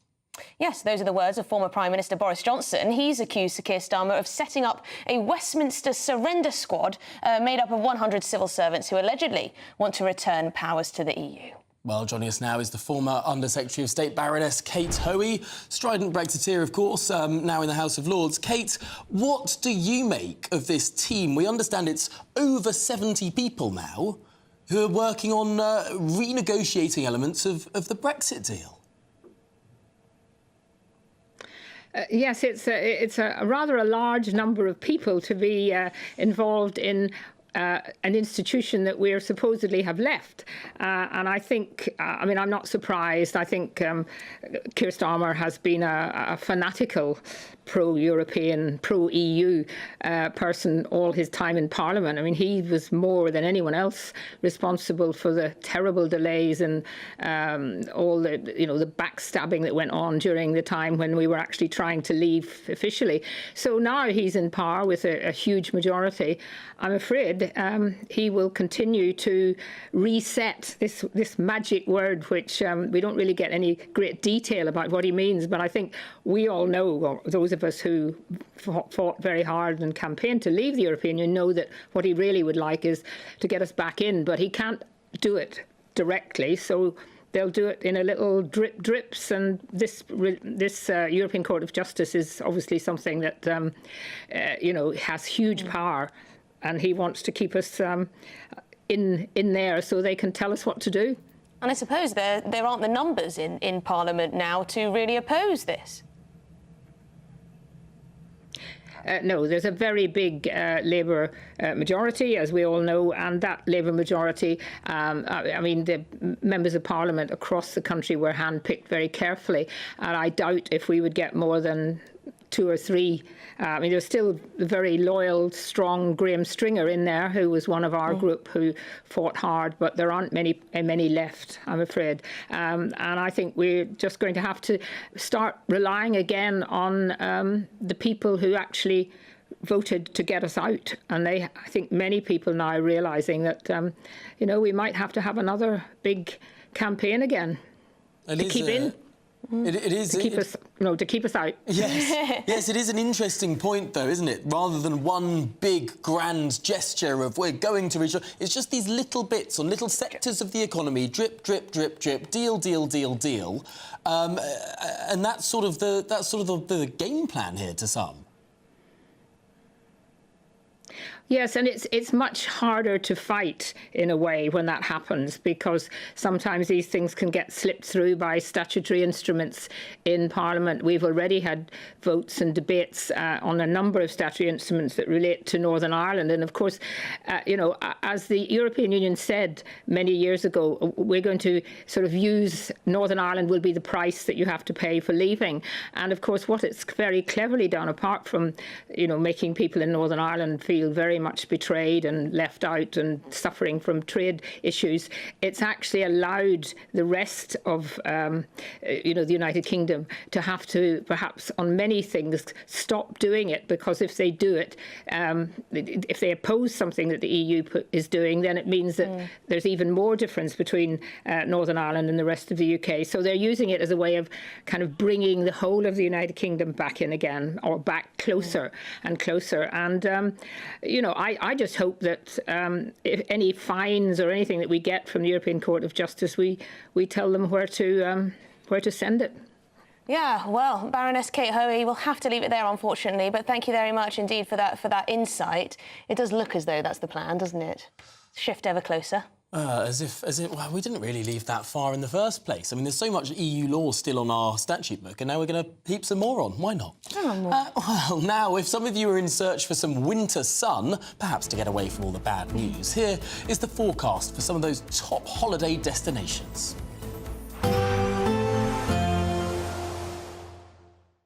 Speaker 6: Yes, those are the words of former Prime Minister Boris Johnson. He's accused Sir Keir Starmer of setting up a Westminster surrender squad made up of 100 civil servants who allegedly want to return powers to the EU.
Speaker 5: Well, joining us now is the former Under-Secretary of State Baroness Kate Hoey, strident Brexiteer, of course, now in the House of Lords. Kate, what do you make of this team? We understand it's over 70 people now who are working on renegotiating elements of the Brexit deal.
Speaker 3: Yes, it's a rather large number of people to be involved in an institution that we supposedly have left. And I think, I mean, I'm not surprised. I think Keir Starmer has been a fanatical pro-European, pro-EU person all his time in Parliament. I mean, he was more than anyone else responsible for the terrible delays and all the, you know, the backstabbing that went on during the time when we were actually trying to leave officially. So now he's in power with a huge majority. I'm afraid he will continue to reset this magic word, which we don't really get any great detail about what he means, but I think we all know, or those of us who fought very hard and campaigned to leave the European Union know that what he really would like is to get us back in, but he can't do it directly, so they'll do it in a little drips, and this European Court of Justice is obviously something that you know, has huge power. and he wants to keep us in there so they can tell us what to do.
Speaker 6: And I suppose there aren't the numbers in Parliament now to really oppose this.
Speaker 3: No, there's a very big Labour majority, as we all know, and that Labour majority, I mean, the members of Parliament across the country were handpicked very carefully, and I doubt if we would get more than 2 or 3. I mean, there's still a very loyal, strong Graham Stringer in there, who was one of our group who fought hard, but there aren't many left, I'm afraid. And I think we're just going to have to start relying again on the people who actually voted to get us out. And I think many people now are realising that, you know, we might have to have another big campaign again to keep in.
Speaker 5: It is
Speaker 3: to keep us out.
Speaker 5: Yes, yes, it is an interesting point, though, isn't it? Rather than one big grand gesture of we're going to reach, it's just these little bits on little sectors of the economy, drip, drip, drip, drip, deal, deal, deal, deal, and that's sort of the game plan here to some.
Speaker 3: Yes, and it's much harder to fight in a way when that happens, because sometimes these things can get slipped through by statutory instruments in Parliament. We've already had votes and debates on a number of statutory instruments that relate to Northern Ireland. And of course, you know, as the European Union said many years ago, we're going to sort of use Northern Ireland will be the price that you have to pay for leaving. And of course, what it's very cleverly done, apart from, you know, making people in Northern Ireland feel very much betrayed and left out and suffering from trade issues, it's actually allowed the rest of you know, the United Kingdom to have to perhaps on many things stop doing it, because if they do it, if they oppose something that the EU is doing, then it means that there's even more difference between Northern Ireland and the rest of the UK. So they're using it as a way of kind of bringing the whole of the United Kingdom back in again, or back closer and closer. And you know, I just hope that if any fines or anything that we get from the European Court of Justice, we tell them where to send it.
Speaker 6: Yeah, well, Baroness Kate Hoey, we'll have to leave it there, unfortunately, but thank you very much indeed for that insight. It does look as though that's the plan, doesn't it? Shift ever closer.
Speaker 5: As if, well, we didn't really leave that far in the first place. I mean, there's so much EU law still on our statute book, and now we're going to heap some more on. Why not? Well, now, if some of you are in search for some winter sun, perhaps to get away from all the bad news, here is the forecast for some of those top holiday destinations.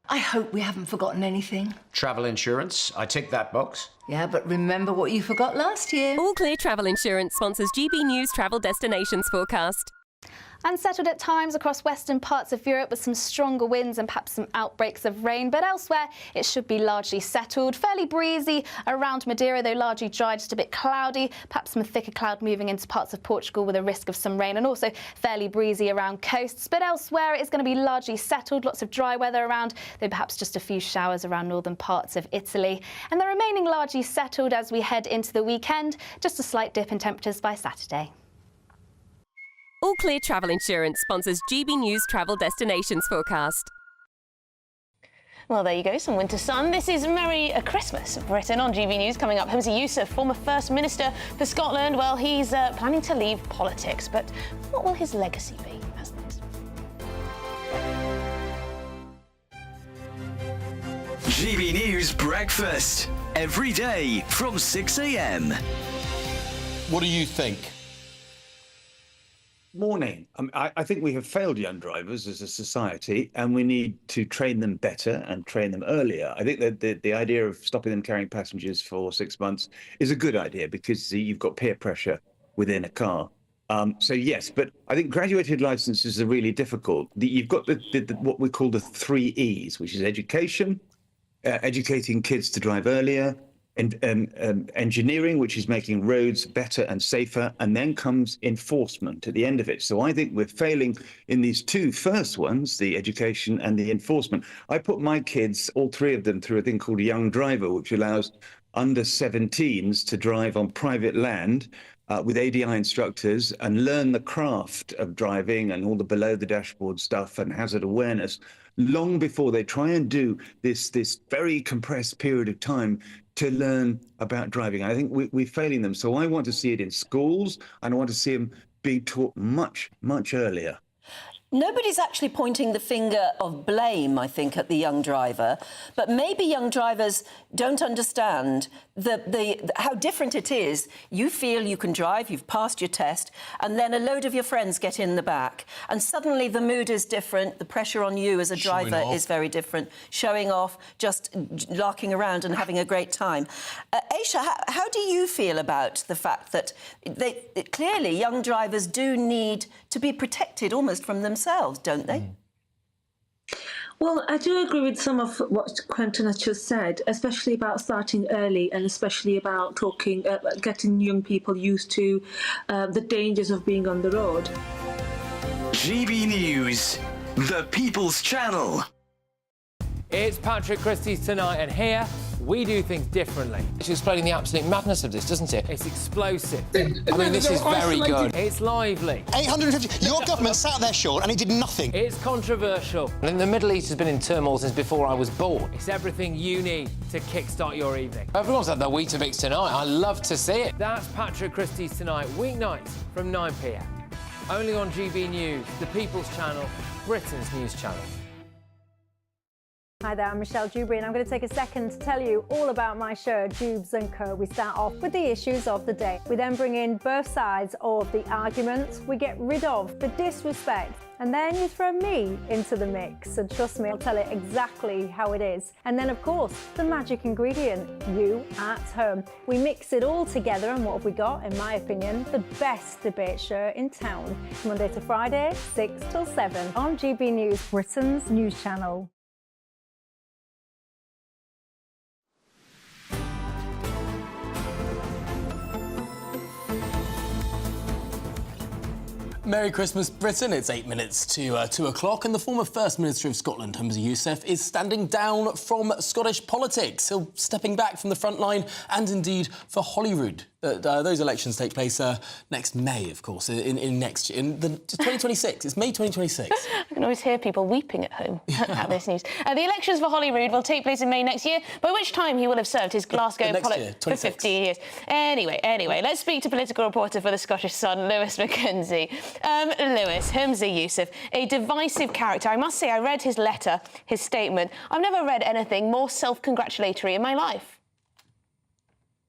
Speaker 4: I hope we haven't forgotten anything.
Speaker 7: Travel insurance, I tick that box.
Speaker 4: Yeah, but remember what you forgot last year.
Speaker 8: All Clear Travel Insurance sponsors GB News Travel Destinations forecast.
Speaker 9: Unsettled at times across western parts of Europe with some stronger winds and perhaps some outbreaks of rain, but elsewhere it should be largely settled. Fairly breezy around Madeira, though largely dry, just a bit cloudy. Perhaps some thicker cloud moving into parts of Portugal with a risk of some rain, and also fairly breezy around coasts. But elsewhere it's going to be largely settled, lots of dry weather around, though perhaps just a few showers around northern parts of Italy. And the remaining largely settled as we head into the weekend, just a slight dip in temperatures by Saturday.
Speaker 8: All Clear Travel Insurance sponsors GB News Travel Destinations forecast.
Speaker 6: Well, there you go, some winter sun. This is Merry Christmas Britain on GB News. Coming up, Humza Yousaf, former First Minister for Scotland. Well, he's planning to leave politics, but what will his legacy be? That's next.
Speaker 2: GB News Breakfast, every day from 6 a.m.
Speaker 10: What do you think?
Speaker 25: Morning. I think we have failed young drivers as a society, and we need to train them better and train them earlier. I think that the idea of stopping them carrying passengers for 6 months is a good idea, because you've got peer pressure within a car. So yes, but I think graduated licenses are really difficult. You've got what we call the 3 E's, which is education, educating kids to drive earlier, and engineering, which is making roads better and safer, and then comes enforcement at the end of it. So I think we're failing in these two first ones, the education and the enforcement. I put my kids, all 3 of them, through a thing called a Young Driver, which allows under 17s to drive on private land with ADI instructors and learn the craft of driving and all the below the dashboard stuff and hazard awareness long before they try and do this very compressed period of time to learn about driving. I think we're failing them. So I want to see it in schools, and I want to see them being taught much, much earlier.
Speaker 11: Nobody's actually pointing the finger of blame, I think, at the young driver, but maybe young drivers don't understand how different it is. You feel you can drive, you've passed your test, and then a load of your friends get in the back, and suddenly the mood is different, the pressure on you as a driver is very different, showing off, just larking around and having a great time. Aisha, how do you feel about the fact that clearly young drivers do need to be protected almost from themselves, don't they?
Speaker 12: Well, I do agree with some of what Quentin has just said, especially about starting early and especially about getting young people used to the dangers of being on the road.
Speaker 2: GB News, the People's Channel.
Speaker 13: It's Patrick Christie's Tonight, and here we do things differently. It's explaining the absolute madness of this, doesn't it? It's explosive. I mean, this is very good. It's lively.
Speaker 14: 850. Your government sat there, Sean, and it did nothing.
Speaker 13: It's controversial. And the Middle East has been in turmoil since before I was born. It's everything you need to kickstart your evening. Everyone's had their Weetabix tonight. I love to see it. That's Patrick Christie's Tonight, weeknights from 9 p.m. Only on GB News, the People's Channel, Britain's news channel.
Speaker 15: Hi there, I'm Michelle Dewberry, and I'm going to take a second to tell you all about my show, Dubes & Co. We start off with the issues of the day. We then bring in both sides of the arguments. We get rid of the disrespect, and then you throw me into the mix. And trust me, I'll tell it exactly how it is. And then, of course, the magic ingredient, you at home. We mix it all together, and what have we got? In my opinion, the best debate show in town. Monday to Friday, 6 till 7 on GB News, Britain's news channel.
Speaker 5: Merry Christmas, Britain. It's 8 minutes to 2 o'clock, and the former First Minister of Scotland, Humza Yousaf, is standing down from Scottish politics. He'll stepping back from the front line and indeed for Holyrood. Those elections take place next May, of course, in next year, in 2026. It's May 2026.
Speaker 6: I can always hear people weeping at home at this news. The elections for Holyrood will take place in May next year, by which time he will have served his Glasgow politics for 15 years. Anyway, let's speak to political reporter for the Scottish Sun, Lewis Mackenzie. Lewis, Humza Yousaf, a divisive character. I must say, I read his letter, his statement. I've never read anything more self-congratulatory in my life.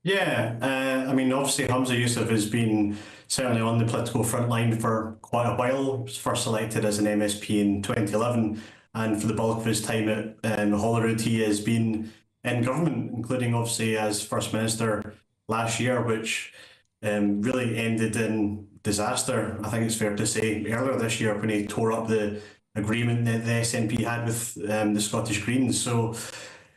Speaker 26: Yeah, I mean, obviously Humza Yousaf has been certainly on the political front line for quite a while. He was first elected as an MSP in 2011, and for the bulk of his time at Holyrood, he has been in government, including obviously as First Minister last year, which really ended in disaster, I think it's fair to say, earlier this year when he tore up the agreement that the SNP had with the Scottish Greens. So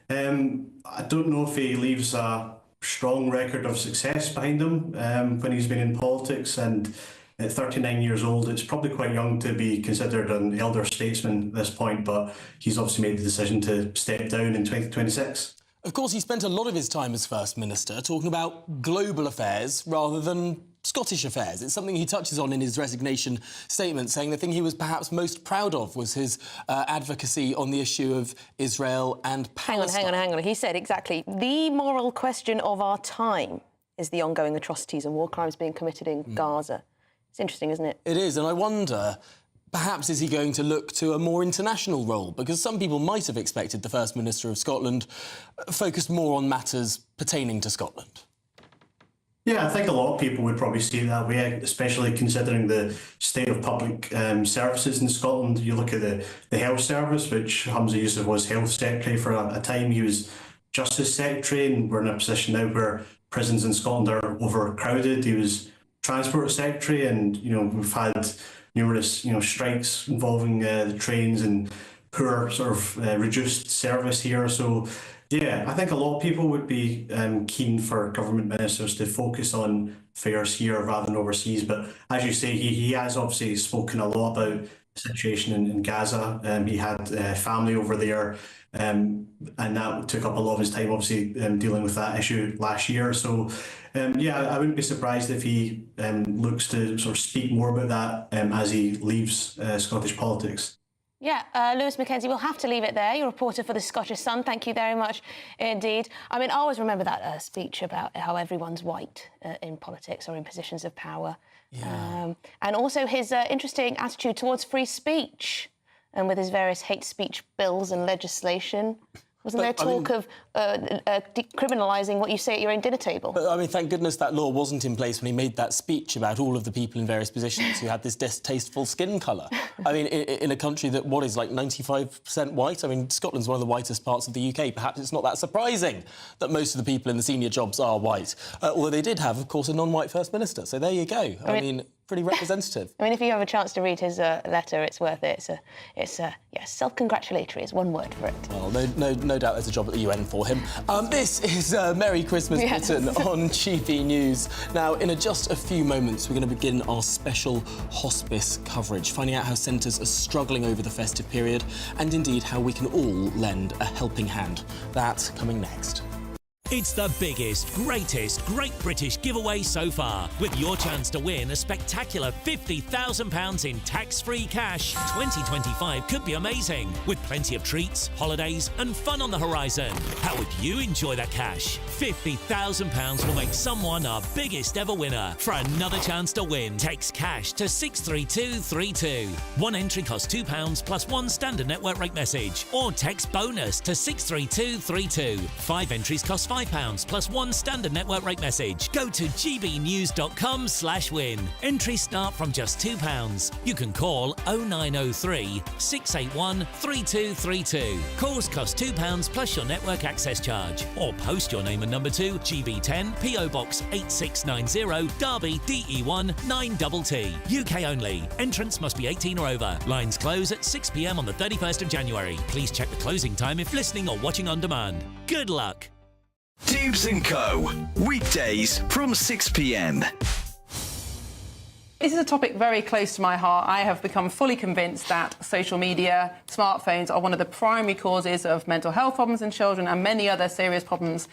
Speaker 26: I don't know if he leaves a strong record of success behind him when he's been in politics, and at 39 years old, it's probably quite young to be considered an elder statesman at this point, but he's obviously made the decision to step down in 2026.
Speaker 5: Of course, he spent a lot of his time as First Minister talking about global affairs rather than Scottish affairs. It's something he touches on in his resignation statement, saying the thing he was perhaps most proud of was his advocacy on the issue of Israel and Palestine.
Speaker 6: Hang on. He said exactly, the moral question of our time is the ongoing atrocities and war crimes being committed in Gaza. It's interesting, isn't it?
Speaker 5: It is, and I wonder, perhaps is he going to look to a more international role? Because some people might have expected the First Minister of Scotland focused more on matters pertaining to Scotland.
Speaker 26: Yeah, I think a lot of people would probably see it that way, especially considering the state of public services in Scotland. You look at the health service, which Humza Yousaf was health secretary for a time. He was justice secretary, and we're in a position now where prisons in Scotland are overcrowded. He was transport secretary, and we've had numerous strikes involving the trains and poor sort of reduced service here. So yeah, I think a lot of people would be keen for government ministers to focus on affairs here rather than overseas. But as you say, he has obviously spoken a lot about the situation in Gaza. He had family over there, and that took up a lot of his time, obviously, dealing with that issue last year. So yeah, I wouldn't be surprised if he looks to sort of speak more about that as he leaves Scottish politics.
Speaker 6: Yeah, Lewis Mackenzie, we'll have to leave it there. You're a reporter for the Scottish Sun. Thank you very much indeed. I mean, I always remember that speech about how everyone's white in politics or in positions of power. Yeah. And also his interesting attitude towards free speech and with his various hate speech bills and legislation. Wasn't there talk of decriminalising what you say at your own dinner table?
Speaker 5: But, I mean, thank goodness that law wasn't in place when he made that speech about all of the people in various positions who had this distasteful skin colour. I mean, in a country that, what is, like 95% white? I mean, Scotland's one of the whitest parts of the UK. Perhaps it's not that surprising that most of the people in the senior jobs are white. Although they did have, of course, a non-white First Minister. So there you go. I mean pretty representative.
Speaker 6: I mean, if you have a chance to read his letter, it's worth it. It's self-congratulatory is one word for it.
Speaker 5: Well, no doubt there's a job at the UN for him. This is Merry Christmas Britain on GB News. Now, in just a few moments, we're going to begin our special hospice coverage, finding out how centres are struggling over the festive period and indeed how we can all lend a helping hand. That's coming next.
Speaker 16: It's the biggest, greatest Great British giveaway so far, with your chance to win a spectacular £50,000 in tax-free cash. 2025 could be amazing, with plenty of treats, holidays and fun on the horizon. How would you enjoy that cash? £50,000 will make someone our biggest ever winner. For another chance to win, text cash to 63232. One entry costs £2 plus one standard network rate message, or text bonus to 63232. 5 entries cost £5 plus one standard network rate message. Go to gbnews.com/win. Entries start from just £2. You can call 0903 681 3232. Calls cost £2 plus your network access charge. Or post your name and number to GB10 PO Box 8690 Derby DE1 9TT. UK only. Entrance must be 18 or over. Lines close at 6 p.m. on the 31st of January. Please check the closing time if listening or watching on demand. Good luck.
Speaker 2: Dubes & Co. Weekdays from 6 p.m.
Speaker 17: This is a topic very close to my heart. I have become fully convinced that social media, smartphones are one of the primary causes of mental health problems in children and many other serious problems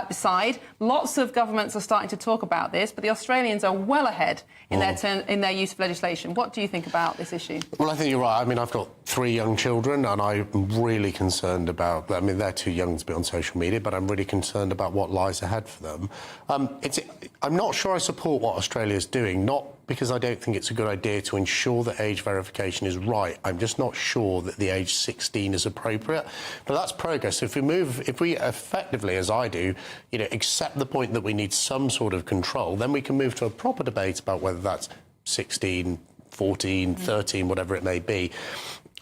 Speaker 17: beside. Lots of governments are starting to talk about this, but the Australians are well ahead in their use of legislation. What do you think about this issue?
Speaker 18: Well, I think you're right. I mean, I've got 3 young children and I'm really concerned about... I mean, they're too young to be on social media, but I'm really concerned about what lies ahead for them. I'm not sure I support what Australia's doing, not because I don't think it's a good idea to ensure that age verification is right. I'm just not sure that the age 16 is appropriate. But that's progress. If we effectively, as I do, accept the point that we need some sort of control, then we can move to a proper debate about whether that's 16, 14, 13, whatever it may be.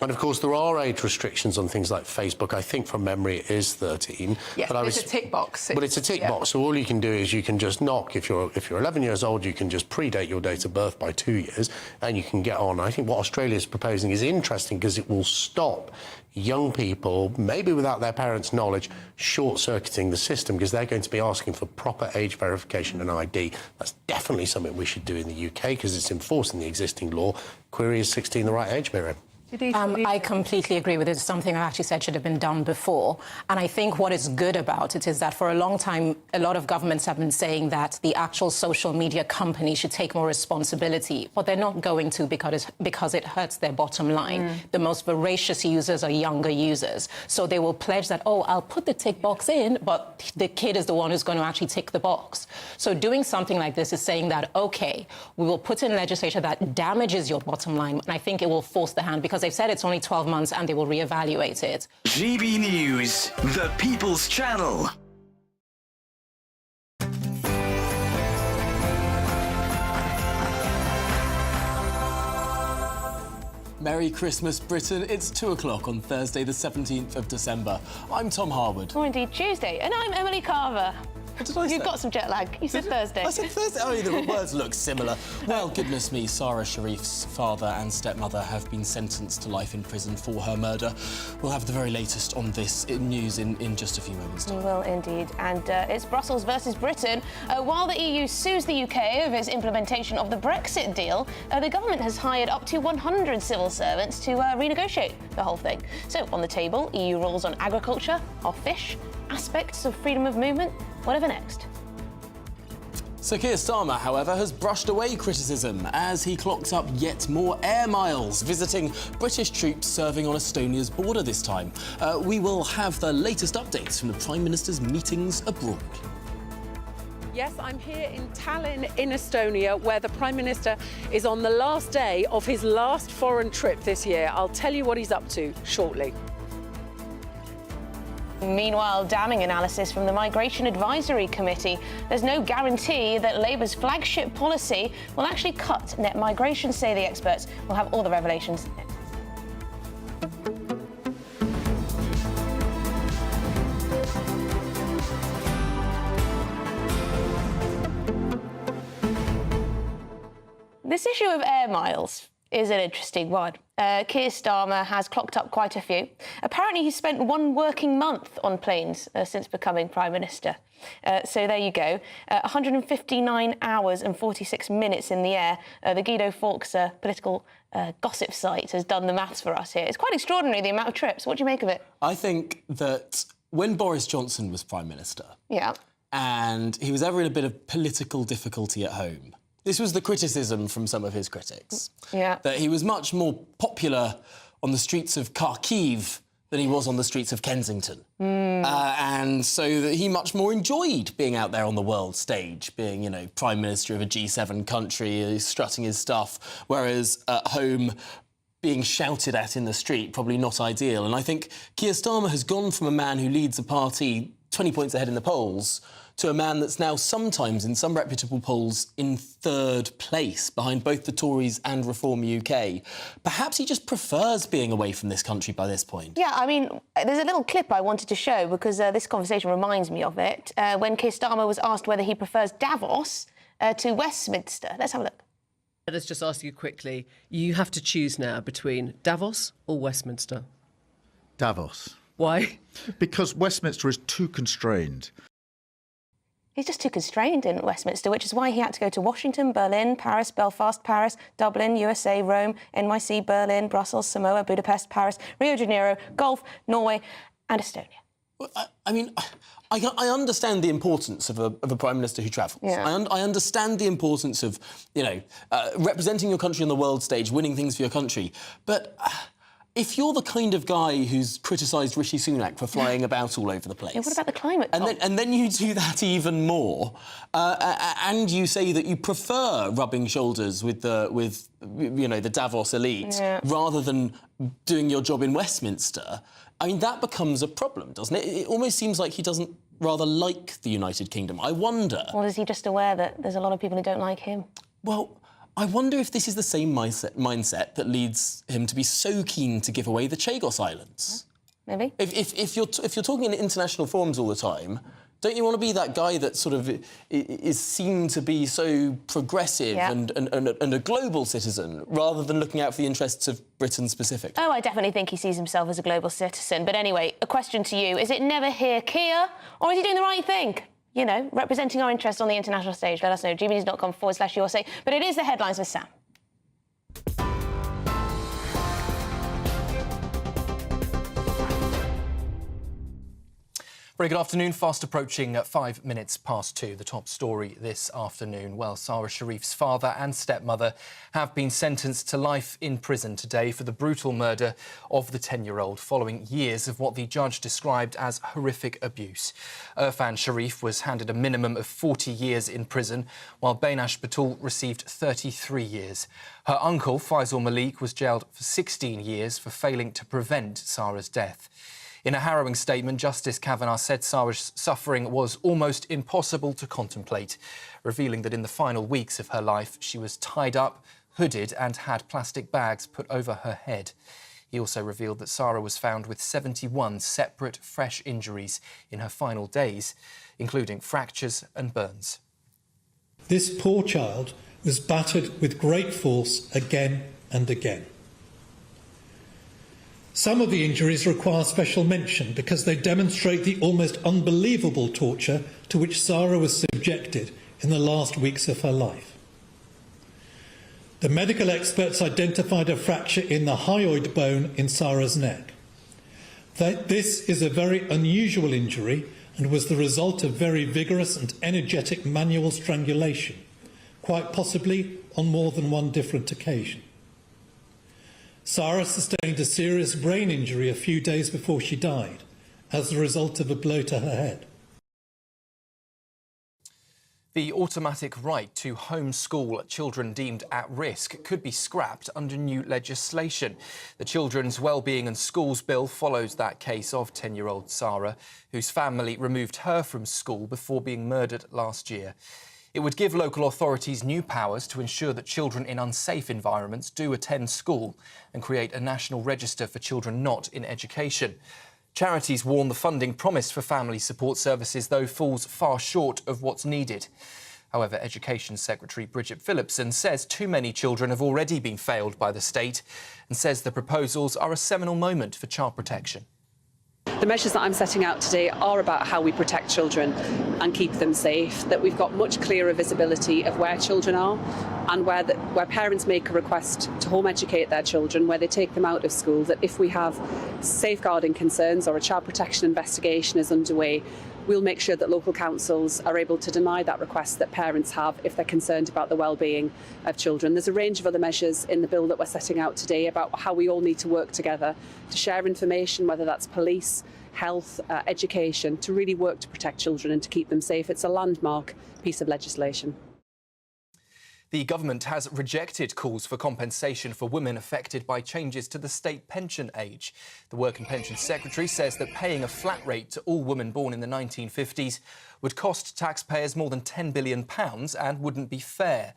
Speaker 18: And, of course, there are age restrictions on things like Facebook. I think, from memory, it is 13.
Speaker 17: Yeah, but it's a tick box.
Speaker 18: But it's a tick box, so all you can do is you can just knock. If you're 11 years old, you can just predate your date of birth by 2 years, and you can get on. I think what Australia is proposing is interesting because it will stop young people, maybe without their parents' knowledge, short-circuiting the system because they're going to be asking for proper age verification and ID. That's definitely something we should do in the UK because it's enforced in the existing law. Query, is 16 the right age, Miriam?
Speaker 19: I completely agree with it. It's something I actually said should have been done before. And I think what is good about it is that for a long time, a lot of governments have been saying that the actual social media companies should take more responsibility, but they're not going to because it hurts their bottom line. The most voracious users are younger users. So they will pledge that, oh, I'll put the tick box in, but the kid is the one who's going to actually tick the box. So doing something like this is saying that, OK, we will put in legislation that damages your bottom line. And I think it will force the hand because they've said it's only 12 months and they will reevaluate it.
Speaker 2: GB News, the People's Channel.
Speaker 5: Merry Christmas, Britain. It's 2 o'clock on Thursday, the 17th of December. I'm Tom Harwood.
Speaker 6: Or indeed Tuesday. And I'm Emily Carver.
Speaker 5: What did I say?
Speaker 6: You've got some jet lag. You said Thursday.
Speaker 5: I said Thursday. Oh, the words look similar. Well, goodness me, Sara Sharif's father and stepmother have been sentenced to life in prison for her murder. We'll have the very latest on this news in just a few moments' time.
Speaker 6: We will indeed. And it's Brussels versus Britain. While the EU sues the UK over its implementation of the Brexit deal, the government has hired up to 100 civil servants to renegotiate the whole thing. So, on the table, EU rules on agriculture, our fish, aspects of freedom of movement. Whatever next.
Speaker 5: So Keir Starmer, however, has brushed away criticism as he clocks up yet more air miles, visiting British troops serving on Estonia's border this time. We will have the latest updates from the Prime Minister's meetings abroad.
Speaker 1: Yes, I'm here in Tallinn in Estonia, where the Prime Minister is on the last day of his last foreign trip this year. I'll tell you what he's up to shortly.
Speaker 6: Meanwhile, damning analysis from the Migration Advisory Committee. There's no guarantee that Labour's flagship policy will actually cut net migration, say the experts. We'll have all the revelations next. This issue of air miles is an interesting one. Keir Starmer has clocked up quite a few. Apparently he's spent one working month on planes since becoming Prime Minister. So there you go. 159 hours and 46 minutes in the air. The Guido Fawkes political gossip site has done the maths for us here. It's quite extraordinary, the amount of trips. What do you make of it?
Speaker 5: I think that when Boris Johnson was Prime Minister,
Speaker 6: yeah,
Speaker 5: and he was ever in a bit of political difficulty at home, this was the criticism from some of his critics.
Speaker 6: Yeah.
Speaker 5: That he was much more popular on the streets of Kharkiv than he was on the streets of Kensington. And so that he much more enjoyed being out there on the world stage, being, you know, Prime Minister of a G7 country, strutting his stuff, whereas at home, being shouted at in the street, probably not ideal. And I think Keir Starmer has gone from a man who leads a party 20 points ahead in the polls to a man that's now sometimes, in some reputable polls, in third place, behind both the Tories and Reform UK. Perhaps he just prefers being away from this country by this point.
Speaker 6: Yeah, I mean, there's a little clip I wanted to show because this conversation reminds me of it, when Keir Starmer was asked whether he prefers Davos to Westminster. Let's have a look.
Speaker 20: Let us just ask you quickly, you have to choose now between Davos or Westminster?
Speaker 21: Davos.
Speaker 20: Why?
Speaker 21: Because Westminster is too constrained.
Speaker 6: He's just too constrained in Westminster, which is why he had to go to Washington, Berlin, Paris, Belfast, Paris, Dublin, USA, Rome, NYC, Berlin, Brussels, Samoa, Budapest, Paris, Rio de Janeiro, Gulf, Norway and Estonia.
Speaker 5: Well, I mean, I understand the importance of a Prime Minister who travels.
Speaker 6: Yeah.
Speaker 5: I understand the importance of, you know, representing your country on the world stage, winning things for your country. But if you're the kind of guy who's criticised Rishi Sunak for flying about all over the place...
Speaker 6: Yeah, what about the climate, Tom?
Speaker 5: And then you do that even more, and you say that you prefer rubbing shoulders with you know, the Davos elite, rather than doing your job in Westminster, I mean, that becomes a problem, doesn't it? It almost seems like he doesn't rather like the United Kingdom. I wonder...
Speaker 6: Or is he just aware that there's a lot of people who don't like him?
Speaker 5: Well, I wonder if this is the same mindset that leads him to be so keen to give away the Chagos Islands.
Speaker 6: Maybe.
Speaker 5: If you're talking in international forums all the time, don't you want to be that guy that sort of is seen to be so progressive and a global citizen, rather than looking out for the interests of Britain specifically?
Speaker 6: Oh, I definitely think he sees himself as a global citizen. But anyway, a question to you. Is it never hear Keir, or is he doing the right thing? You know, representing our interests on the international stage. Let us know, gbnews.com/USA. But it is the headlines with Sam.
Speaker 22: Very good afternoon. Fast approaching 5 minutes past 2. The top story this afternoon. Well, Sara Sharif's father and stepmother have been sentenced to life in prison today for the brutal murder of the 10-year-old, following years of what the judge described as horrific abuse. Irfan Sharif was handed a minimum of 40 years in prison, while Bainash Batul received 33 years. Her uncle, Faisal Malik, was jailed for 16 years for failing to prevent Sara's death. In a harrowing statement, Justice Kavanagh said Sara's suffering was almost impossible to contemplate, revealing that in the final weeks of her life, she was tied up, hooded and had plastic bags put over her head. He also revealed that Sara was found with 71 separate fresh injuries in her final days, including fractures and burns.
Speaker 23: This poor child was battered with great force again and again. Some of the injuries require special mention because they demonstrate the almost unbelievable torture to which Sara was subjected in the last weeks of her life. The medical experts identified a fracture in the hyoid bone in Sara's neck. This is a very unusual injury and was the result of very vigorous and energetic manual strangulation, quite possibly on more than one different occasion. Sara sustained a serious brain injury a few days before she died as a result of a blow to her head.
Speaker 22: The automatic right to homeschool children deemed at risk could be scrapped under new legislation. The Children's Wellbeing and Schools Bill follows that case of 10-year-old Sara, whose family removed her from school before being murdered last year. It would give local authorities new powers to ensure that children in unsafe environments do attend school and create a national register for children not in education. Charities warn the funding promised for family support services, though, falls far short of what's needed. However, Education Secretary Bridget Phillipson says too many children have already been failed by the state and says the proposals are a seminal moment for child protection.
Speaker 1: The measures that I'm setting out today are about how we protect children and keep them safe, that we've got much clearer visibility of where children are and where parents make a request to home educate their children, where they take them out of school, that if we have safeguarding concerns or a child protection investigation is underway, we'll make sure that local councils are able to deny that request that parents have if they're concerned about the well-being of children. There's a range of other measures in the bill that we're setting out today about how we all need to work together to share information, whether that's police, health, education, to really work to protect children and to keep them safe. It's a landmark piece of legislation.
Speaker 22: The government has rejected calls for compensation for women affected by changes to the state pension age. The Work and Pensions Secretary says that paying a flat rate to all women born in the 1950s would cost taxpayers more than £10 billion and wouldn't be fair.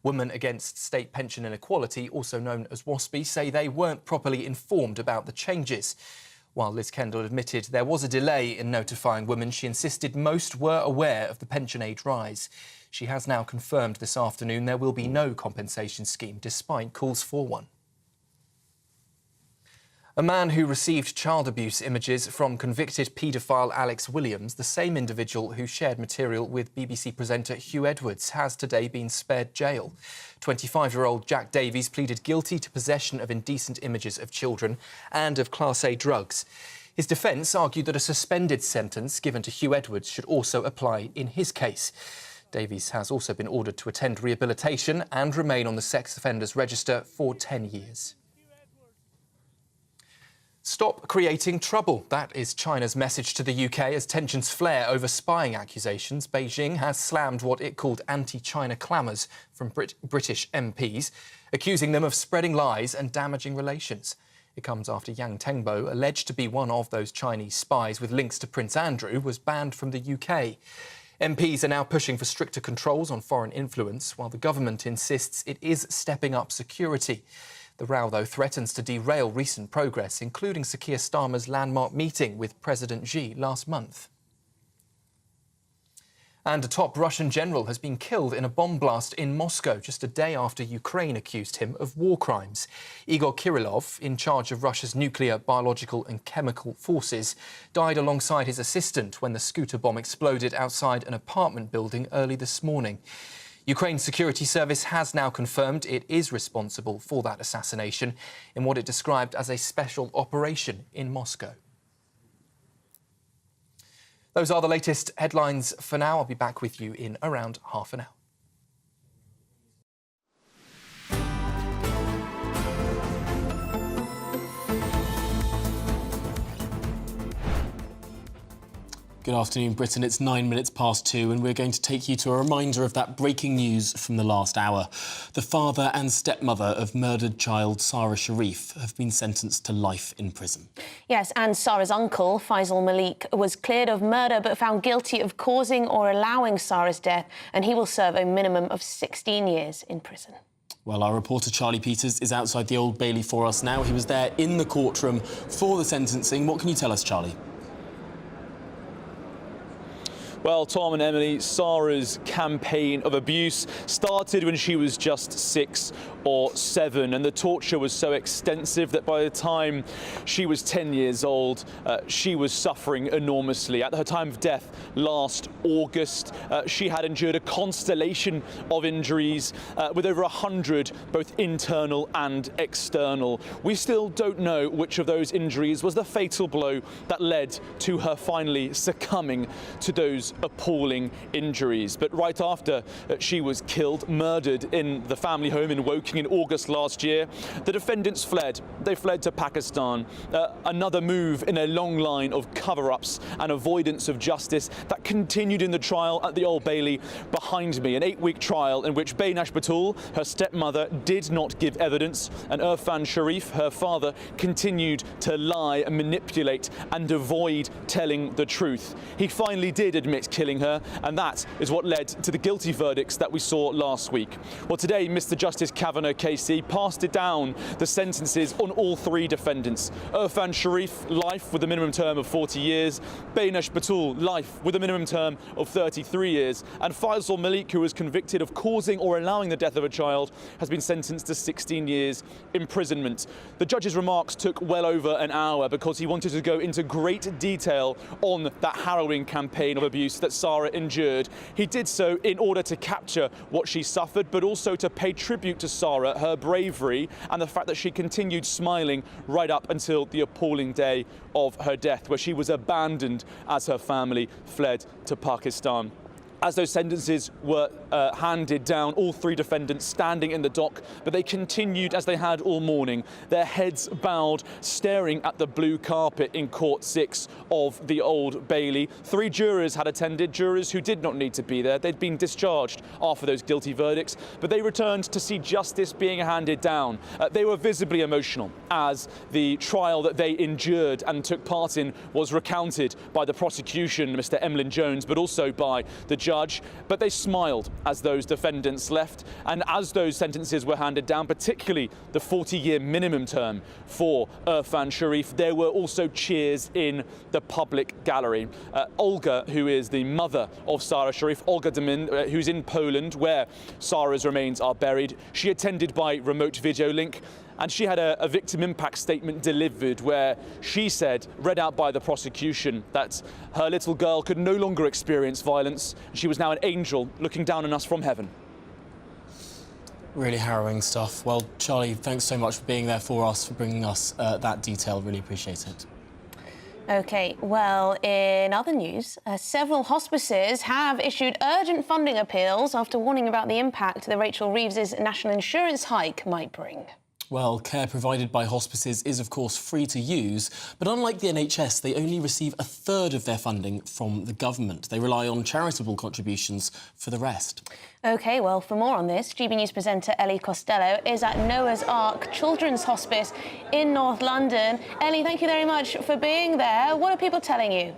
Speaker 22: Women Against State Pension Inequality, also known as Hospice, say they weren't properly informed about the changes. While Liz Kendall admitted there was a delay in notifying women, she insisted most were aware of the pension age rise. She has now confirmed this afternoon there will be no compensation scheme, despite calls for one. A man who received child abuse images from convicted paedophile Alex Williams, the same individual who shared material with BBC presenter Hugh Edwards, has today been spared jail. 25-year-old Jack Davies pleaded guilty to possession of indecent images of children and of Class A drugs. His defence argued that a suspended sentence given to Hugh Edwards should also apply in his case. Davies has also been ordered to attend rehabilitation and remain on the sex offenders register for 10 years. Stop creating trouble. That is China's message to the UK as tensions flare over spying accusations. Beijing has slammed what it called anti-China clamours from British MPs, accusing them of spreading lies and damaging relations. It comes after Yang Tengbo, alleged to be one of those Chinese spies with links to Prince Andrew, was banned from the UK. MPs are now pushing for stricter controls on foreign influence, while the government insists it is stepping up security. The row, though, threatens to derail recent progress, including Sir Keir Starmer's landmark meeting with President Xi last month. And a top Russian general has been killed in a bomb blast in Moscow just a day after Ukraine accused him of war crimes. Igor Kirillov, in charge of Russia's nuclear, biological and chemical forces, died alongside his assistant when the scooter bomb exploded outside an apartment building early this morning. Ukraine's security service has now confirmed it is responsible for that assassination in what it described as a special operation in Moscow. Those are the latest headlines for now. I'll be back with you in around half an hour.
Speaker 5: Good afternoon, Britain. It's 9 minutes past 2, and we're going to take you to a reminder of that breaking news from the last hour. The father and stepmother of murdered child Sara Sharif have been sentenced to life in prison.
Speaker 6: Yes, and Sara's uncle, Faisal Malik, was cleared of murder but found guilty of causing or allowing Sara's death, and he will serve a minimum of 16 years in prison.
Speaker 5: Well, our reporter Charlie Peters is outside the Old Bailey for us now. He was there in the courtroom for the sentencing. What can you tell us, Charlie?
Speaker 3: Well, Tom and Emily, Sara's campaign of abuse started when she was just 6 or 7, and the torture was so extensive that by the time she was 10 years old, she was suffering enormously. At her time of death last August, she had endured a constellation of injuries with over 100, both internal and external. We still don't know which of those injuries was the fatal blow that led to her finally succumbing to those appalling injuries. But right after she was killed, murdered in the family home in Woking in August last year, the defendants fled. They fled to Pakistan. Another move in a long line of cover-ups and avoidance of justice that continued in the trial at the Old Bailey behind me. An 8-week trial in which Baynash Batul, her stepmother, did not give evidence, and Irfan Sharif, her father, continued to lie and manipulate and avoid telling the truth. He finally did admit killing her, and that is what led to the guilty verdicts that we saw last week. Well, today, Mr. Justice Kavanagh KC passed it down the sentences on all 3 defendants. Irfan Sharif, life with a minimum term of 40 years. Baynash Batul, life with a minimum term of 33 years. And Faisal Malik, who was convicted of causing or allowing the death of a child, has been sentenced to 16 years imprisonment. The judge's remarks took well over an hour because he wanted to go into great detail on that harrowing campaign of abuse that Sara endured. He did so in order to capture what she suffered, but also to pay tribute to Sara, her bravery, and the fact that she continued smiling right up until the appalling day of her death, where she was abandoned as her family fled to Pakistan. As those sentences were handed down, all 3 defendants standing in the dock, but they continued as they had all morning, their heads bowed, staring at the blue carpet in Court 6 of the Old Bailey. 3 jurors had attended, jurors who did not need to be there. They'd been discharged after those guilty verdicts, but they returned to see justice being handed down. They were visibly emotional as the trial that they endured and took part in was recounted by the prosecution, Mr. Emlyn Jones, but also by the judge. But they smiled as those defendants left, and as those sentences were handed down, particularly the 40-year minimum term for Irfan Sharif, there were also cheers in the public gallery. Olga, who is the mother of Sara Sharif, Olga Demin, who's in Poland, where Sara's remains are buried, she attended by remote video link. And she had a victim impact statement delivered where she said, read out by the prosecution, that her little girl could no longer experience violence. She was now an angel looking down on us from heaven.
Speaker 5: Really harrowing stuff. Well, Charlie, thanks so much for being there for us, for bringing us that detail. Really appreciate it.
Speaker 6: OK, well, in other news, several hospices have issued urgent funding appeals after warning about the impact that Rachel Reeves's national insurance hike might bring.
Speaker 5: Well, care provided by hospices is, of course, free to use, but unlike the NHS, they only receive a third of their funding from the government. They rely on charitable contributions for the rest.
Speaker 6: OK, well, for more on this, GB News presenter Ellie Costello is at Noah's Ark Children's Hospice in North London. Ellie, thank you very much for being there. What are people telling you?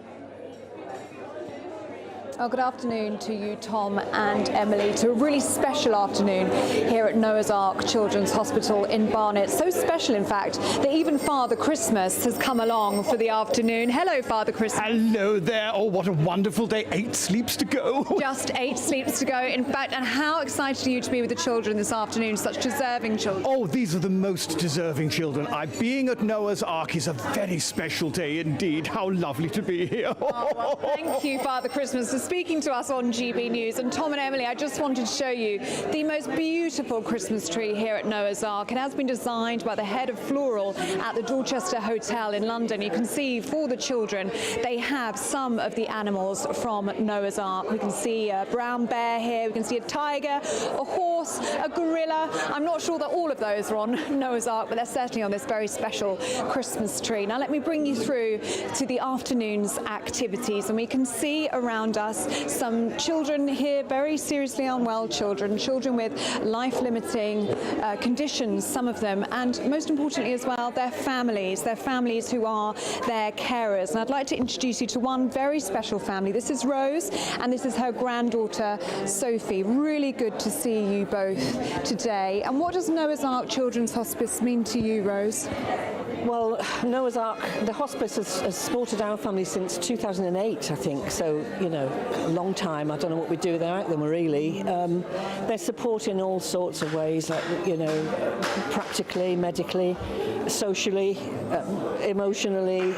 Speaker 4: Oh, good afternoon to you, Tom and Emily, to a really special afternoon here at Noah's Ark Children's Hospital in Barnet. So special, in fact, that even Father Christmas has come along for the afternoon. Hello, Father Christmas.
Speaker 7: Hello there. Oh, what a wonderful day. 8 sleeps to go.
Speaker 4: Just 8 sleeps to go. In fact, and how excited are you to be with the children this afternoon, such deserving children?
Speaker 7: Oh, these are the most deserving children. Being at Noah's Ark is a very special day indeed. How lovely to be here.
Speaker 4: Oh, well, thank you, Father Christmas, for speaking to us on GB News. And Tom and Emily, I just wanted to show you the most beautiful Christmas tree here at Noah's Ark. It has been designed by the head of floral at the Dorchester Hotel in London. You can see for the children, they have some of the animals from Noah's Ark. We can see a brown bear here, we can see a tiger, a horse, a gorilla. I'm not sure that all of those are on Noah's Ark, but they're certainly on this very special Christmas tree. Now let me bring you through to the afternoon's activities, and we can see around us some children here, very seriously unwell children with life-limiting conditions, some of them, and most importantly as well, their families who are their carers. And I'd like to introduce you to one very special family. This is Rose, and this is her granddaughter, Sophie. Really good to see you both today. And what does Noah's Ark Children's Hospice mean to you, Rose?
Speaker 8: Well, Noah's Ark, the hospice has supported our family since 2008, I think, so, you know, a long time. I don't know what we'd do without them, really. They're supported in all sorts of ways, like, you know, practically, medically, socially, emotionally.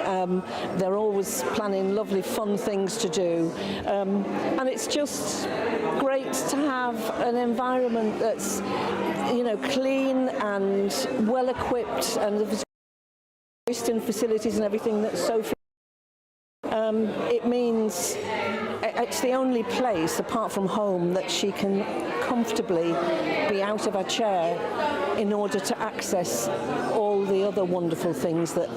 Speaker 8: They're always planning lovely, fun things to do. And it's just great to have an environment that's, you know, clean and well equipped, and in facilities and everything that Sophie. It means it's the only place apart from home that she can comfortably be out of her chair in order to access all the other wonderful things that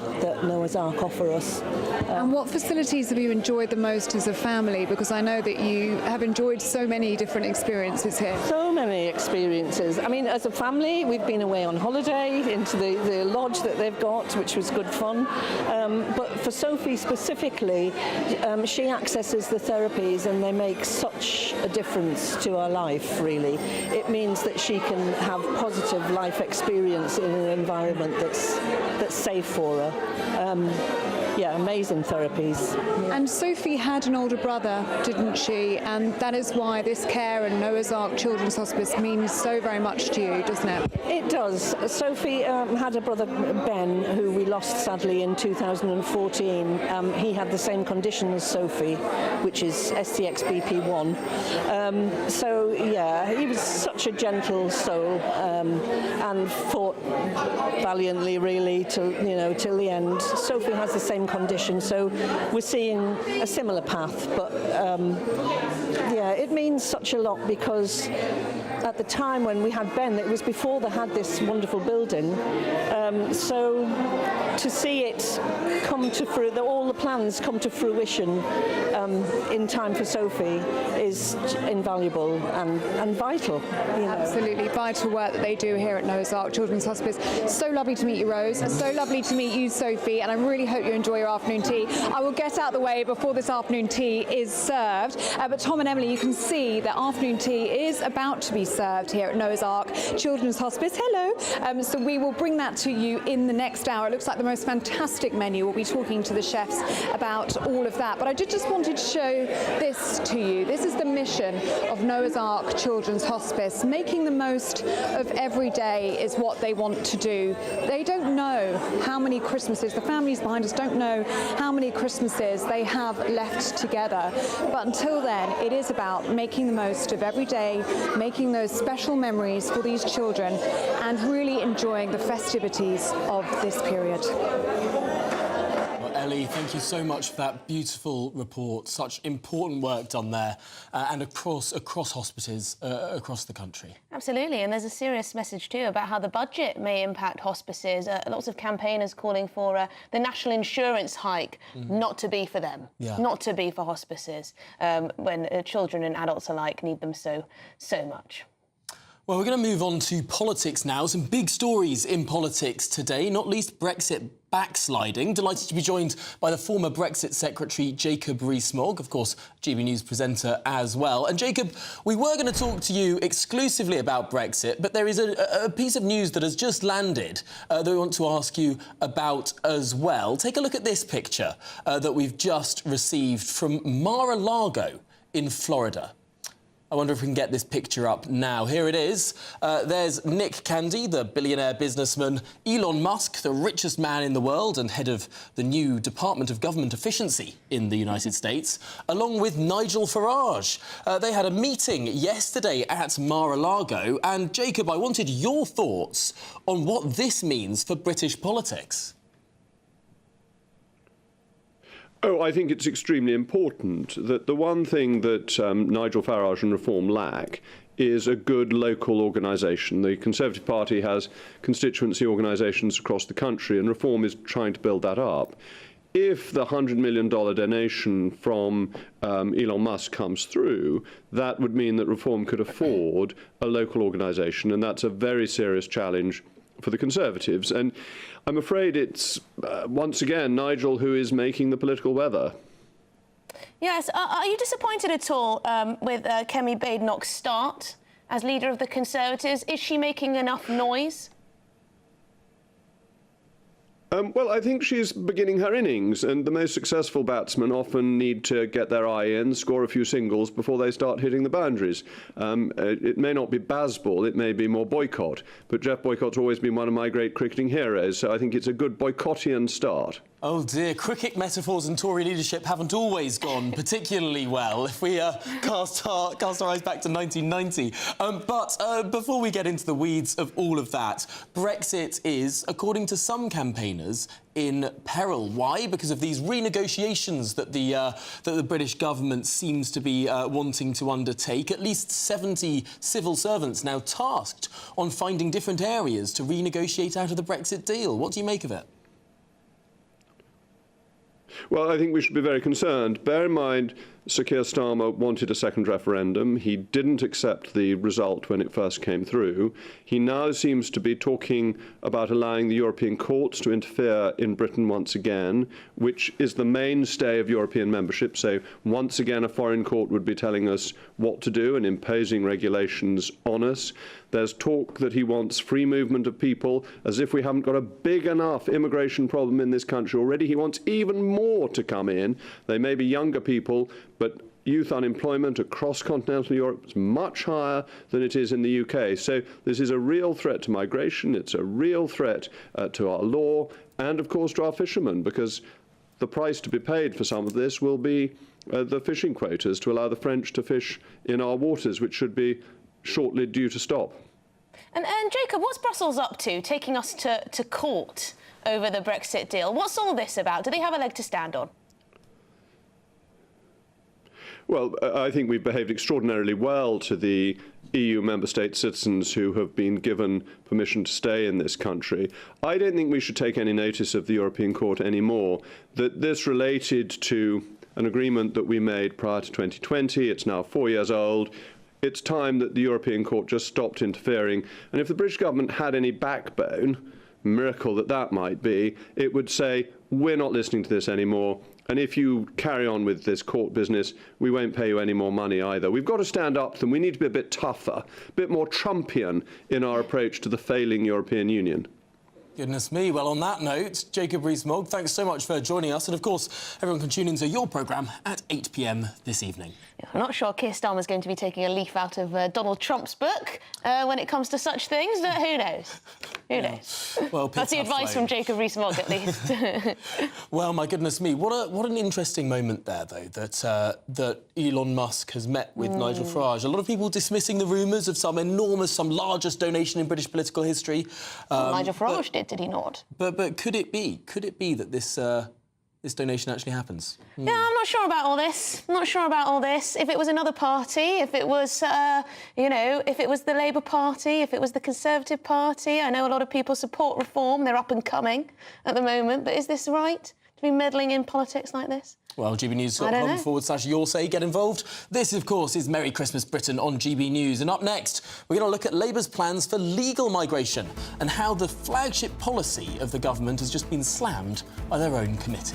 Speaker 8: Noah's Ark offer us.
Speaker 4: And what facilities have you enjoyed the most as a family? Because I know that you have enjoyed so many different experiences here.
Speaker 8: So many experiences. I mean, as a family, we've been away on holiday into the lodge that they've got, which was good fun. But for Sophie specifically, she accesses the therapies and they make such a difference to her life, really. It means that she can have positive life experience in an environment that's safe for her. Yeah, amazing therapies. Yeah.
Speaker 4: And Sophie had an older brother, didn't she? And that is why this care and Noah's Ark Children's Hospice means so very much to you, doesn't it?
Speaker 8: It does. Sophie had a brother, Ben, who we lost sadly in 2014. He had the same condition as Sophie, which is STXBP1. So, yeah, he was such a gentle soul and fought valiantly, really, till the end. Sophie has the same condition, so we're seeing a similar path, but yeah, it means such a lot because at the time when we had Ben, it was before they had this wonderful building, so to see it come to fruition, all the plans come to fruition in time for Sophie is invaluable and vital. You know.
Speaker 4: Absolutely vital work that they do here at Noah's Ark Children's Hospice. So lovely to meet you, Rose. So lovely to meet you, Sophie, and I really hope you enjoy your afternoon tea. I will get out the way before this afternoon tea is served, but Tom and Emily, you can see that afternoon tea is about to be served here at Noah's Ark Children's Hospice. Hello. So we will bring that to you in the next hour. It looks like the most fantastic menu. We'll be talking to the chefs about all of that, but I just wanted to show this to you. This is the mission of Noah's Ark Children's Hospice. Making the most of every day is what they want to do. They don't know how many Christmases, the families behind us don't know how many Christmases they have left together. But until then, it is about making the most of every day, making those special memories for these children, and really enjoying the festivities of this period.
Speaker 5: Ellie, thank you so much for that beautiful report. Such important work done there and across hospices across the country.
Speaker 6: Absolutely, and there's a serious message too about how the budget may impact hospices. Lots of campaigners calling for the national insurance hike not to be for them, not to be for hospices, when children and adults alike need them so much.
Speaker 5: Well, we're going to move on to politics now. Some big stories in politics today, not least Brexit backsliding. Delighted to be joined by the former Brexit Secretary, Jacob Rees-Mogg, of course, GB News presenter as well. And Jacob, we were going to talk to you exclusively about Brexit, but there is a piece of news that has just landed that we want to ask you about as well. Take a look at this picture that we've just received from Mar-a-Lago in Florida. I wonder if we can get this picture up now. Here it is. There's Nick Candy, the billionaire businessman, Elon Musk, the richest man in the world and head of the new Department of Government Efficiency in the United States, along with Nigel Farage. They had a meeting yesterday at Mar-a-Lago. And, Jacob, I wanted your thoughts on what this means for British politics.
Speaker 9: Oh, I think it's extremely important that the one thing that Nigel Farage and Reform lack is a good local organisation. The Conservative Party has constituency organisations across the country, and Reform is trying to build that up. If the $100 million donation from Elon Musk comes through, that would mean that Reform could afford a local organisation, and that's a very serious challenge for the Conservatives. And I'm afraid it's, once again, Nigel who is making the political weather.
Speaker 6: Yes. Are you disappointed at all with Kemi Badenoch's start as leader of the Conservatives? Is she making enough noise?
Speaker 9: Well, I think she's beginning her innings, and the most successful batsmen often need to get their eye in, score a few singles before they start hitting the boundaries. It may not be Bazball, it may be more Boycott, but Jeff Boycott's always been one of my great cricketing heroes, so I think it's a good Boycottian start.
Speaker 5: Oh dear, cricket metaphors and Tory leadership haven't always gone particularly well if we cast our eyes back to 1990. But before we get into the weeds of all of that, Brexit is, according to some campaigners, in peril. Why? Because of these renegotiations that the British government seems to be wanting to undertake. At least 70 civil servants now tasked on finding different areas to renegotiate out of the Brexit deal. What do you make of it?
Speaker 9: Well, I think we should be very concerned. Bear in mind, Sir Keir Starmer wanted a second referendum. He didn't accept the result when it first came through. He now seems to be talking about allowing the European courts to interfere in Britain once again, which is the mainstay of European membership. So once again, a foreign court would be telling us what to do and imposing regulations on us. There's talk that he wants free movement of people, as if we haven't got a big enough immigration problem in this country already. He wants even more to come in. They may be younger people, but youth unemployment across continental Europe is much higher than it is in the UK. So this is a real threat to migration. It's a real threat to our law and, of course, to our fishermen, because the price to be paid for some of this will be the fishing quotas to allow the French to fish in our waters, which should be shortly due to stop.
Speaker 6: And Jacob, what's Brussels up to, taking us to court over the Brexit deal? What's all this about? Do they have a leg to stand on?
Speaker 9: Well, I think we've behaved extraordinarily well to the EU member state citizens who have been given permission to stay in this country. I don't think we should take any notice of the European Court anymore. That this related to an agreement that we made prior to 2020. It's now 4 years old. It's time that the European Court just stopped interfering. And if the British government had any backbone, miracle that might be, it would say, we're not listening to this anymore. And if you carry on with this court business, we won't pay you any more money either. We've got to stand up to them. We need to be a bit tougher, a bit more Trumpian in our approach to the failing European Union.
Speaker 5: Goodness me. Well, on that note, Jacob Rees-Mogg, thanks so much for joining us. And, of course, everyone can tune into your programme at 8 p.m. this evening.
Speaker 6: I'm not sure Keir Starmer's going to be taking a leaf out of Donald Trump's book when it comes to such things, but who knows? Who knows?
Speaker 5: Well,
Speaker 6: that's the advice from Jacob Rees-Mogg, at least.
Speaker 5: Well, my goodness me, what an interesting moment there, though, that Elon Musk has met with Nigel Farage. A lot of people dismissing the rumours of some largest donation in British political history.
Speaker 6: Nigel Farage did he not?
Speaker 5: But could it be that this donation actually happens?
Speaker 6: Yeah, I'm not sure about all this. If it was another party, if it was, if it was the Labour Party, if it was the Conservative Party, I know a lot of people support reform. They're up and coming at the moment. But is this right to be meddling in politics like this?
Speaker 5: Well, GBNews.com/your say. Get involved. This, of course, is Merry Christmas Britain on GB News. And up next, we're going to look at Labour's plans for legal migration and how the flagship policy of the government has just been slammed by their own committee.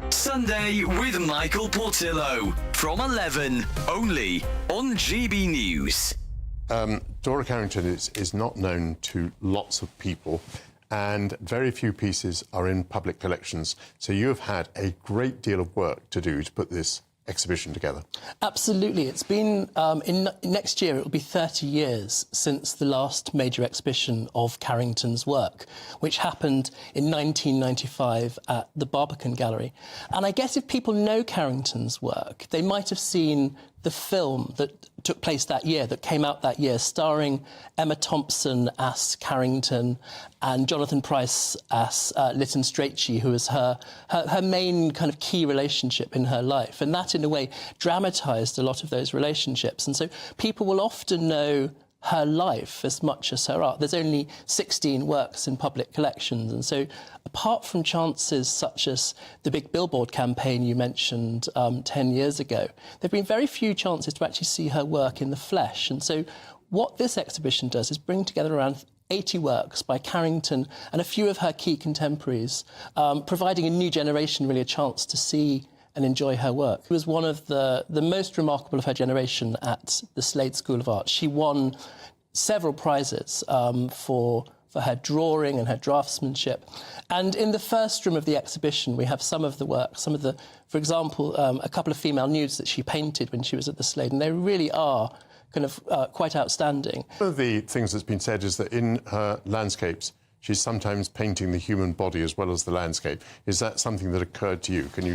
Speaker 2: Sunday with Michael Portillo from 11, only on GB News.
Speaker 18: Dora Carrington is not known to lots of people, and very few pieces are in public collections. So you have had a great deal of work to do to put this exhibition together.
Speaker 10: Absolutely. It's been, next year, it will be 30 years since the last major exhibition of Carrington's work, which happened in 1995 at the Barbican Gallery. And I guess if people know Carrington's work, they might have seen the film that took place that year, that came out that year, starring Emma Thompson as Carrington and Jonathan Pryce as Lytton Strachey, who was her main kind of key relationship in her life. And that, in a way, dramatised a lot of those relationships. And so people will often know her life as much as her art. There's only 16 works in public collections, and so apart from chances such as the big billboard campaign you mentioned 10 years ago, there have been very few chances to actually see her work in the flesh. And so what this exhibition does is bring together around 80 works by Carrington and a few of her key contemporaries, providing a new generation really a chance to see and enjoy her work. She was one of the most remarkable of her generation at the Slade School of Art. She won several prizes for her drawing and her draftsmanship. And in the first room of the exhibition, we have some of the work, for example, a couple of female nudes that she painted when she was at the Slade, and they really are kind of quite outstanding.
Speaker 11: One of the things that's been said is that in her landscapes, she's sometimes painting the human body as well as the landscape. Is that something that occurred to you? Can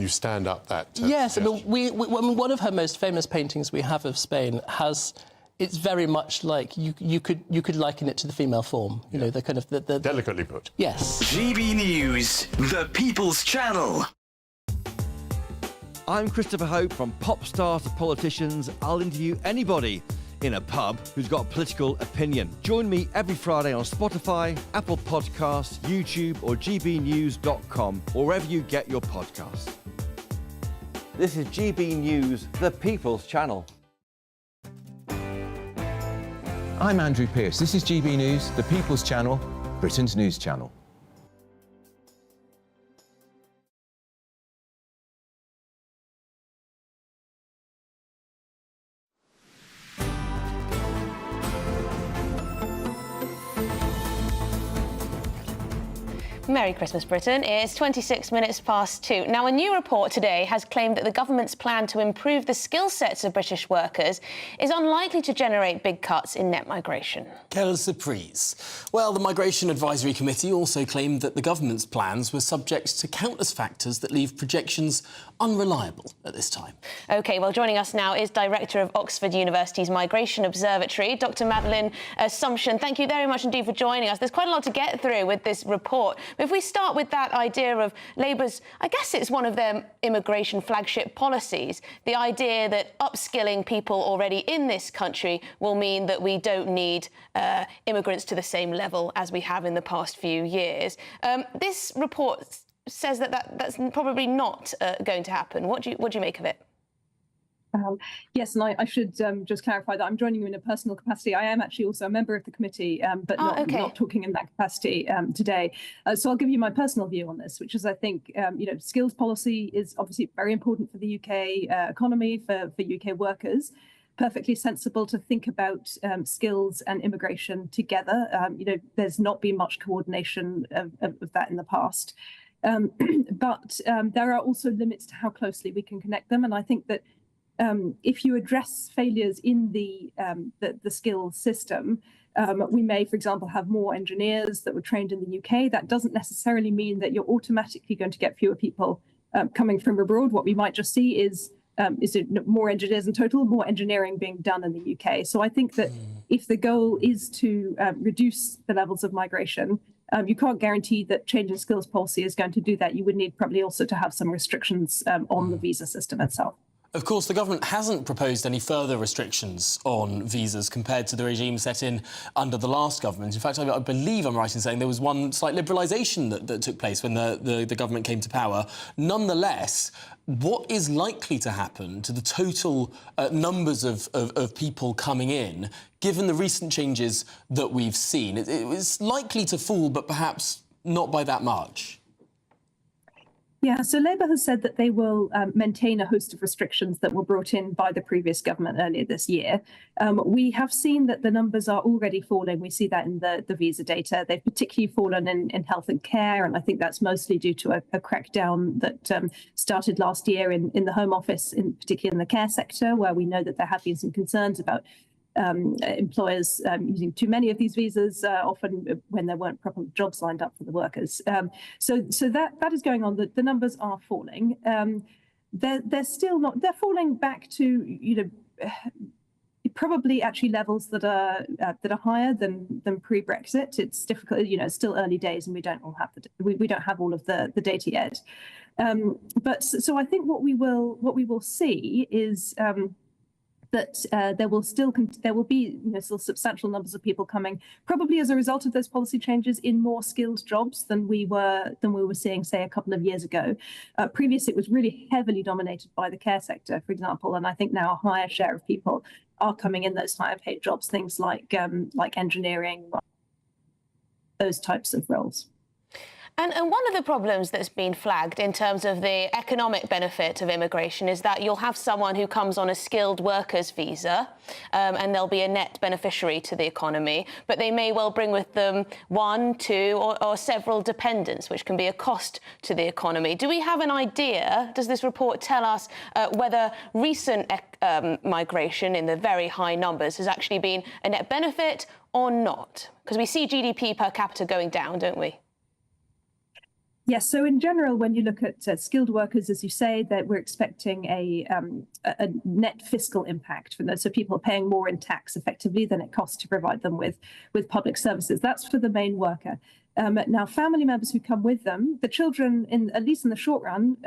Speaker 11: you stand up that?
Speaker 10: Yes, I mean, one of her most famous paintings we have of Spain has. It's very much like you could liken it to the female form. You know, the kind of the
Speaker 11: delicately put.
Speaker 10: Yes.
Speaker 2: GB News, the People's Channel.
Speaker 12: I'm Christopher Hope. From pop stars to politicians, I'll interview anybody in a pub who's got a political opinion. Join me every Friday on Spotify, Apple Podcasts, YouTube or gbnews.com, or wherever you get your podcasts. This is GB News, the People's Channel.
Speaker 13: I'm Andrew Pearce. This is GB News, the People's Channel, Britain's news channel.
Speaker 6: Merry Christmas, Britain. It's 26 minutes past 2. Now, a new report today has claimed that the government's plan to improve the skill sets of British workers is unlikely to generate big cuts in net migration.
Speaker 5: Quelle surprise. Well, the Migration Advisory Committee also claimed that the government's plans were subject to countless factors that leave projections unreliable at this time.
Speaker 6: OK, well, joining us now is Director of Oxford University's Migration Observatory, Dr Madeleine Assumption. Thank you very much indeed for joining us. There's quite a lot to get through with this report. If we start with that idea of Labour's, I guess it's one of their immigration flagship policies, the idea that upskilling people already in this country will mean that we don't need immigrants to the same level as we have in the past few years. This report says that that's probably not going to happen. What do you make of it?
Speaker 14: Yes, and I should just clarify that I'm joining you in a personal capacity. I am actually also a member of the committee, but not talking in that capacity today. So I'll give you my personal view on this, which is I think skills policy is obviously very important for the UK economy, for UK workers. Perfectly sensible to think about skills and immigration together. There's not been much coordination of that in the past. But there are also limits to how closely we can connect them. And I think that if you address failures in the skills system, we may, for example, have more engineers that were trained in the UK. That doesn't necessarily mean that you're automatically going to get fewer people coming from abroad. What we might just see is more engineers in total, more engineering being done in the UK. So I think that if the goal is to reduce the levels of migration, you can't guarantee that changing skills policy is going to do that. You would need probably also to have some restrictions on the visa system itself.
Speaker 5: Of course, the government hasn't proposed any further restrictions on visas compared to the regime set in under the last government. In fact, I believe I'm right in saying there was one slight liberalisation that took place when the government came to power. Nonetheless, what is likely to happen to the total numbers of people coming in, given the recent changes that we've seen? It was likely to fall, but perhaps not by that much.
Speaker 14: Yeah, so Labour has said that they will maintain a host of restrictions that were brought in by the previous government earlier this year. We have seen that the numbers are already falling. We see that in the visa data. They've particularly fallen in health and care, and I think that's mostly due to a crackdown that started last year in the Home Office, particularly in the care sector, where we know that there have been some concerns about employers using too many of these visas, often when there weren't proper jobs lined up for the workers. So that is going on. The numbers are falling. they're still not. They're falling back to probably actually levels that are higher than pre-Brexit. It's difficult, it's still early days, and we don't have all of the data yet. But so I think what we will see is that there will be still substantial numbers of people coming, probably as a result of those policy changes, in more skilled jobs than we were seeing, say, a couple of years ago. Previously, it was really heavily dominated by the care sector, for example, and I think now a higher share of people are coming in those higher paid jobs, things like engineering, those types of roles.
Speaker 6: And one of the problems that's been flagged in terms of the economic benefit of immigration is that you'll have someone who comes on a skilled workers visa and they'll be a net beneficiary to the economy, but they may well bring with them one, two or several dependents, which can be a cost to the economy. Do we have an idea, does this report tell us whether recent migration in the very high numbers has actually been a net benefit or not? Because we see GDP per capita going down, don't we?
Speaker 14: Yes, so in general, when you look at skilled workers, as you say, that we're expecting a net fiscal impact from those. So people are paying more in tax effectively than it costs to provide them with public services. That's for the main worker. Now, family members who come with them, the children, at least in the short run,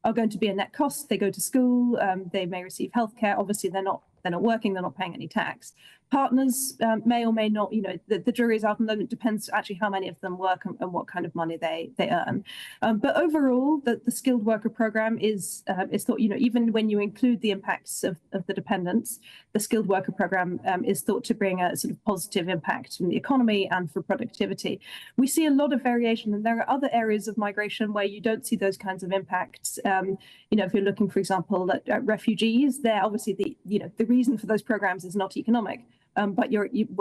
Speaker 14: are going to be a net cost. They go to school, they may receive healthcare. Obviously, they're not working, they're not paying any tax. Partners may or may not, the jury is out, and then it depends actually how many of them work and what kind of money they earn. But overall, the skilled worker program is thought, even when you include the impacts of the dependents, the skilled worker program is thought to bring a sort of positive impact in the economy and for productivity. We see a lot of variation, and there are other areas of migration where you don't see those kinds of impacts. If you're looking, for example, at refugees, they're obviously the reason for those programs is not economic. But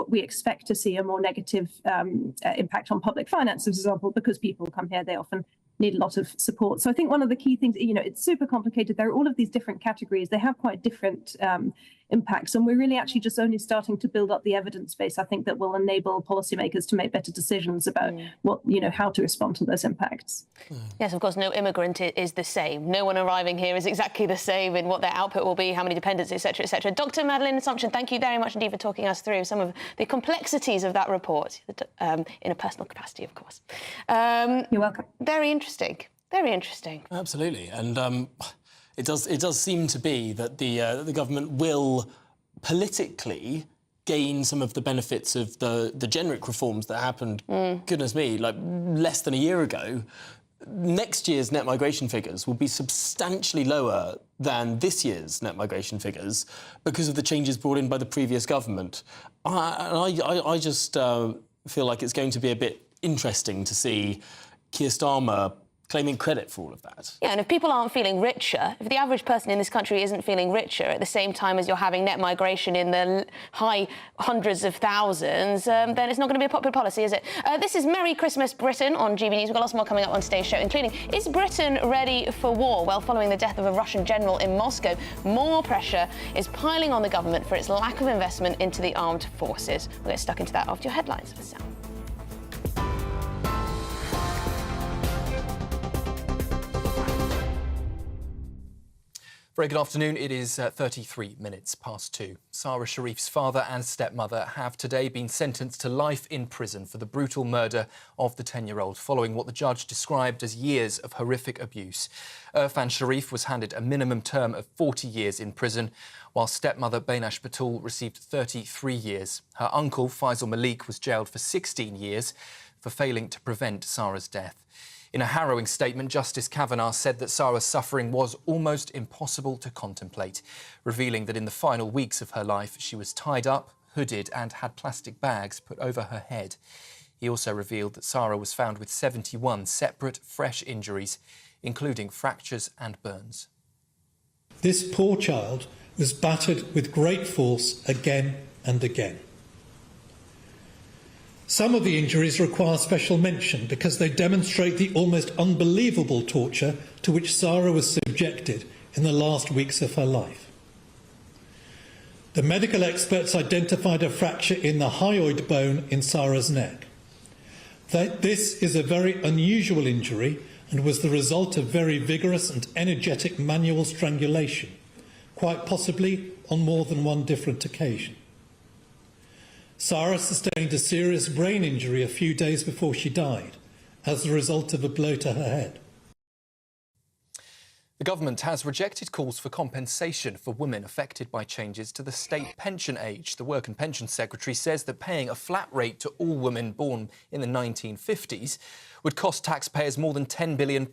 Speaker 14: we expect to see a more negative impact on public finances, for example, because people come here, they often need a lot of support. So I think one of the key things, it's super complicated. There are all of these different categories. They have quite different impacts. And we're really actually just only starting to build up the evidence base, I think, that will enable policymakers to make better decisions about how to respond to those impacts.
Speaker 6: Yes, of course, no immigrant is the same. No one arriving here is exactly the same in what their output will be, how many dependents, etc., etc. Dr. Madeleine Assumption, thank you very much indeed for talking us through some of the complexities of that report, in a personal capacity, of course.
Speaker 14: You're welcome.
Speaker 6: Very interesting. Very interesting.
Speaker 5: Absolutely. And it does seem to be that the government will politically gain some of the benefits of the generic reforms that happened, goodness me, like less than a year ago. Next year's net migration figures will be substantially lower than this year's net migration figures because of the changes brought in by the previous government. I just feel like it's going to be a bit interesting to see Keir Starmer claiming credit for all of that.
Speaker 6: Yeah, and if people aren't feeling richer, if the average person in this country isn't feeling richer at the same time as you're having net migration in the high hundreds of thousands, then it's not going to be a popular policy, is it? This is Merry Christmas Britain on GB News. We've got lots more coming up on today's show, including, is Britain ready for war? Well, following the death of a Russian general in Moscow, more pressure is piling on the government for its lack of investment into the armed forces. We'll get stuck into that after your headlines for Sam.
Speaker 22: Very good afternoon. It is 33 minutes past 2. Sara Sharif's father and stepmother have today been sentenced to life in prison for the brutal murder of the 10-year-old, following what the judge described as years of horrific abuse. Irfan Sharif was handed a minimum term of 40 years in prison, while stepmother Bainash Batul received 33 years. Her uncle, Faisal Malik, was jailed for 16 years for failing to prevent Sara's death. In a harrowing statement, Justice Kavanaugh said that Sara's suffering was almost impossible to contemplate, revealing that in the final weeks of her life, she was tied up, hooded and had plastic bags put over her head. He also revealed that Sara was found with 71 separate, fresh injuries, including fractures and burns.
Speaker 23: This poor child was battered with great force again and again. Some of the injuries require special mention because they demonstrate the almost unbelievable torture to which Sara was subjected in the last weeks of her life. The medical experts identified a fracture in the hyoid bone in Sara's neck. This is a very unusual injury and was the result of very vigorous and energetic manual strangulation, quite possibly on more than one different occasion. Sara sustained a serious brain injury a few days before she died as a result of a blow to her head.
Speaker 22: The government has rejected calls for compensation for women affected by changes to the state pension age. The Work and Pension Secretary says that paying a flat rate to all women born in the 1950s would cost taxpayers more than £10 billion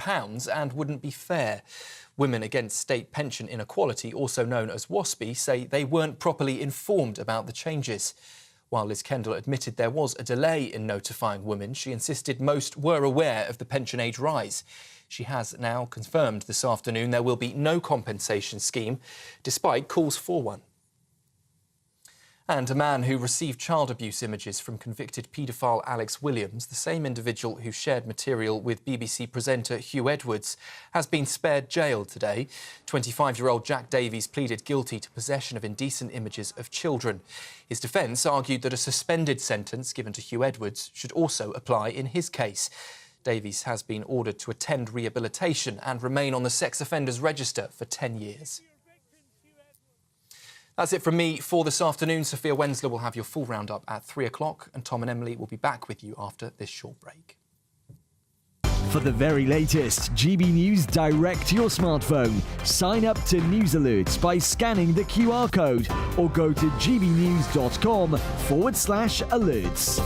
Speaker 22: and wouldn't be fair. Women Against State Pension Inequality, also known as WASPI, say they weren't properly informed about the changes. While Liz Kendall admitted there was a delay in notifying women, she insisted most were aware of the pension age rise. She has now confirmed this afternoon there will be no compensation scheme, despite calls for one. And a man who received child abuse images from convicted paedophile Alex Williams, the same individual who shared material with BBC presenter Hugh Edwards, has been spared jail today. 25-year-old Jack Davies pleaded guilty to possession of indecent images of children. His defence argued that a suspended sentence given to Hugh Edwards should also apply in his case. Davies has been ordered to attend rehabilitation and remain on the sex offenders register for 10 years. That's it from me for this afternoon. Sophia Wensler will have your full roundup at 3 o'clock, and Tom and Emily will be back with you after this short break.
Speaker 15: For the very latest GB News direct to your smartphone, sign up to News Alerts by scanning the QR code or go to gbnews.com/alerts.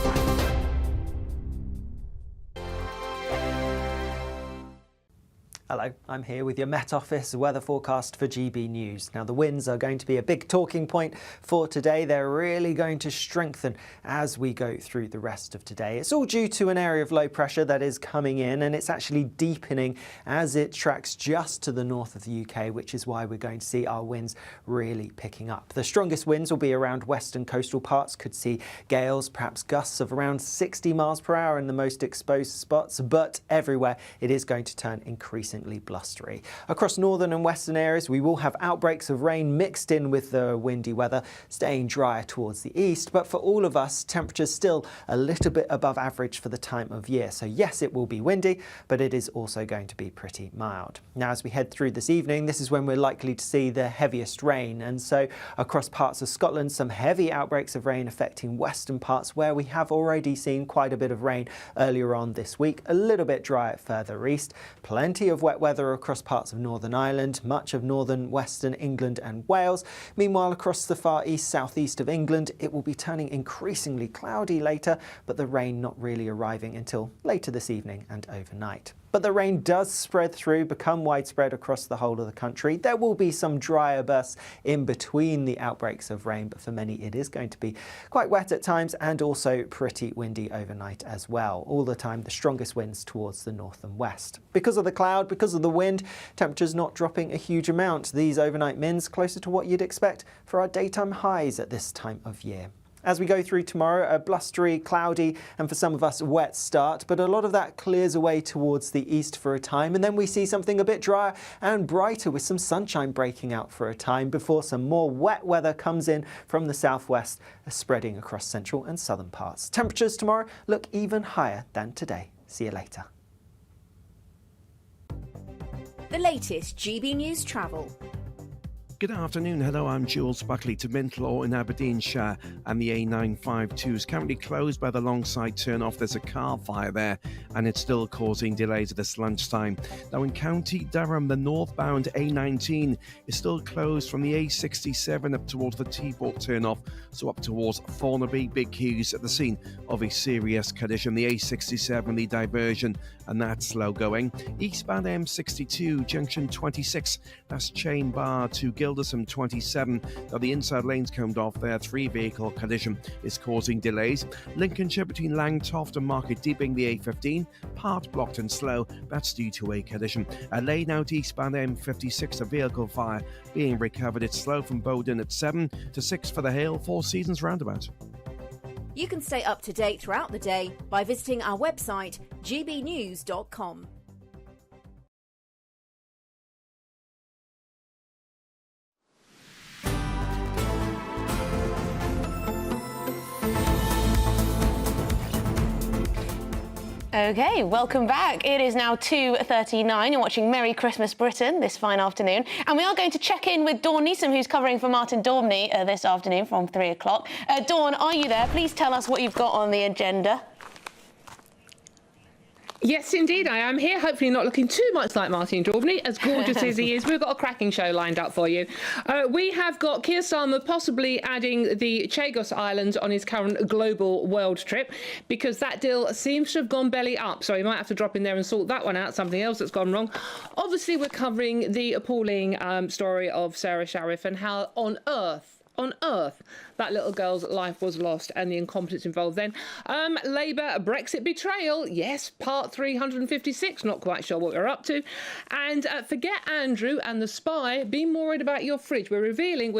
Speaker 16: Hello, I'm here with your Met Office weather forecast for GB News. Now, the winds are going to be a big talking point for today. They're really going to strengthen as we go through the rest of today. It's all due to an area of low pressure that is coming in, and it's actually deepening as it tracks just to the north of the UK, which is why we're going to see our winds really picking up. The strongest winds will be around western coastal parts. Could see gales, perhaps gusts of around 60 miles per hour in the most exposed spots, but everywhere it is going to turn increasingly blustery. Across northern and western areas, we will have outbreaks of rain mixed in with the windy weather, staying drier towards the east. But for all of us, temperatures still a little bit above average for the time of year. So yes, it will be windy, but it is also going to be pretty mild. Now, as we head through this evening, this is when we're likely to see the heaviest rain. And so across parts of Scotland, some heavy outbreaks of rain affecting western parts where we have already seen quite a bit of rain earlier on this week. A little bit drier further east. Plenty of wet weather across parts of Northern Ireland, much of northern western England and Wales. Meanwhile, across the far east southeast of England, it will be turning increasingly cloudy later, but the rain not really arriving until later this evening and overnight. But the rain does spread through, become widespread across the whole of the country. There will be some drier bursts in between the outbreaks of rain, but for many it is going to be quite wet at times and also pretty windy overnight as well. All the time, the strongest winds towards the north and west. Because of the cloud, because of the wind, temperatures not dropping a huge amount. These overnight mins closer to what you'd expect for our daytime highs at this time of year. As we go through tomorrow, a blustery, cloudy, and for some of us, wet start, but a lot of that clears away towards the east for a time, and then we see something a bit drier and brighter with some sunshine breaking out for a time before some more wet weather comes in from the southwest, spreading across central and southern parts. Temperatures tomorrow look even higher than today. See you later.
Speaker 17: The latest GB News travel.
Speaker 24: Good afternoon. Hello, I'm Jules Buckley to Mintlaw in Aberdeenshire, and the A952 is currently closed by the Longside turn-off. There's a car fire there, and it's still causing delays at this lunchtime. Now, in County Durham, the northbound A19 is still closed from the A67 up towards the T-Port turn-off, so up towards Thornaby, Big Hughes at the scene of a serious collision. The A67, the diversion, and that's slow going. Eastbound M62, junction 26, that's chain bar to Gildersham 27. Now the inside lane's combed off there. 3-vehicle collision is causing delays. Lincolnshire between Langtoft and Market Deeping, the A15, part blocked and slow. That's due to a collision. A lane out eastbound M56, a vehicle fire being recovered. It's slow from Bowden at 7 to 6 for the Hale Four Seasons roundabout.
Speaker 17: You can stay up to date throughout the day by visiting our website, gbnews.com.
Speaker 6: OK, welcome back. It is now 2:39. You're watching Merry Christmas Britain this fine afternoon. And we are going to check in with Dawn Neeson, who's covering for Martin Daubney this afternoon from 3 o'clock. Dawn, are you there? Please tell us what you've got on the agenda.
Speaker 1: Yes, indeed, I am here. Hopefully not looking too much like Martin Daubney, as gorgeous as he is. We've got a cracking show lined up for you. We have got Keir Starmer possibly adding the Chagos Islands on his current global world trip, because that deal seems to have gone belly up. So he might have to drop in there and sort that one out, something else that's gone wrong. Obviously, we're covering the appalling story of Sara Sharif and how on earth that little girl's life was lost and the incompetence involved then. Labour Brexit betrayal, yes, part 356, not quite sure what we're up to. And forget Andrew and the spy, be more worried about your fridge. We're revealing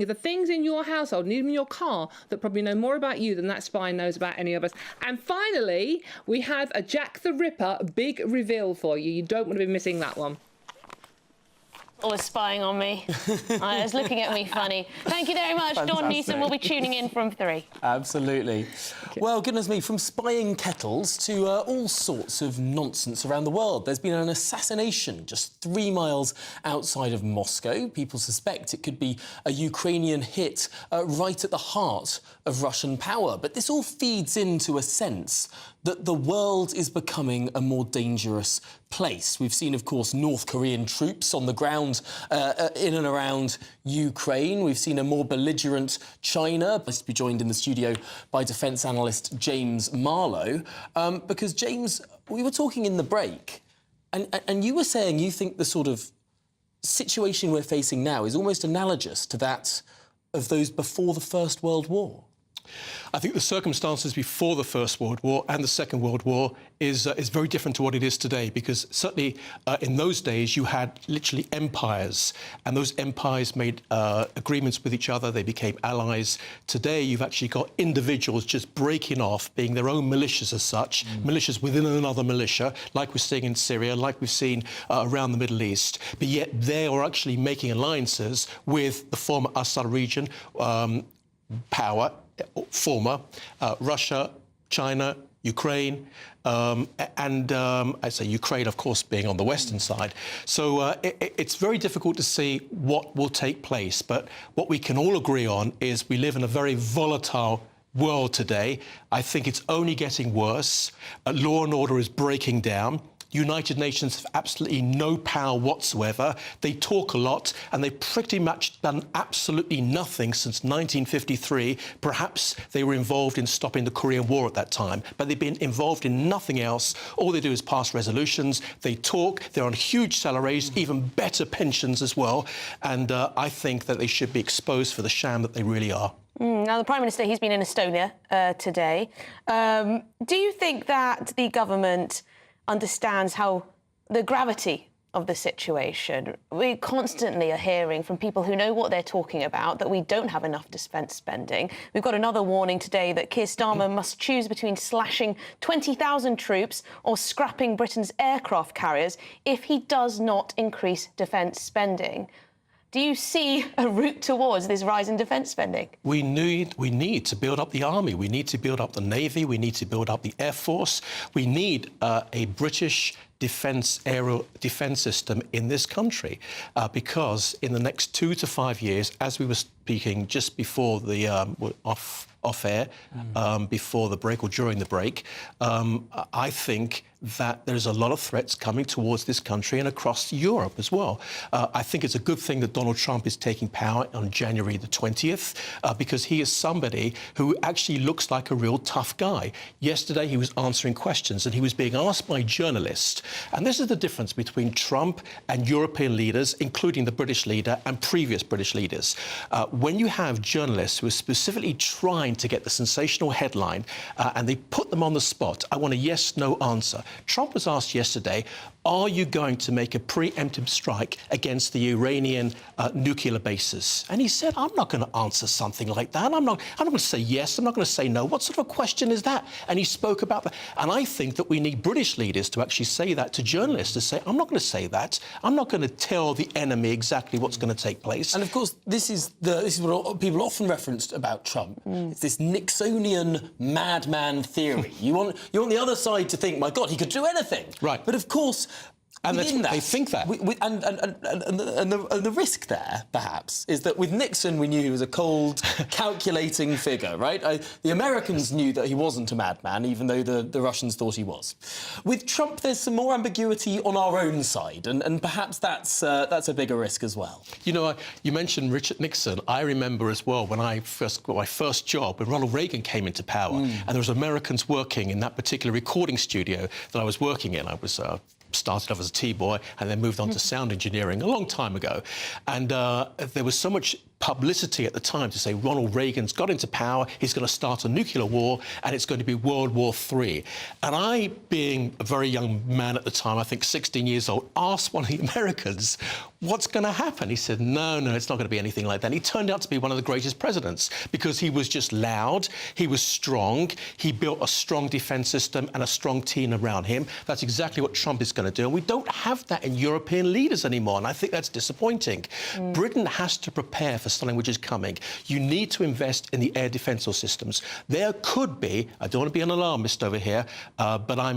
Speaker 1: the things in your household and even your car that probably know more about you than that spy knows about any of us. And finally, we have a Jack the Ripper big reveal for you. You don't want to be missing that one.
Speaker 6: Always spying on me. It's looking at me funny. Thank you very much.
Speaker 5: Fantastic.
Speaker 6: Dawn Neeson will be tuning in from 3.
Speaker 5: Absolutely. Okay. Well, goodness me, from spying kettles to all sorts of nonsense around the world. There's been an assassination just 3 miles outside of Moscow. People suspect it could be a Ukrainian hit right at the heart of Russian power. But this all feeds into a sense that the world is becoming a more dangerous place. We've seen, of course, North Korean troops on the ground in and around Ukraine. We've seen a more belligerent China. Nice to be joined in the studio by defence analyst James Marlowe. Because, James, we were talking in the break, and you were saying you think the sort of situation we're facing now is almost analogous to that of those before the First World War.
Speaker 19: I think the circumstances before the First World War and the Second World War is very different to what it is today, because certainly in those days you had literally empires, and those empires made agreements with each other. They became allies. Today you've actually got individuals just breaking off, being their own militias as such, militias within another militia, like we're seeing in Syria, like we've seen around the Middle East. But yet they are actually making alliances with the former Assad region former Russia, China, Ukraine, and I say Ukraine, of course, being on the western side. So it's very difficult to see what will take place. But what we can all agree on is we live in a very volatile world today. I think it's only getting worse. Law and order is breaking down. United Nations have absolutely no power whatsoever. They talk a lot, and they've pretty much done absolutely nothing since 1953. Perhaps they were involved in stopping the Korean War at that time, but they've been involved in nothing else. All they do is pass resolutions. They talk. They're on huge salaries, even better pensions as well. And I think that they should be exposed for the sham that they really are.
Speaker 6: Now, the Prime Minister, he's been in Estonia today. Do you think that the government understands how the gravity of the situation? We constantly are hearing from people who know what they're talking about that we don't have enough defence spending. We've got another warning today that Keir Starmer must choose between slashing 20,000 troops or scrapping Britain's aircraft carriers if he does not increase defence spending. Do you see a route towards this rise in defence spending? We need to build up the army. We need to build up the navy. We need to build up the air force. We need a British aerial defence system in this country, because in the next 2 to 5 years, as we were speaking just before the off air, before the break or during the break, I think that there's a lot of threats coming towards this country and across Europe as well. I think it's a good thing that Donald Trump is taking power on January the 20th, because he is somebody who actually looks like a real tough guy. Yesterday, he was answering questions and he was being asked by journalists. And this is the difference between Trump and European leaders, including the British leader and previous British leaders. When you have journalists who are specifically trying to get the sensational headline and they put them on the spot, I want a yes-no answer. Trump was asked yesterday,
Speaker 19: are you going to make a preemptive strike against the Iranian nuclear bases? And he said, I'm not going to answer something like that. I'm not going to say yes. I'm not going to say no. What sort of a question is that? And he spoke about that. And I think that we need British leaders to actually say that to journalists, to say, I'm not going to say that. I'm not going to tell the enemy exactly what's going to take place.
Speaker 5: And of course, this is what people often referenced about Trump. It's this Nixonian madman theory. You want the other side to think, my God, he could do anything.
Speaker 19: Right.
Speaker 5: But of course,
Speaker 19: and they think that.
Speaker 5: And the risk there, perhaps, is that with Nixon, we knew he was a cold, calculating figure, right? The Americans knew that he wasn't a madman, even though the Russians thought he was. With Trump, there's some more ambiguity on our own side, and perhaps that's a bigger risk as well.
Speaker 19: You know, you mentioned Richard Nixon. I remember as well when I first got my first job, when Ronald Reagan came into power, and there was Americans working in that particular recording studio that I was working in. I was started off as a T-boy and then moved on to sound engineering a long time ago. And there was so much publicity at the time to say Ronald Reagan's got into power, he's going to start a nuclear war, and it's going to be World War III. And I, being a very young man at the time, I think 16 years old, asked one of the Americans, what's going to happen? He said, no, it's not going to be anything like that. And he turned out to be one of the greatest presidents because he was just loud, he was strong, he built a strong defence system and a strong team around him. That's exactly what Trump is going to do. And we don't have that in European leaders anymore, and I think that's disappointing. Britain has to prepare for something which is coming. You need to invest in the air defence systems. There could be, I don't want to be an alarmist over here, but I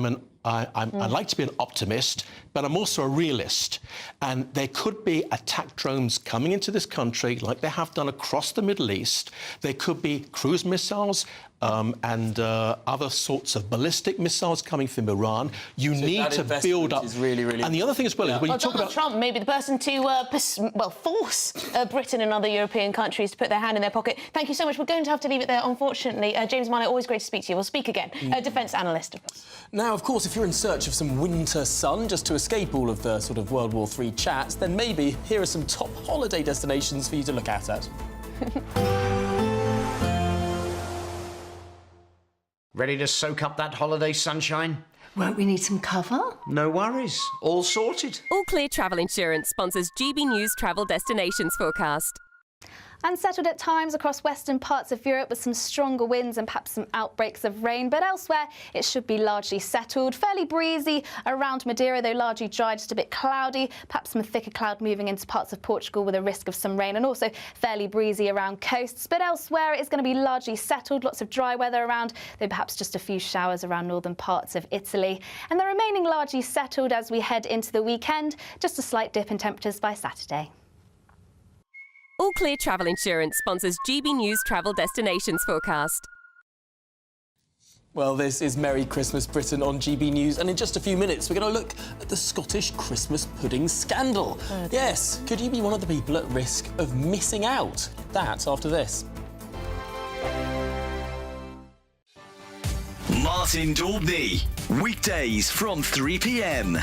Speaker 19: like to be an optimist, but I'm also a realist. And there could be attack drones coming into this country like they have done across the Middle East. There could be cruise missiles and other sorts of ballistic missiles coming from Iran. You need to build up.
Speaker 5: Really,
Speaker 19: and the other thing as well is when you talk
Speaker 6: Donald
Speaker 19: about
Speaker 6: Trump may be the person to force Britain and other European countries to put their hand in their pocket. Thank you so much. We're going to have to leave it there, unfortunately. James Minor, always great to speak to you. We'll speak again. Defence analyst, of course.
Speaker 5: Now, of course, if you're in search of some winter sun just to escape all of the sort of World War III chats, then maybe here are some top holiday destinations for you to look at.
Speaker 3: Ready to soak up that holiday sunshine?
Speaker 7: Won't we need some cover?
Speaker 3: No worries. All sorted.
Speaker 20: All Clear Travel Insurance sponsors GB News Travel Destinations Forecast.
Speaker 21: Unsettled at times across western parts of Europe with some stronger winds and perhaps some outbreaks of rain, but elsewhere it should be largely settled. Fairly breezy around Madeira, though largely dry, just a bit cloudy. Perhaps some thicker cloud moving into parts of Portugal with a risk of some rain, and also fairly breezy around coasts. But elsewhere it's going to be largely settled, lots of dry weather around, though perhaps just a few showers around northern parts of Italy. And the remaining largely settled as we head into the weekend, just a slight dip in temperatures by Saturday.
Speaker 20: All Clear Travel Insurance sponsors GB News Travel Destinations Forecast.
Speaker 5: Well, this is Merry Christmas Britain on GB News, and in just a few minutes we're going to look at the Scottish Christmas pudding scandal. Yes, could you be one of the people at risk of missing out? That after this.
Speaker 2: Martin Daubney, weekdays from 3 p.m.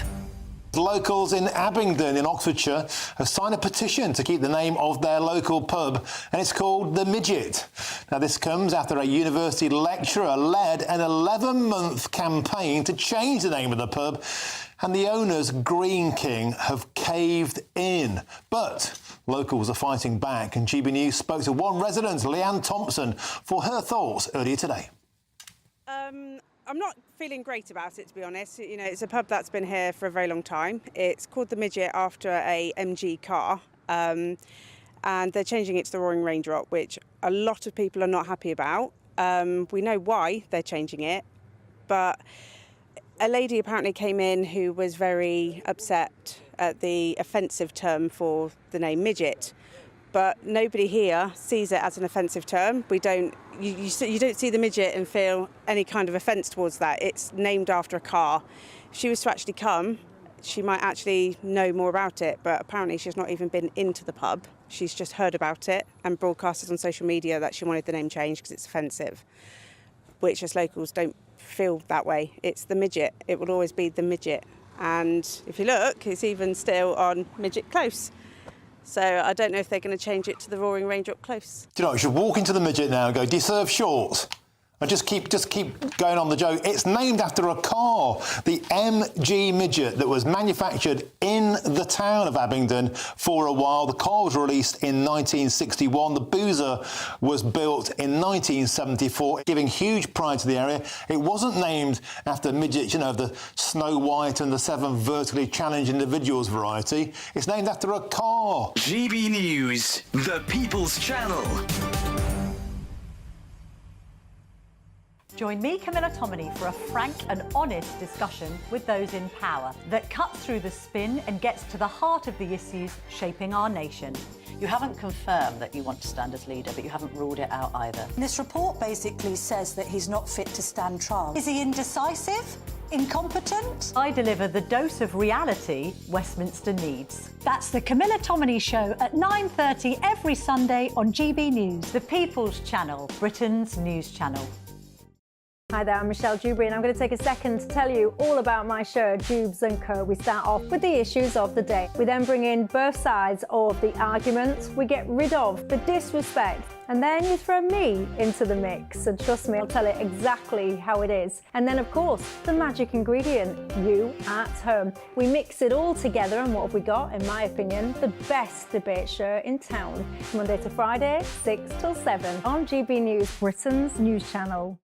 Speaker 25: Locals in Abingdon in Oxfordshire have signed a petition to keep the name of their local pub, and it's called The Midget. Now, this comes after a university lecturer led an 11-month campaign to change the name of the pub, and the owners, Green King, have caved in. But locals are fighting back, and GB News spoke to one resident, Leanne Thompson, for her thoughts earlier today.
Speaker 26: I'm not feeling great about it, to be honest. You know, it's a pub that's been here for a very long time. It's called The Midget after a MG car, and they're changing it to the Roaring Raindrop, which a lot of people are not happy about. We know why they're changing it, but a lady apparently came in who was very upset at the offensive term for the name midget. But nobody here sees it as an offensive term. You don't see the midget and feel any kind of offence towards that. It's named after a car. If she was to actually come, she might actually know more about it, but apparently she's not even been into the pub. She's just heard about it and broadcasted on social media that she wanted the name changed because it's offensive, which as locals don't feel that way. It's the midget. It will always be the midget. And if you look, it's even still on Midget Close. So I don't know if they're going to change it to the Roaring Raindrop Close.
Speaker 25: Do you know, you should walk into the Midget now and go, do you serve shorts? I just keep going on the joke. It's named after a car, the MG Midget, that was manufactured in the town of Abingdon for a while. The car was released in 1961. The Boozer was built in 1974, giving huge pride to the area. It wasn't named after midgets, you know, the Snow White and the 7 vertically challenged individuals variety. It's named after a car.
Speaker 2: GB News, the People's Channel.
Speaker 4: Join me, Camilla Tominey, for a frank and honest discussion with those in power that cuts through the spin and gets to the heart of the issues shaping our nation.
Speaker 7: You haven't confirmed that you want to stand as leader, but you haven't ruled it out either.
Speaker 4: This report basically says that he's not fit to stand trial. Is he indecisive? Incompetent? I deliver the dose of reality Westminster needs. That's the Camilla Tominey Show at 9:30 every Sunday on GB News, the People's Channel, Britain's news channel.
Speaker 8: Hi there, I'm Michelle Dewberry, and I'm going to take a second to tell you all about my show, Dubes & Co. We start off with the issues of the day. We then bring in both sides of the arguments. We get rid of the disrespect. And then you throw me into the mix. And trust me, I'll tell it exactly how it is. And then, of course, the magic ingredient, you at home. We mix it all together, and what have we got? In my opinion, the best debate show in town. Monday to Friday, 6 till 7 on GB News, Britain's news channel.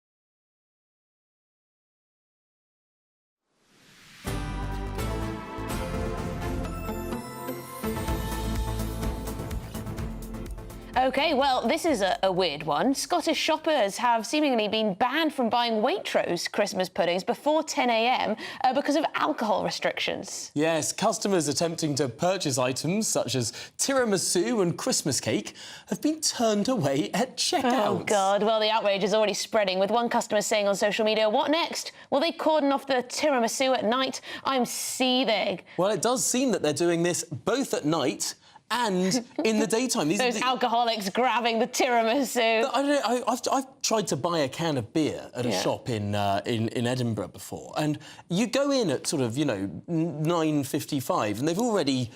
Speaker 9: OK, well, this is a weird one. Scottish shoppers have seemingly been banned from buying Waitrose Christmas puddings before 10 a.m. Because of alcohol restrictions.
Speaker 5: Yes, customers attempting to purchase items such as tiramisu and Christmas cake have been turned away at checkout.
Speaker 9: Oh, God. Well, the outrage is already spreading, with one customer saying on social media, what next? Will they cordon off the tiramisu at night? I'm seething.
Speaker 5: Well, it does seem that they're doing this both at night and in the daytime.
Speaker 9: Those alcoholics grabbing the tiramisu.
Speaker 5: I don't know, I've tried to buy a can of beer at a shop in Edinburgh before, and you go in at sort of, 9:55, and they've already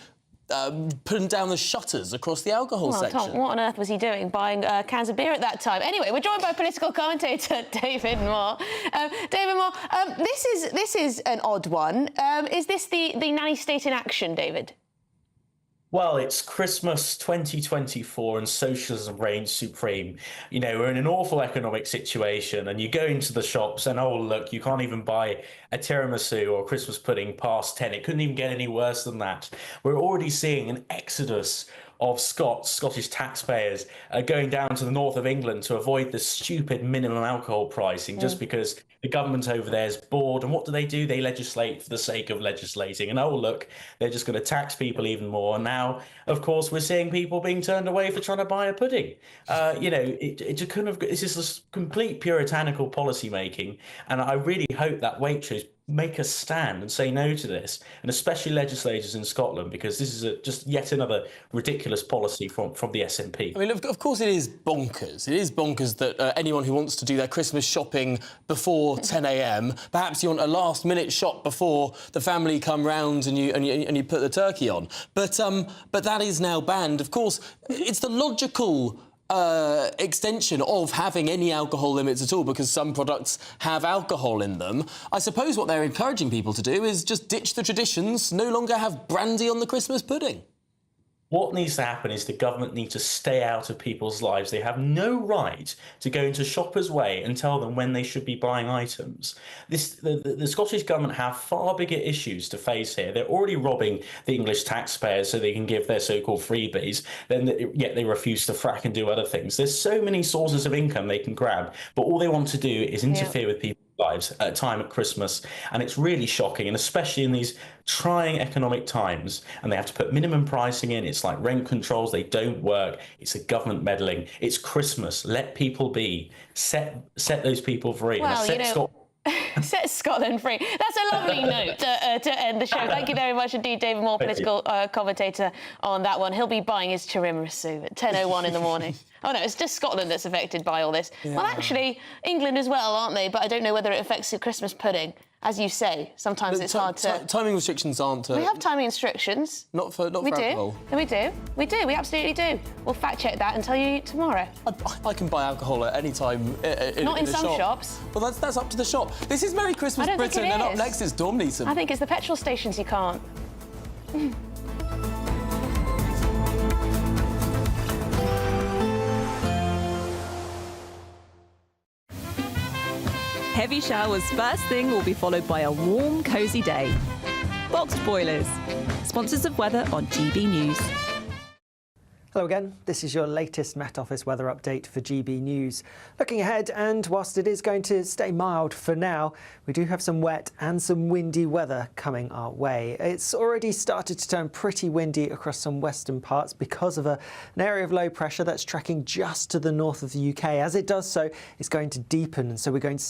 Speaker 5: putting down the shutters across the alcohol section.
Speaker 9: Tom, what on earth was he doing, buying cans of beer at that time? Anyway, we're joined by political commentator David Moore. David Moore, this is an odd one. Is this the nanny state in action, David?
Speaker 11: Well, it's Christmas 2024 and socialism reigns supreme. You know, we're in an awful economic situation, and you go into the shops and, oh, look, you can't even buy a tiramisu or a Christmas pudding past 10. It couldn't even get any worse than that. We're already seeing an exodus of Scottish taxpayers going down to the north of England to avoid the stupid minimum alcohol pricing just because the government over there is bored. And what do? They legislate for the sake of legislating. And, oh, look, they're just going to tax people even more. And now, of course, we're seeing people being turned away for trying to buy a pudding. It's kind of, this is this complete puritanical policy making. And I really hope that Waitrose make a stand and say no to this, and especially legislators in Scotland, because this is just yet another ridiculous policy from the SNP.
Speaker 5: I mean, of course it is bonkers. It is bonkers that anyone who wants to do their Christmas shopping before 10 a.m, perhaps you want a last-minute shop before the family come round and you put the turkey on. But that is now banned. Of course, it's the logical extension of having any alcohol limits at all, because some products have alcohol in them. I suppose what they're encouraging people to do is just ditch the traditions, no longer have brandy on the Christmas pudding.
Speaker 11: What needs to happen is the government needs to stay out of people's lives. They have no right to go into Shoppers Way and tell them when they should be buying items. The Scottish government have far bigger issues to face here. They're already robbing the English taxpayers so they can give their so-called freebies, yet they refuse to frack and do other things. There's so many sources of income they can grab, but all they want to do is interfere with people's lives at a time at Christmas, and it's really shocking, and especially in these trying economic times, and they have to put minimum pricing in. It's like rent controls, they don't work. It's a government meddling. It's Christmas, let people be, set those people free.
Speaker 9: Well, set Scotland free. That's a lovely note to end the show. Thank you very much indeed, David Moore, political commentator on that one. He'll be buying his tiramisu at 10:01 in the morning. Oh, no, it's just Scotland that's affected by all this. Yeah. Well, actually, England as well, aren't they? But I don't know whether it affects the Christmas pudding. as you say, sometimes it's hard to...
Speaker 5: Timing restrictions aren't...
Speaker 9: We have timing restrictions.
Speaker 5: Not for alcohol.
Speaker 9: No, we do. We do. We absolutely do. We'll fact check that and tell you tomorrow.
Speaker 5: I can buy alcohol at any time
Speaker 9: Not in
Speaker 5: a
Speaker 9: some
Speaker 5: shop.
Speaker 9: shops.
Speaker 5: Well, that's up to the shop. This is Merry Christmas,
Speaker 9: I don't
Speaker 5: Britain,
Speaker 9: think it
Speaker 5: and up
Speaker 9: is.
Speaker 5: next is Dawn Neeson.
Speaker 9: I think it's the petrol stations you can't.
Speaker 10: Heavy showers first thing will be followed by a warm, cosy day. Boxed Boilers, sponsors of weather on GB News.
Speaker 16: Hello again, this is your latest Met Office weather update for GB News. Looking ahead, and whilst it is going to stay mild for now, we do have some wet and some windy weather coming our way. It's already started to turn pretty windy across some western parts because of an area of low pressure that's tracking just to the north of the UK. As it does so, it's going to deepen, and so we're going to